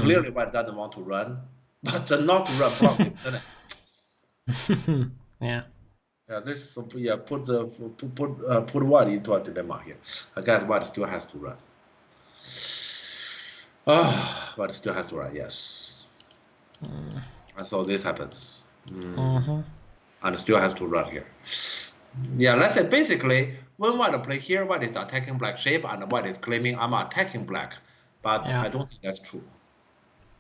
Clearly, white doesn't want to run, but the not to run block is done. Yeah. Yeah, this yeah put white into a dilemma here. I guess white still has to run. But still has to run. Yes. And so this happens. And still has to run here. Yeah, let's say basically when white play here, white is attacking black shape and white is claiming I'm attacking black, but Yeah. I don't think that's true.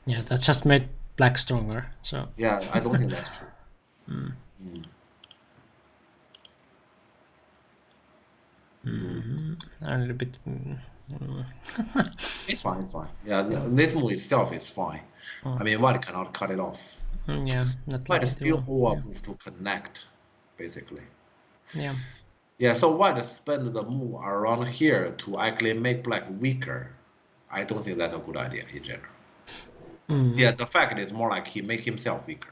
Yeah, that just made black stronger. So Yeah, I don't think that's true. a little bit. It's fine. It's fine. Yeah, this move itself is fine. I mean, white cannot cut it off. Yeah, not White like still over move to connect, basically. Yeah. Yeah, so white spend the move around here to actually make black weaker. I don't think that's a good idea in general. Yeah, the fact is more like he make himself weaker.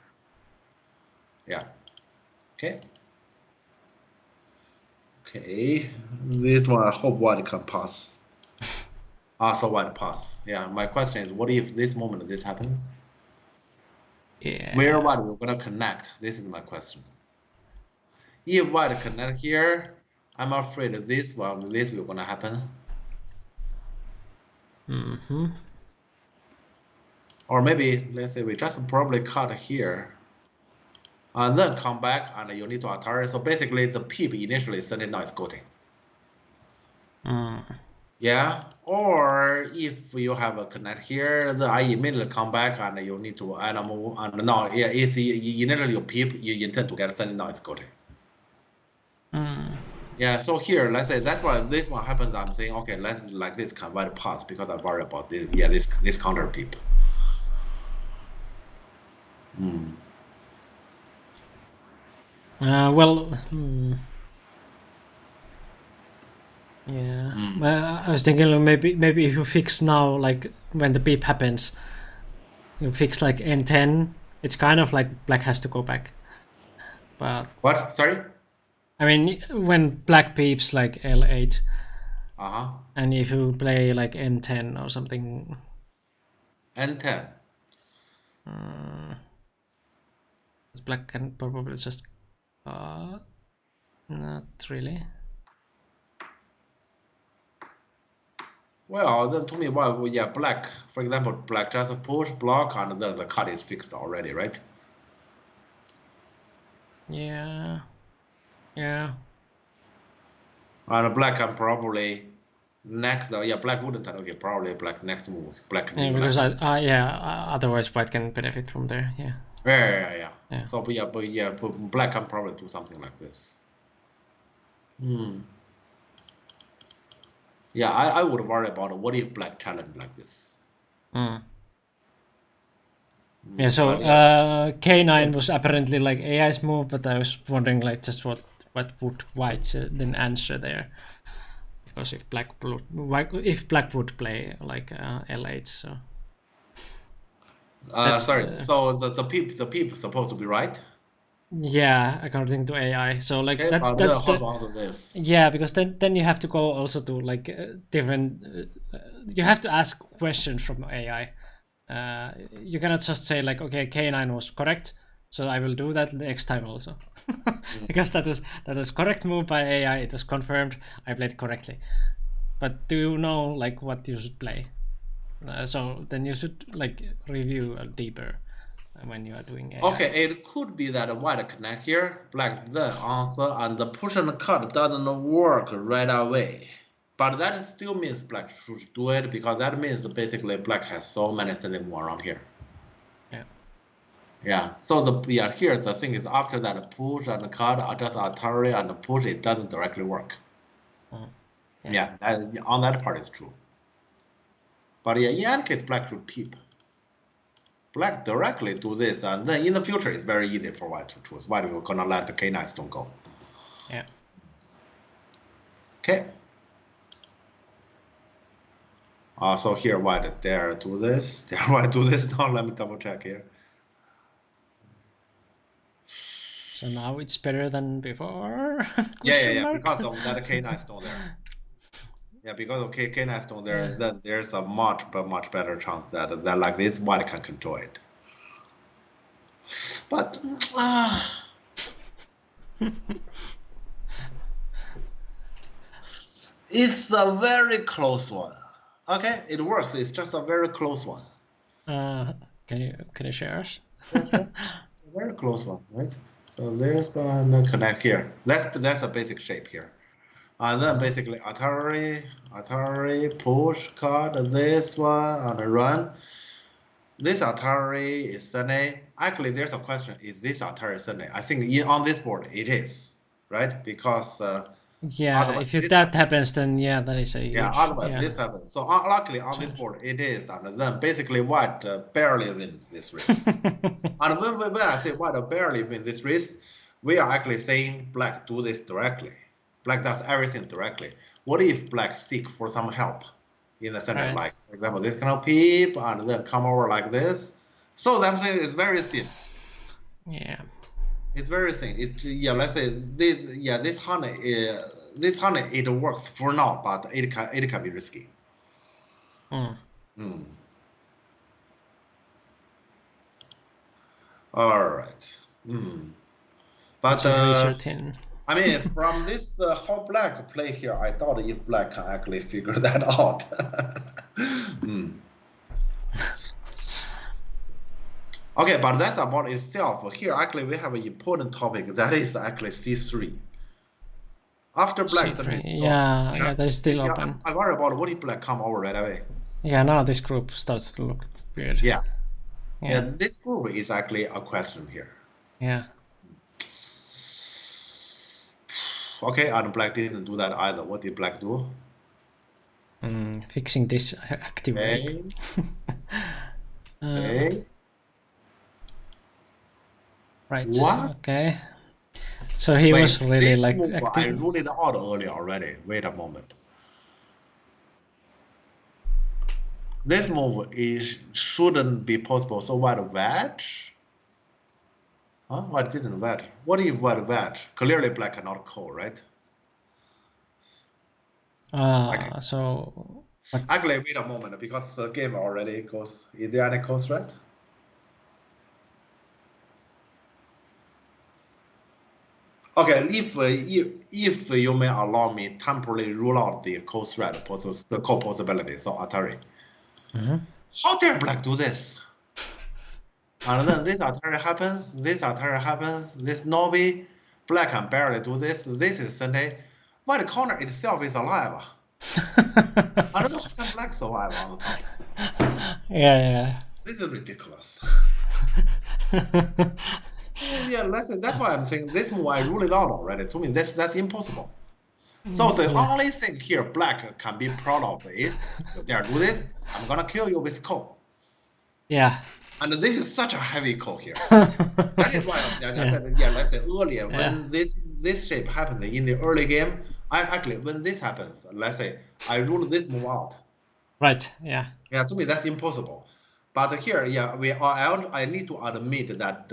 Yeah. Okay. Okay. This one I hope white can pass. So white pass. Yeah. My question is, what if this moment this happens? Yeah. Where white will gonna connect? This is my question. If white connect here, I'm afraid this will gonna happen. Or maybe let's say we just probably cut here, and then come back and you need to Atari. So basically, the peep initially sending now is goating. Yeah. Or if you have a connect here, then I immediately come back and you need to animal and now yeah, it's initially you peep, you intend to get sending now is goating. Yeah, so here, let's say that's why this one happens. I'm saying, okay, let's like this convert pass because I worry about this. Yeah, this counter peep. Well, yeah. I was thinking like, maybe if you fix now, like when the beep happens, you fix like N10. It's kind of like black has to go back. But What? Sorry? I mean, when black peeps like L8, and if you play like N10 or something, N10. black can probably just not really. Well, then to me, well, yeah, black, for example, black just push, block, and then the cut is fixed already, right? Yeah. And black can probably next, yeah, black wouldn't, okay, probably black next move, black can Yeah, do because like this. otherwise white can benefit from there. Yeah. Yeah. So, but black can probably do something like this. Yeah, I would worry about what if black challenge like this. Yeah, so K9 was apparently like AI's move, but I was wondering like just what would white then answer there, because if black would play like L8, so. Sorry. So the peep supposed to be right. Yeah, according to AI. So like Okay, that's hold on to this. Yeah, because then you have to go also to like different. You have to ask questions from AI. You cannot just say like, okay, K9 was correct, so I will do that next time also, because that was correct move by AI. It was confirmed. I played correctly. But do you know like what you should play? So then you should like review deeper when you are doing AI. Okay, it could be that white connect here, black then answer, and the push and cut doesn't work right away. But that still means black should do it, because that means basically black has so many sending more around here. Yeah. So here the thing is after that push and cut, just Atari and push, it doesn't directly work. Yeah, on that part is true. But yeah, in any case, black should peep. Black directly do this, and then in the future it's very easy for white to choose. White will gonna let the K9 stone go. Yeah. Okay. So here white there do this. There white do this. Now let me double check here. So now it's better than before. Yeah, because of that K9 stone there. Yeah, because of K Knight stone there, Yeah. then there's a much better chance that like this white can control it. But it's a very close one. Okay, it works. It's just a very close one. Can you share us? Yeah, sure. A very close one, right? So there's no connect here. That's a basic shape here. And then basically Atari push card this one and run. This Atari is Sunday. Actually, there's a question: is this Atari Sunday? I think on this board it is, right? Because Yeah, otherwise if that happens, then yeah, that is a huge. yeah, otherwise Yeah. this happens. So luckily on this board it is, and then basically white barely win this race. And when I say white barely win this race, we are actually saying black do this directly. Black does everything directly. What if black seek for some help in the center, Right. like for example this kind of peep, and then come over like this? So that thing is very thin. Yeah. It's very thin. It let's say this honey it works for now, but it can be risky. Mm. All right. But It's a research in. I mean, from this how black play here, I thought if black can actually figure that out. Okay, but that's about itself. Here, actually, we have an important topic that is actually C3. After black, C3. Yeah, that is still open. I worry about what if black come over right away. Yeah, now this group starts to look weird. Yeah. This group is actually a question here. Yeah. Okay, and black didn't do that either. What did black do? Fixing this active way. Okay. Right. What? Okay. So he was really this like move, I active. ruled it out earlier already. Wait a moment. This move shouldn't be possible. So white wedge? Huh? White didn't wedge. What if white wedge? Clearly black cannot call, right? So. Actually, wait a moment, because the game already goes. Is there any call threat? Okay, if you may allow me temporarily rule out the call threat, the call possibility, so Atari. How dare black do this? And then this Atari happens, this Novi, black can barely do this is Sunday. White corner itself is alive. I don't know how can black survive on the top. Yeah. This is ridiculous. Yeah, that's why I'm saying this move I rule it out already. To me, that's impossible. So the only thing here black can be proud of is they do this, I'm gonna kill you with call. Yeah. And this is such a heavy call here. That is why I said, let's say earlier when this shape happened in the early game, when this happens, let's say I rule this move out. Right. Yeah. Yeah, to me that's impossible. But here, I need to admit that,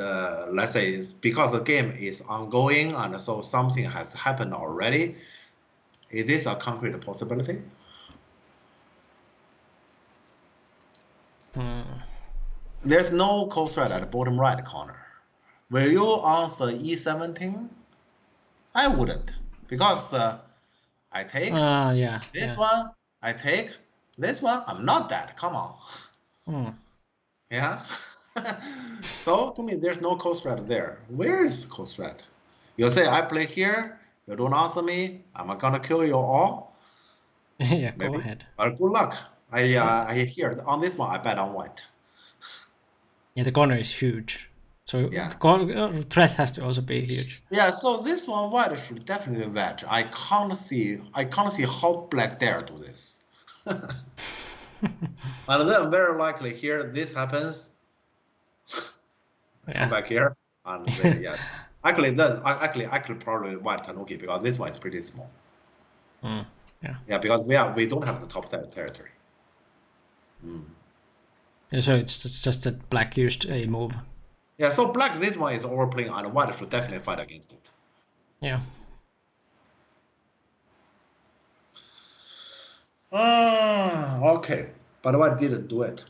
let's say, because the game is ongoing and so something has happened already, is this a concrete possibility? There's no call threat at the bottom right corner. Will you answer E17? I wouldn't, because I take this one, I take this one. I'm not that. Come on. Yeah. So to me, there's no call threat there. Where is call threat? You say I play here. You don't answer me. I'm gonna kill you all. Yeah. Maybe. Go ahead. But good luck. I hear on this one. I bet on white. Yeah, the corner is huge. So the threat has to also be huge. Yeah, so this one white should definitely wedge. I can't see how black dare do this. And then very likely here this happens. Come back here and then, actually probably white Tanuki because this one is pretty small. Yeah, because we don't have the top territory. Yeah, so it's just that black used a move. Yeah, so black this one is overplaying and white should definitely fight against it. Yeah. Okay, but why didn't do it?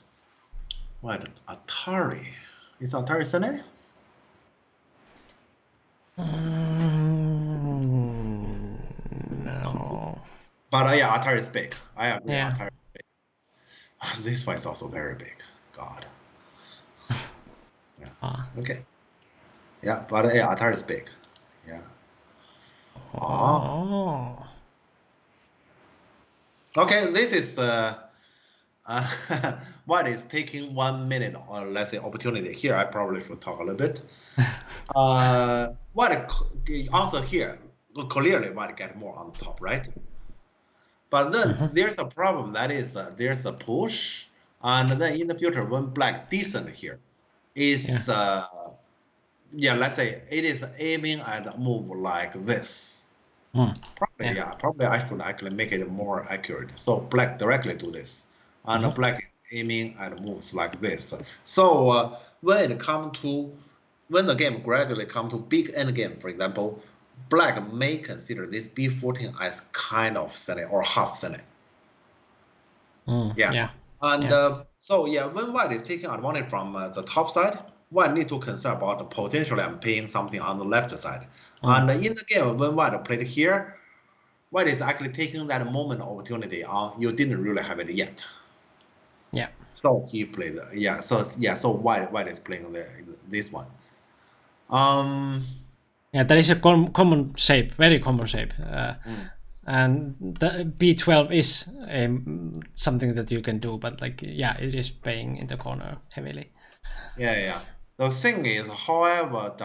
Why did Atari? Is Atari Senate? No. But yeah, Atari is big. I agree. Yeah. Atari is big. This one is also very big. God. Yeah. Ah. Okay. Yeah, but yeah, Atari is big. Yeah. Oh. Okay, this is what is taking 1 minute or let's say opportunity here. I probably should talk a little bit. What answer here clearly what get more on top, right? But then there's a problem that is there's a push, and then in the future when black decent here is yeah, let's say it is aiming at a move like this. Probably Yeah. probably I should actually make it more accurate. So black directly do this, and black aiming at moves like this. So when it come to when the game gradually come to big end game, for example, black may consider this B14 as kind of Senate or half Senate. Yeah. Yeah. And so yeah, when white is taking advantage from the top side, white need to concern about potentially I'm paying something on the left side. And in the game, when white played here, white is actually taking that moment opportunity on you didn't really have it yet. Yeah. So he played so white is playing this one. Yeah, that is a common shape, very common shape. And the B12 is something that you can do, but like, yeah, it is playing in the corner heavily. Yeah. The thing is, however,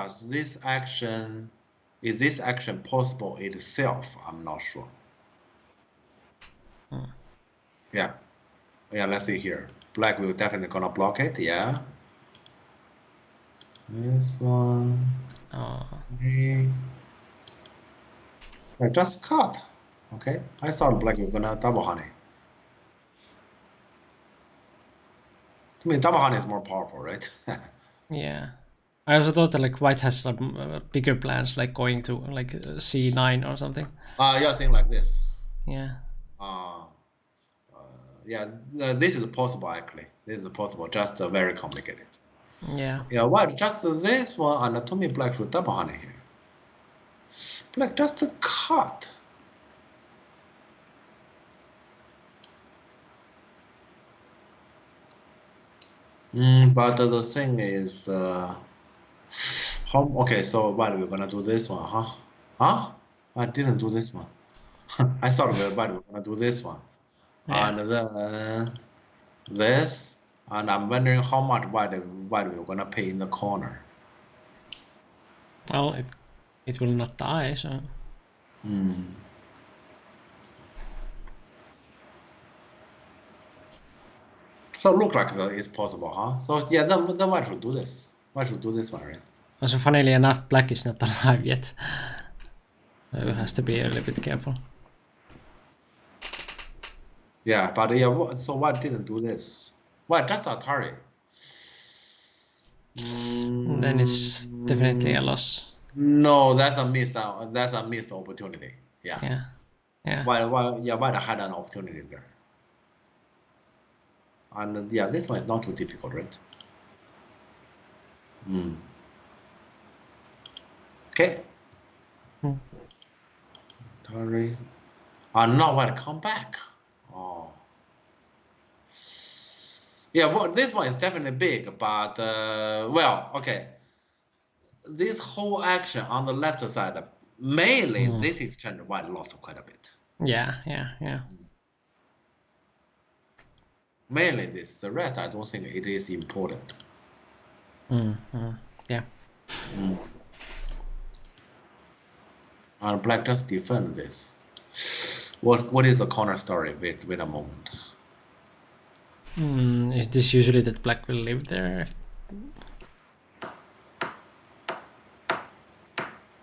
is this action possible itself? I'm not sure. Yeah, let's see here. Black will definitely gonna block it, yeah. This one. Okay. Just cut. Okay, I thought black was gonna double honey. To me, double honey is more powerful, right? Yeah. I also thought that like white has some bigger plans, like going to like C9 or something. Yeah, thing like this. Yeah. Yeah, this is possible actually. This is possible, just very complicated. Yeah. Yeah, white just this one, and to me, black should double honey here. Black just cut. But the thing is, okay, so white we're gonna do this one, huh? Huh? I didn't do this one. I thought we're gonna do this one. Yeah. And then this, and I'm wondering how much white we're gonna pay in the corner. Well, it will not die, so. So look like it's possible, huh? So yeah, then white should do this. White should do this one, right? Also, funnily enough, black is not alive yet. So has to be a little bit careful. Yeah, but yeah, so white didn't do this. White just Atari. Then it's definitely a loss. No, that's a missed opportunity. Yeah. Yeah. White had an opportunity there. And yeah, this one is not too difficult, right? Okay. Atari. Now white come back. Oh. Yeah, well, this one is definitely big, but well, okay. This whole action on the left side, mainly this exchange white lost quite a bit. Yeah. Mainly this. The rest, I don't think it is important. Yeah. And black just defend this. What is the corner story? Wait a moment. Is this usually that black will live there?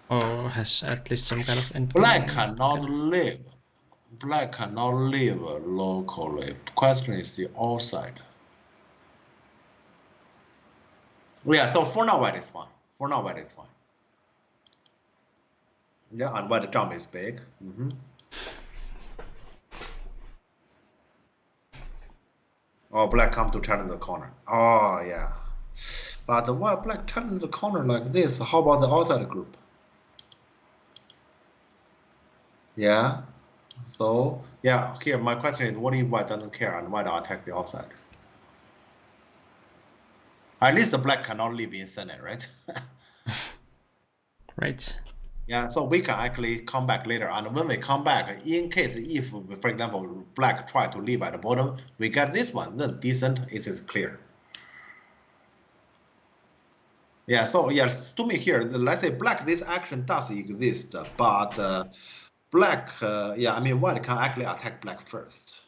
Or has at least some kind of end? Black cannot live. Black cannot live locally. Question is the outside. Yeah, so for now white is fine. Yeah, and white jump is big. Oh, black come to challenge the corner. Oh, yeah. But why black challenge the corner like this? How about the outside group? Yeah. So, yeah, here my question is, what if white doesn't care and white attack the outside? At least the black cannot live in center, right? Right. Yeah, so we can actually come back later. And when we come back, in case if, for example, black try to live at the bottom, we get this one, then descent is clear. Yeah, so yeah, to me here, let's say black, this action does exist, but black, yeah, I mean, white can actually attack black first.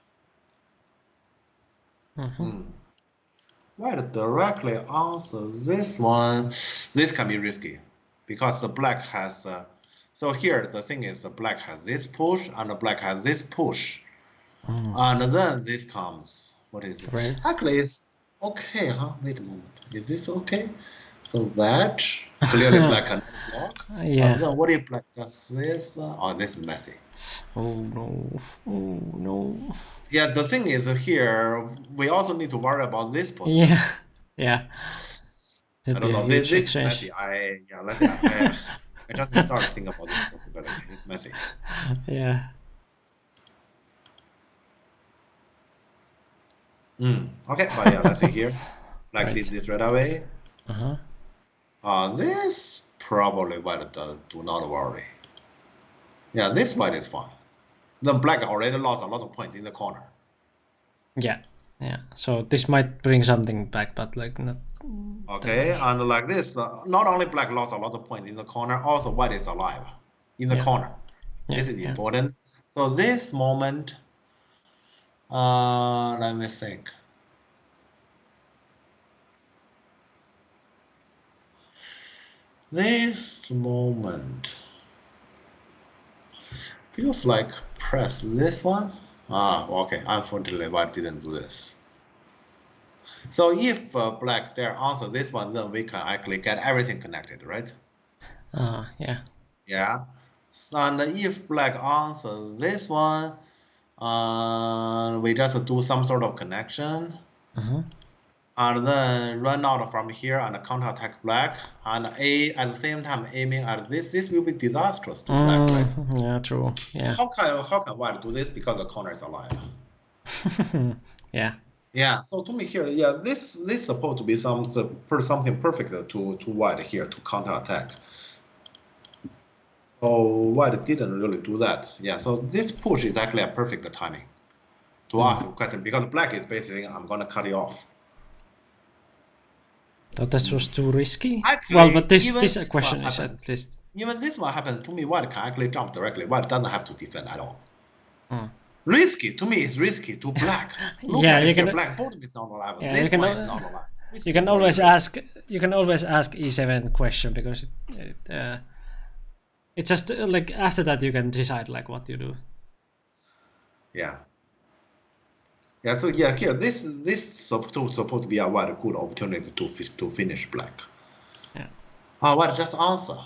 White directly answer this one. This can be risky because the black has, so here the thing is the black has this push and the black has this push. And then this comes, what is it? Right. Actually, it's okay, huh? Wait a moment. Is this okay? So that clearly black cannot block. Yeah. And then what if black does this? Oh, this is messy. Oh no. Oh no. Yeah, the thing is here, we also need to worry about this possibility. Yeah. Yeah. I It'd don't be a know. huge This is exchange. messy. Let's say I just start thinking about this possibility. It's messy. Yeah. Okay, but yeah, let's see here. Like Right. did this right away. Uh-huh. This probably white do not worry. Yeah, this white is fine. Then black already lost a lot of points in the corner. Yeah. Yeah. So this might bring something back, but like not. Okay, and like this, not only black lost a lot of points in the corner, also white is alive in the Yeah. corner. Yeah. This is Yeah. important. So this moment, let me think. This moment feels like press this one. Okay. Unfortunately, white didn't do this. So if black there answer this one, then we can actually get everything connected, right? Yeah. Yeah. And if black answer this one, we just do some sort of connection. And then run out from here and counterattack black, and A at the same time aiming at this. This will be disastrous to black, right? Yeah, true. Yeah. How can white do this because the corner is alive? Yeah. Yeah. So to me here, yeah, this supposed to be something perfect to white here to counterattack. So white didn't really do that. Yeah. So this push is actually a perfect timing to ask a question because black is basically I'm gonna cut it off. So that was too risky. Actually, well, but this even this question is happens. at least. Even this one happens to me, white can actually jump directly. White doesn't have to defend at all. Risky to me is risky to black. Look Yeah, at you it here. can- Black bottom is not alive. Yeah, This you can one al- is not alive. This You is can very always risky. ask E7 question because it just like after that you can decide like what you do. Yeah. Yeah. So yeah, here this supposed to be a white good opportunity to finish black. Yeah. White just answer.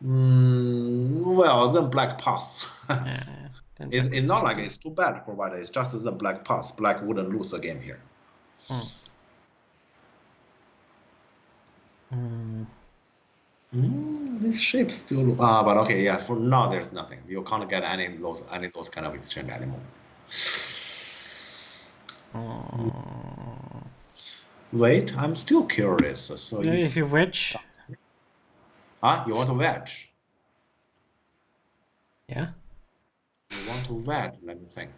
Well, then black pass. Yeah. Then It's black not just like do- it's too bad for white. It's just the black pass. Black wouldn't lose the game here. This shape still. But okay, yeah. For now, there's nothing. You can't get any of those kind of exchange anymore. Wait, I'm still curious. So if you wedge. you want to wedge? Yeah. You want to wedge? Let me think.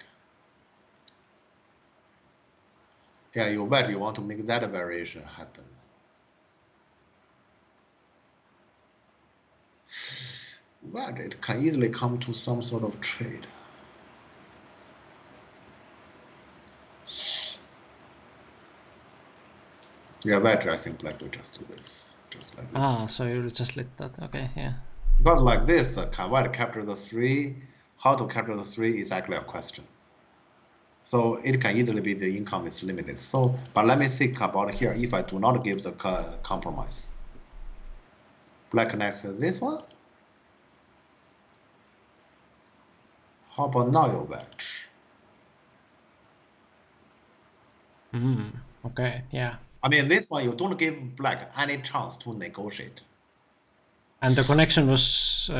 Yeah, you wedge. You want to make that variation happen. Wedge, it can easily come to some sort of trade. Yeah, wedge. I think black will just do this, just like this. So you just lit that. Okay. Yeah. Because like this, can white capture the 3? How to capture the 3 is actually a question. So it can easily be the income is limited. So, but let me think about here. If I do not give the compromise, black connects this one. How about now your wedge? Okay, yeah. I mean, this one you don't give black any chance to negotiate. And the connection was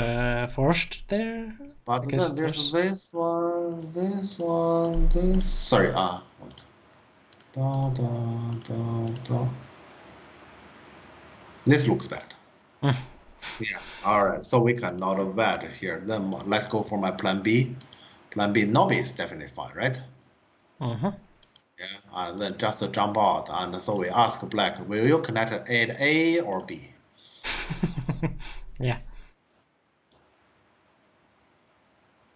forced there? But I guess then it there's was. this one, this one, this. Sorry, what? Da, da, da, da. This looks bad. Yeah, all right. So we can not vet here. Then let's go for my plan B. Plan B, Novi is definitely fine, right? Uh-huh. Yeah, and then just jump out. And so we ask black, will you connect at A or B? Yeah.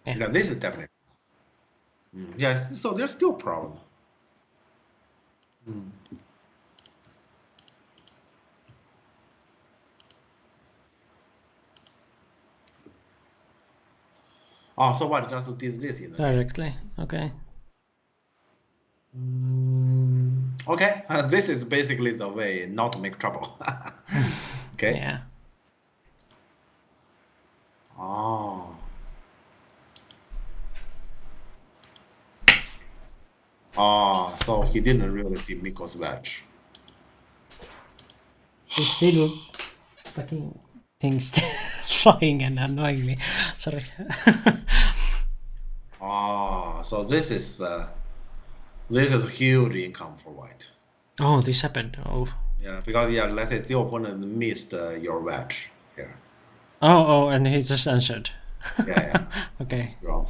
Yeah. Yeah, this is definitely. Yes, so there's still problem. Mm. Oh, so what? Just did this in the game. Directly. Okay. Okay, this is basically the way not to make trouble. Okay. Yeah. Oh. Oh, so he didn't really see Miko's wedge. These little fucking things flying and annoying me. Sorry. Oh, so this is huge income for white. Oh, this happened. Oh. Yeah, because let's say the opponent missed your wedge here. Oh, and he just answered. Yeah. Okay. It's wrong.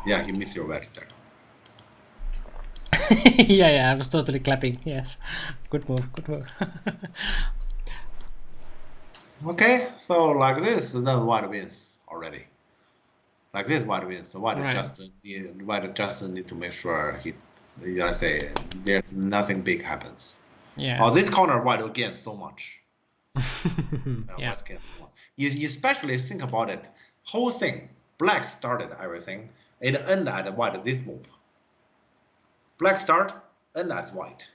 Yeah, he missed your wedge there. Yeah, I was totally clapping. Yes. Good move. Good move. Okay, so like this, then white wins already. Like this, white wins. So white Right. just need to make sure let's say there's nothing big happens. Yeah. Oh, this corner white will gain so much. Yeah. White gains so much. You especially think about it. Whole thing, black started everything. It ended at white this move. Black start, end at white.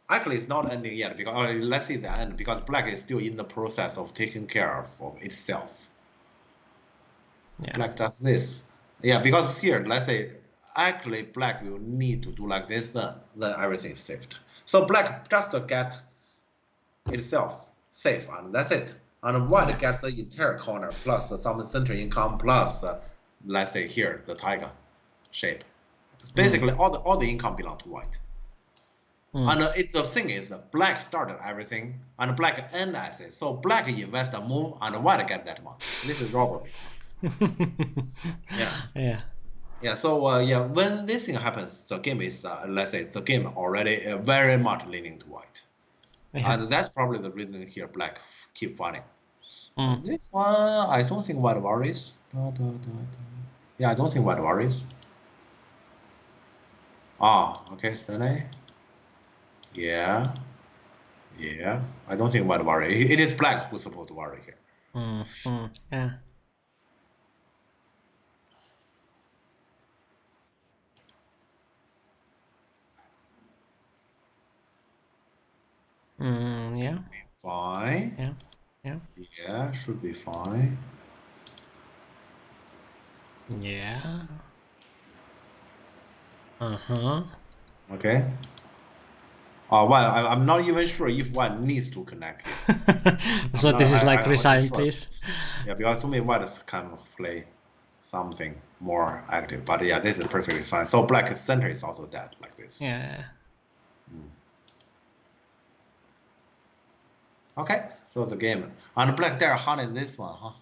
Actually, it's not ending yet because let's see the end because black is still in the process of taking care of itself. Yeah. Black does this. Yeah, because here, let's say, actually black will need to do like this, then everything is saved. So black just get itself safe, and that's it. And white get the entire corner plus some center income plus, let's say here, the tiger shape. Basically, all the income belong to white. And it's the thing is black started everything and black end at it. So black invest a move and white get that one. This is robbery. Yeah. Yeah. Yeah. So when this thing happens, the game is let's say the game already very much leaning to white, Yeah. and that's probably the reason here black keep fighting. This one I don't think white worries. Yeah, I don't think white worries. Ah, okay, Sene. Yeah. Yeah. I don't think white worry. It is black who's supposed to worry here. Yeah. Yeah. Be fine. Yeah. Yeah. Yeah, should be fine. Yeah. Uh-huh. Okay. Well, I'm not even sure if one needs to connect here. So this is like I'm not resign, sure. please. Yeah, because so many whites can play something more active. But yeah, this is perfectly fine. So black center is also dead like this. Yeah. Okay, so the game. And black there hunted this one, huh?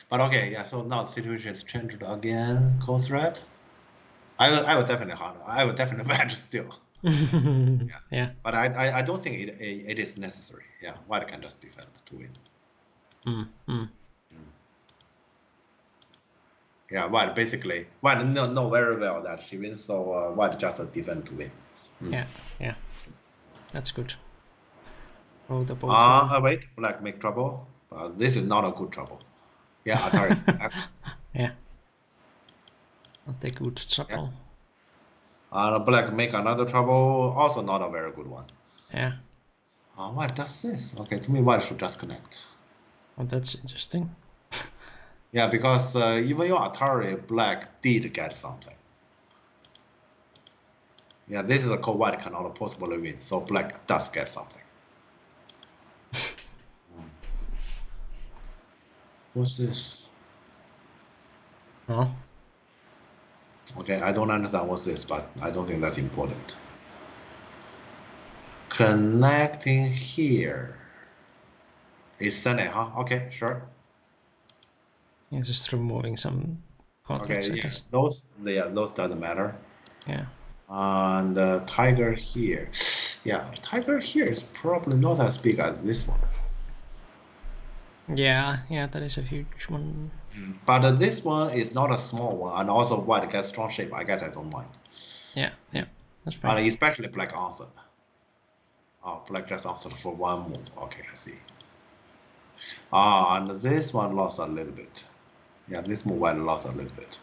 But okay, yeah, so now the situation has changed again. Coast red. I would definitely hunt. I would definitely match still. Yeah. But I don't think it is necessary. Yeah, white can just defend to win. Yeah, white basically white know very well that she wins, so white just defend to win. Yeah. Yeah. That's good. Oh, the boat. Wait, black make trouble. But this is not a good trouble. Yeah, Atari. Yeah. Not a good trouble. Black make another trouble. Also not a very good one. Yeah. White does this. Okay, to me, white should just connect. Oh, that's interesting. Yeah, because even your Atari black did get something. Yeah, this is a code white cannot possibly win, so black does get something. What's this? Oh. Okay, I don't understand what's this, but I don't think that's important. Connecting here. It's Sunday, huh? Okay, sure. Yeah, just removing some contacts, Okay, I yeah, guess. those doesn't matter. Yeah. And tiger here. Yeah, tiger here is probably not as big as this one. Yeah, that is a huge one. But this one is not a small one, and also white gets strong shape. I guess I don't mind. Yeah, that's fine. And especially black answered. Oh, black just answered for one move. Okay, I see. And this one lost a little bit. Yeah, this move white lost a little bit.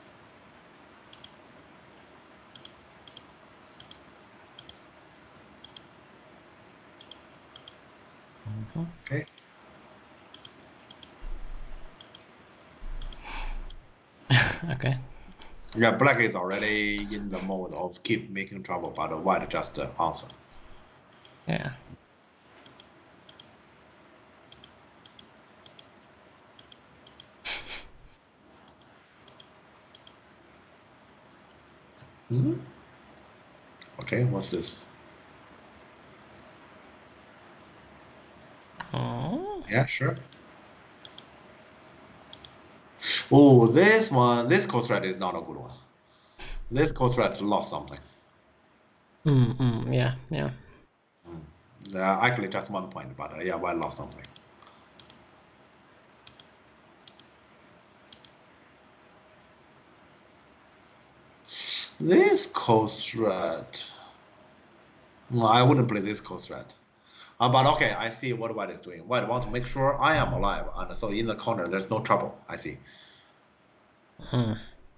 Okay. Okay. Yeah, black is already in the mode of keep making trouble, but white just answer. Yeah. Okay, what's this? Oh. Yeah, sure. Oh, this code thread is not a good one. This code thread lost something. Yeah. Actually, just 1 point, but yeah, white lost something. This code thread. No, I wouldn't play this code thread. But okay, I see what white is doing. White want to make sure I am alive, and so in the corner there's no trouble. I see.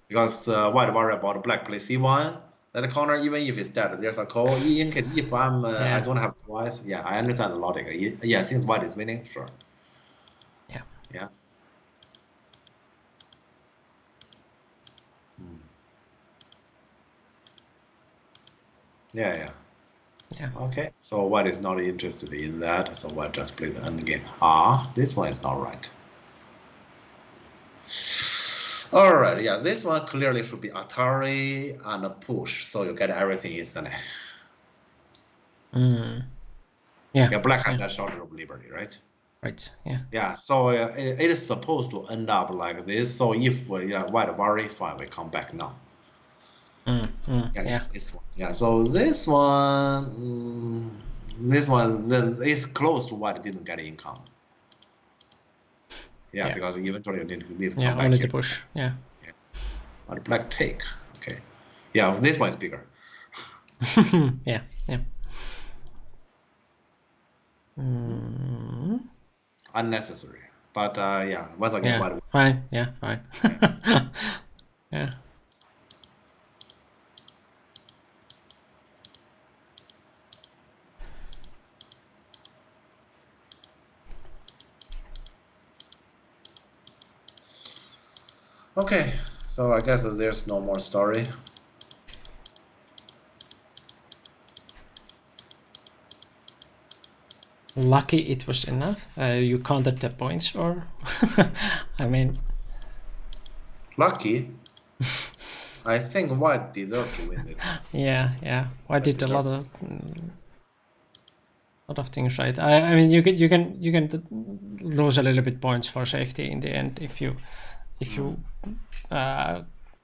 Because white worry about black play c1. That corner, even if it's dead, there's a call. In case if I'm I don't have twice. Yeah, I understand the logic. Yeah, since white is winning, sure. Yeah. Yeah. Yeah. Okay, so white is not interested in that, so white just play the end game. This one is not right. All right, yeah, this one clearly should be Atari and a push, so you get everything instantly. Yeah, black has that shorter of liberty, right? Right. Yeah. Yeah, so it is supposed to end up like this. So if white worry, fine, we come back now. Yeah. So this one, then it's close to white didn't get income. Yeah, because eventually you need to come back only here. to push. Yeah. But black take. Okay. Yeah, this one is bigger. Yeah. Unnecessary. But yeah, once again, white. Fine. Yeah, fine. Yeah. Okay, so I guess there's no more story. Lucky it was enough. You counted the points, or I mean, lucky. I think white deserved to win it. Yeah. White did a lot of things right. I mean, you can lose a little bit points for safety in the end if you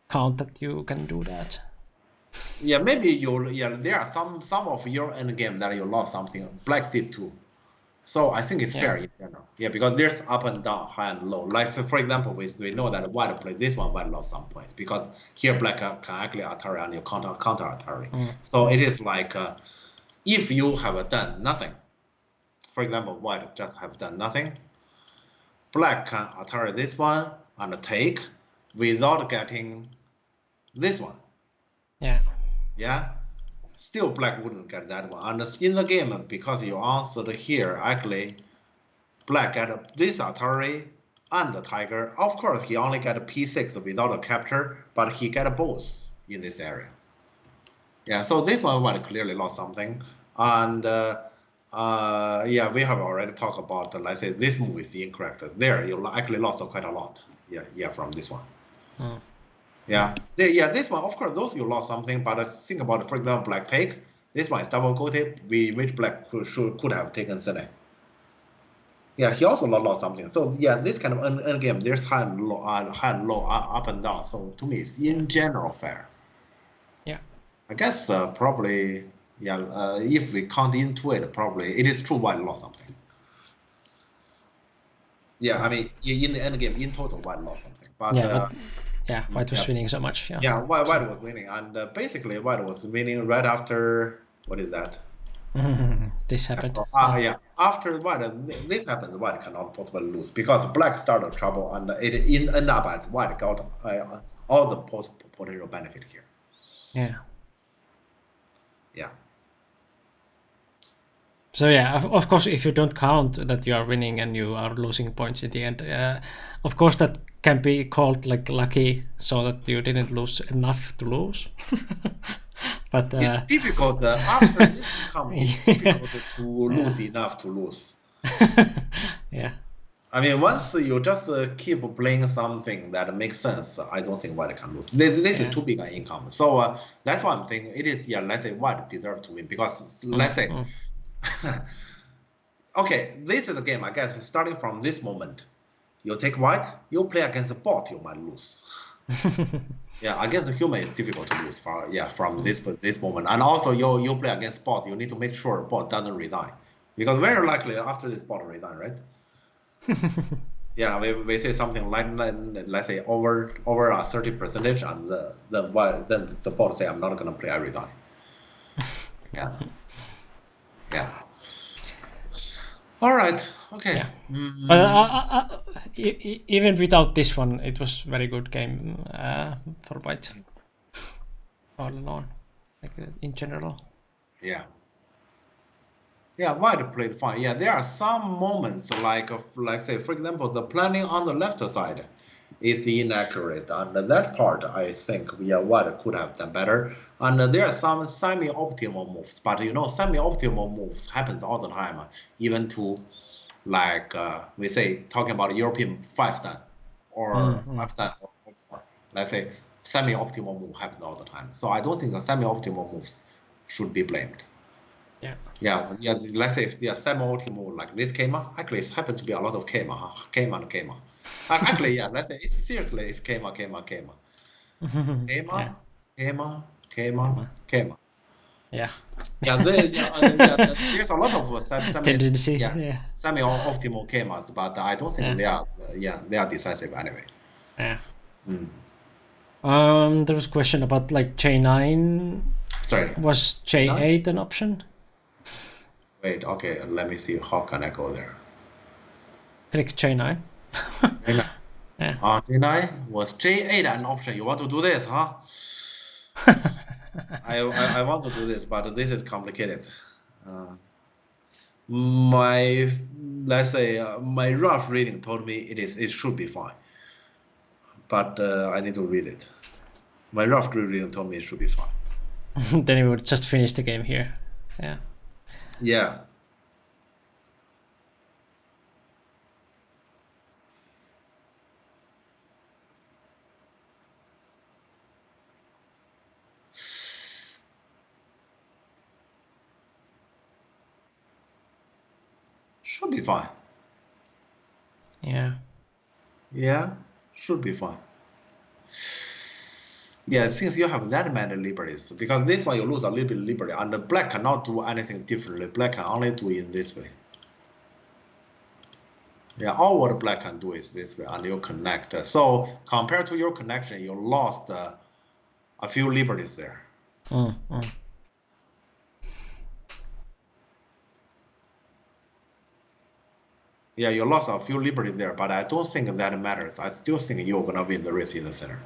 count that you can do that. Yeah, maybe there are some of your end game that you lost something. Black did too. So I think it's fair in general. Yeah, because there's up and down, high and low. Like, so for example, we know that white play this one, white lost some points because here black can actually Atari and you counter Atari. So it is like if you have done nothing, for example, white just have done nothing, black can Atari this one and take without getting this one. Yeah. Still black wouldn't get that one. And in the game, because you answered here, actually, black get this Atari and the tiger. Of course, he only got a P6 without a capture, but he got both in this area. Yeah, so this one white clearly lost something, and yeah, we have already talked about. Let's say this move is incorrect. There, you actually lost quite a lot. Yeah, from this one. Mm. Yeah, yeah, this one, of course, those you lost something, but think about, for example, black take. This one is double goated. Which black could have taken Sene. Yeah, he also lost something. So yeah, this kind of end game, there's high and low, up and down. So to me, it's in general fair. Yeah. I guess probably, yeah, if we count into it, probably it is true white lost something. Yeah, I mean, in the end game, in total, white lost something. But yeah, white was winning so much. Yeah. Yeah, white was winning, and basically white was winning right after, what is that? This happened. Yeah, after white, this happens, white cannot possibly lose because black started trouble, and it ended up as white got all the potential benefit here. Yeah. Yeah. So yeah, of course, if you don't count that you are winning and you are losing points in the end, of course that can be called like lucky, so that you didn't lose enough to lose. But it's difficult after this comes. It's difficult to lose enough to lose. Yeah. I mean, once you just keep playing something that makes sense, I don't think white can lose. This is too big an income. So that's why I'm thinking it is, yeah, let's say white deserves to win because let's say, okay, this is a game, I guess, starting from this moment. You take white, you play against the bot, you might lose. Yeah, against the human, it's difficult to lose from this moment. And also, you play against bot, you need to make sure bot doesn't resign. Because very likely after this bot resign, right? Yeah, we say something like let's say over a 30%, and then the bot say I'm not gonna play, I resign. Yeah. Yeah. All right. Okay. Yeah. But even without this one, it was very good game for white. All in all, like in general. Yeah. Yeah, white played fine. Yeah, there are some moments like say for example the planning on the left side is inaccurate, and that part I think white could have done better. And there are some semi-optimal moves, but semi-optimal moves happens all the time, even to like we say talking about European 5-stan or 5-stan or 4. Let's say semi-optimal move happens all the time. So I don't think semi-optimal moves should be blamed. Yeah. Let's say if they are semi-optimal like this Keima, actually it happens to be a lot of Keima. Actually, yeah, let's say seriously it's Keima. Yeah. Yeah, there's a lot of semi-optimal Keimas, but I don't think they are decisive anyway. Yeah. There was a question about like J9. Sorry. Was J8 an option? Wait, okay, let me see. How can I go there? Click J9. J9. Yeah. J9 was J8 an option? You want to do this, huh? I want to do this, but this is complicated. Let's say my rough reading told me it should be fine, but I need to read it. My rough reading told me it should be fine. Then we would just finish the game here. Yeah. Yeah. Should be fine. Yeah. Yeah, should be fine. Yeah, since you have that many liberties, because this one you lose a little bit of liberty, and the black cannot do anything differently. Black can only do it in this way. Yeah, all what black can do is this way, and you connect. So compared to your connection, you lost a few liberties there. Yeah, you lost a few liberties there, but I don't think that matters. I still think you're gonna win the race in the center.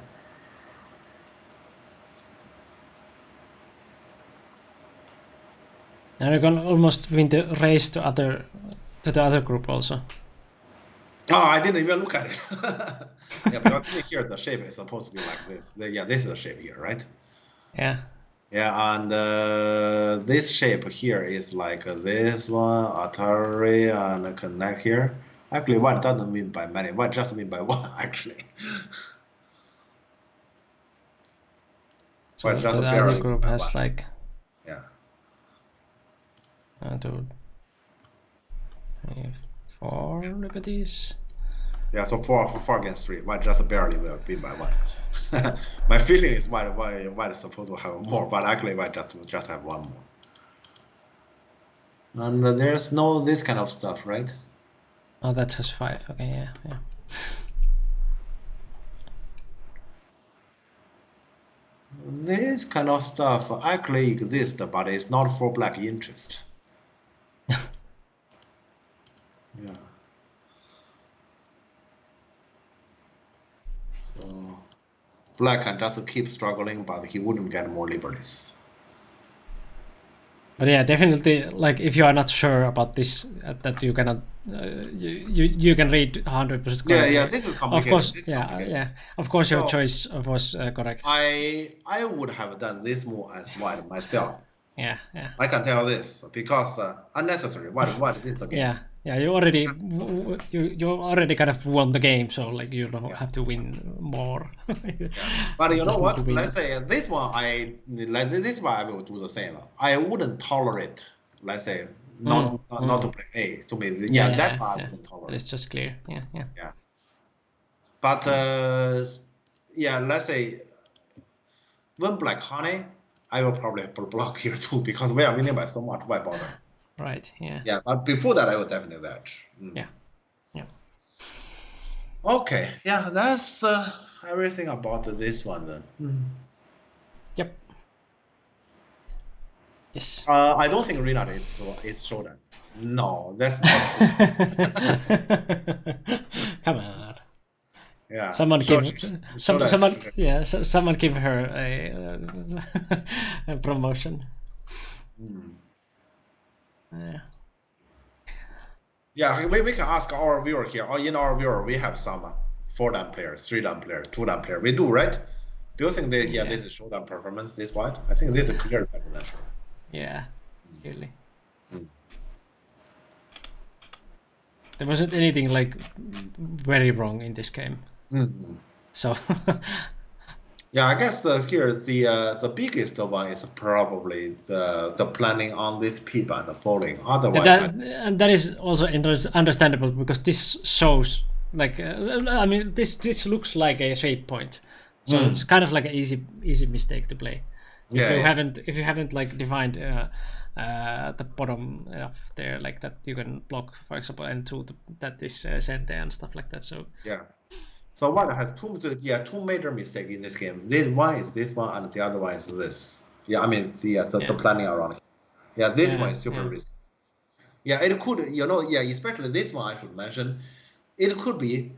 And you can almost win the race to the other group also. Oh, I didn't even look at it. Yeah, because here the shape is supposed to be like this. Yeah, this is the shape here, right? Yeah. Yeah, and this shape here is like this one, Atari, and connect here. Actually, one doesn't mean by many. One just mean by one, actually. So One just the other barely mean group by has one. like Yeah. 1, 2, 3, 4 liberties. Yeah, so four against three. One just barely will be by one. My feeling is white is supposed to have more, but actually white just have one more. And there's no this kind of stuff, right? Oh, that has 5. Okay, yeah. This kind of stuff actually exists, but it's not for black interest. Yeah. So black can just keep struggling, but he wouldn't get more liberties. But yeah, definitely, like if you are not sure about this, that you cannot, you can read 100% correctly. Yeah, this is complicated. Of course, This is yeah, complicated. yeah. Of course, your So, choice was correct. I would have done this move as white myself. Yeah. I can tell this because unnecessary. White wins the game. Yeah. You already kind of won the game, so like you don't have to win more. But you know just need what? to win. Let's say this one I will do the same. I wouldn't tolerate. Let's say not to play A. To me, that part I wouldn't tolerate. It's just clear. Yeah. But let's say when black honey, I will probably block here too because we are winning by so much. Why bother? Right. Yeah. Yeah, but before that, I would definitely edge. Yeah. Okay. Yeah, that's everything about this one then. Yep. Yes. I don't think Renat is Shodan. No, that's not. Come on. Yeah. Someone give Shodan. someone give her a promotion. Yeah, we can ask our viewer here. Or in our viewer, we have some 4-dan players, 3-dan player, 2-dan player. We do, right? Do you think this is Shodan performance, this white? I think this is clear better than Shodan. Yeah, clearly. There wasn't anything like very wrong in this game. So yeah, I guess here the biggest one is probably the planning on this pip and the falling. Otherwise, and that is also understandable because this shows like I mean this looks like a shape point, so it's kind of like an easy mistake to play. If you haven't like defined the bottom there like that you can block, for example, N2 that is sente and stuff like that. So yeah. So white has two major mistakes in this game. One is this one, and the other one is this. Yeah, I mean the planning around it. Yeah, this one is super risky. Yeah, it could, especially this one I should mention. It could be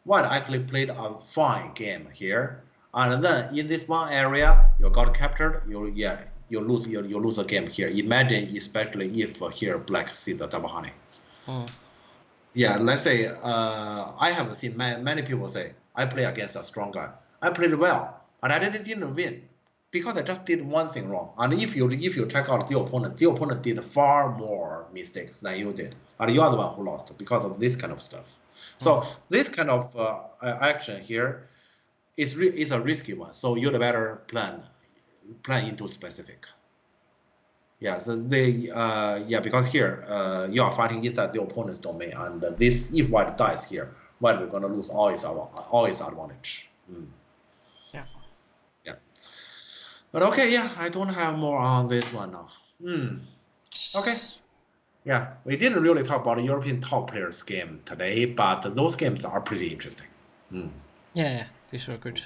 white actually played a fine game here, and then in this one area you got captured. You lose a game here. Imagine especially if here black see the double honey. Yeah, let's say I have seen many people say I play against a strong guy. I played well, but I didn't win because I just did one thing wrong. And if you check out the opponent did far more mistakes than you did, and you are the one who lost because of this kind of stuff. So this kind of action here is a risky one. So you'd better plan into specific. Yeah, so because here you are fighting inside the opponent's domain, and this if white dies here, white is gonna lose all its advantage. Yeah. But okay, I don't have more on this one now. Okay. Yeah, we didn't really talk about European top players game today, but those games are pretty interesting. Yeah, these were good.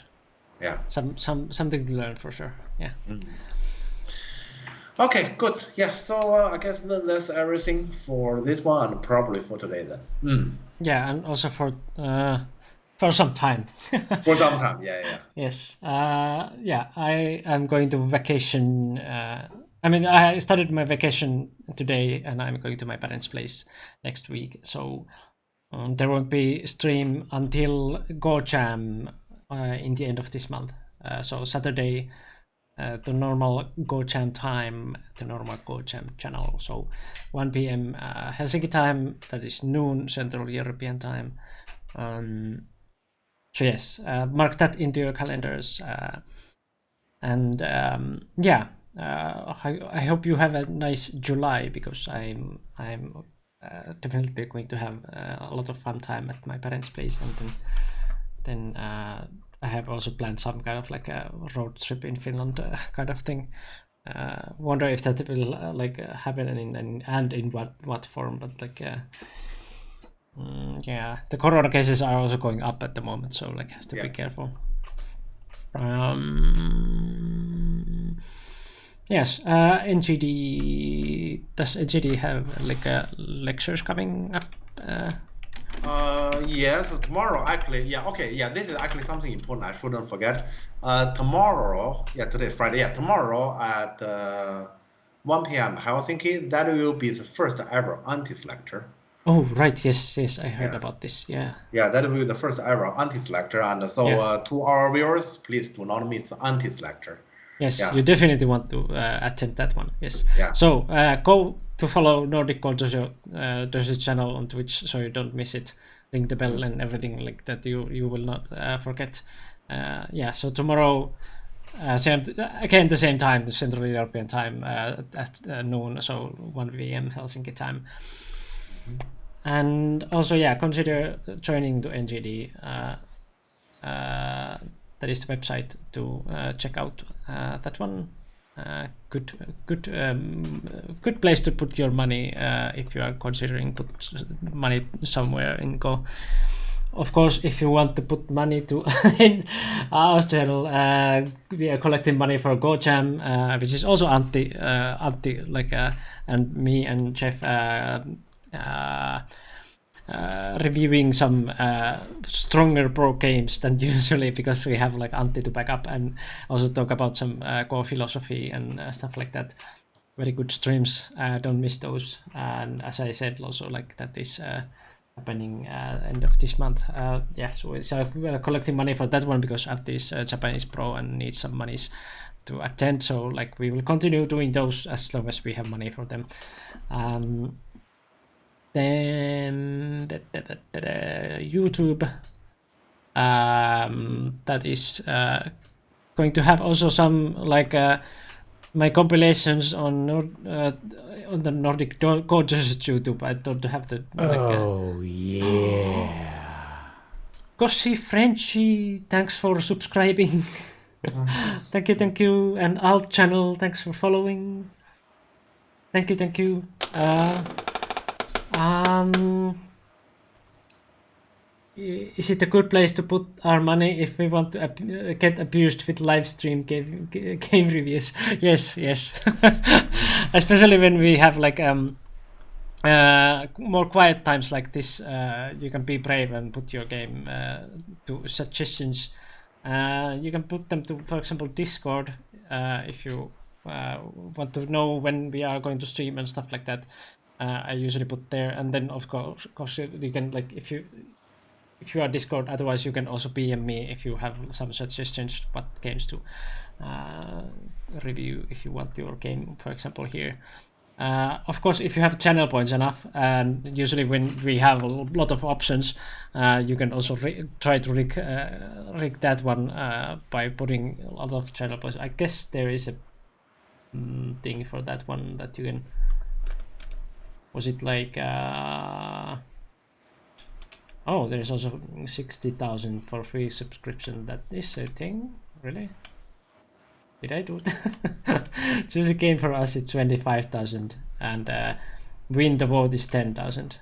Yeah. Something to learn for sure. Yeah. Okay, good. Yeah, so I guess that's everything for this one and probably for today then. Yeah, and also for some time. For some time, yeah. Yes. I am going to vacation. I mean, I started my vacation today, and I'm going to my parents' place next week. So there won't be stream until Go Jam in the end of this month. So Saturday, the normal GoJam time, the normal GoJam channel. So 1 p.m. Helsinki time, that is noon Central European time. So yes, mark that into your calendars. And I hope you have a nice July, because I'm definitely going to have a lot of fun time at my parents' place, and then I have also planned some kind of like a road trip in Finland kind of thing. Wonder if that will happen in what form, but like the corona cases are also going up at the moment, so like have to be careful. Yes, NGD. Does NGD have like lectures coming up? Yes, tomorrow actually. Yeah, okay. Yeah, this is actually something important I shouldn't forget. Tomorrow, today is Friday. Yeah, tomorrow at 1 p.m. Helsinki, that will be the first ever Antis lecture. Oh, right. Yes, I heard about this. Yeah. Yeah, that will be the first ever Antis lecture. And so to our viewers, please do not miss the Antis lecture. Yes, you definitely want to attend that one. Yes. Yeah. So go to follow Nordic Code Dojo channel on Twitch, so you don't miss it. Ring the bell and everything like that. You will not forget. So tomorrow, again the same time, Central European time at noon, so 1 p.m. Helsinki time. And also, consider joining to NGD. That is the website to check out that one. Good place to put your money if you are considering put money somewhere in Go. Of course, if you want to put money to in our channel, we are collecting money for GoJam, which is also Antti and me and Jeff reviewing some stronger pro games than usually, because we have like Antti to back up and also talk about some core philosophy and stuff like that. Very good streams. Don't miss those. And as I said, also like that is happening end of this month. So we are collecting money for that one because Antti is Japanese pro and needs some monies to attend. So like we will continue doing those as long as we have money for them. Then YouTube, that is going to have also some like my compilations on the Nordic Code YouTube. I don't have the Kossi Frenchy, thanks for subscribing. Thank you, and Alt channel, thanks for following. Thank you. Is it a good place to put our money if we want to get abused with live stream game reviews? Yes. Especially when we have like more quiet times like this, you can be brave and put your game to suggestions. You can put them to, for example, Discord if you want to know when we are going to stream and stuff like that. I usually put there, and then of course you can, like, if you are Discord, otherwise you can also PM me if you have some suggestions what games to review if you want your game, for example, here. Of course, if you have channel points enough, and usually when we have a lot of options, you can also try to rig that one by putting a lot of channel points. I guess there is a thing for that one that you can. Was it like there's also 60,000 for free subscription. That is a thing, really? Did I do it? Choose a game for us, it's 25,000, and win the vote is 10,000.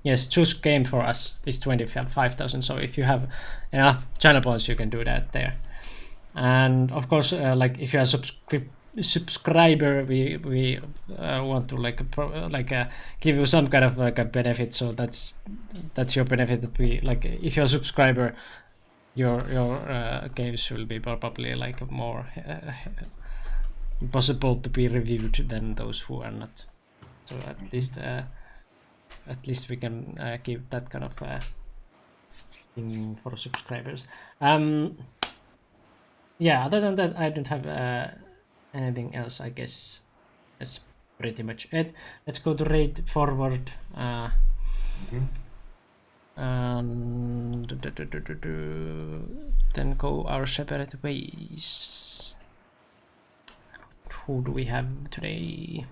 Yes, choose game for us is 25,000. So if you have enough channel points, you can do that there. And of course, like if you are subscriber, we want to give you some kind of like a benefit. So that's your benefit, that we like, if you're a subscriber, your games will be probably like more possible to be reviewed than those who are not. So at least we can give that kind of thing for subscribers. yeah, other than that, I don't have anything else. I guess that's pretty much it. Let's go to raid forward. And then go our separate ways. Who do we have today?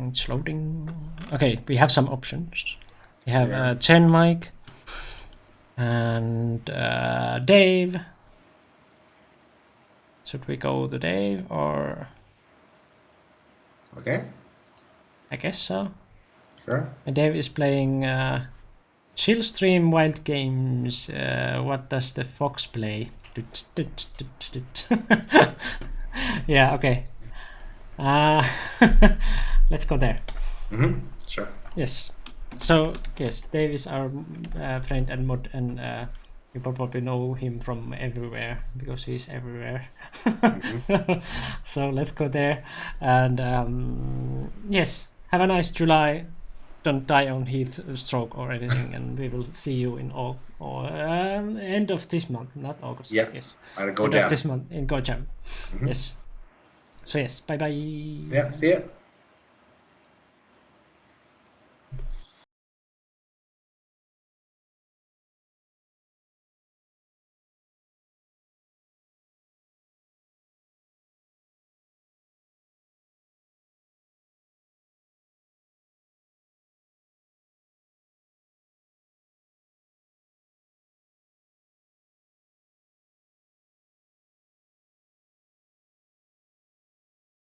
It's loading. Okay, we have some options. We have Chen Mike and Dave. Should we go to Dave or? Okay. I guess so. Sure. And Dave is playing Chill Stream Wild Games. What does the fox play? Yeah, okay. Let's go there. Sure. Yes. So, yes, Dave is our friend and mod, and you probably know him from everywhere because he's everywhere. So let's go there. And yes, have a nice July. Don't die on heat stroke or anything, and we will see you in end of this month, not August. Yeah. Yes. I'll go End down. of this month in GoJam. Yes. So yes, bye bye. Yeah. See ya.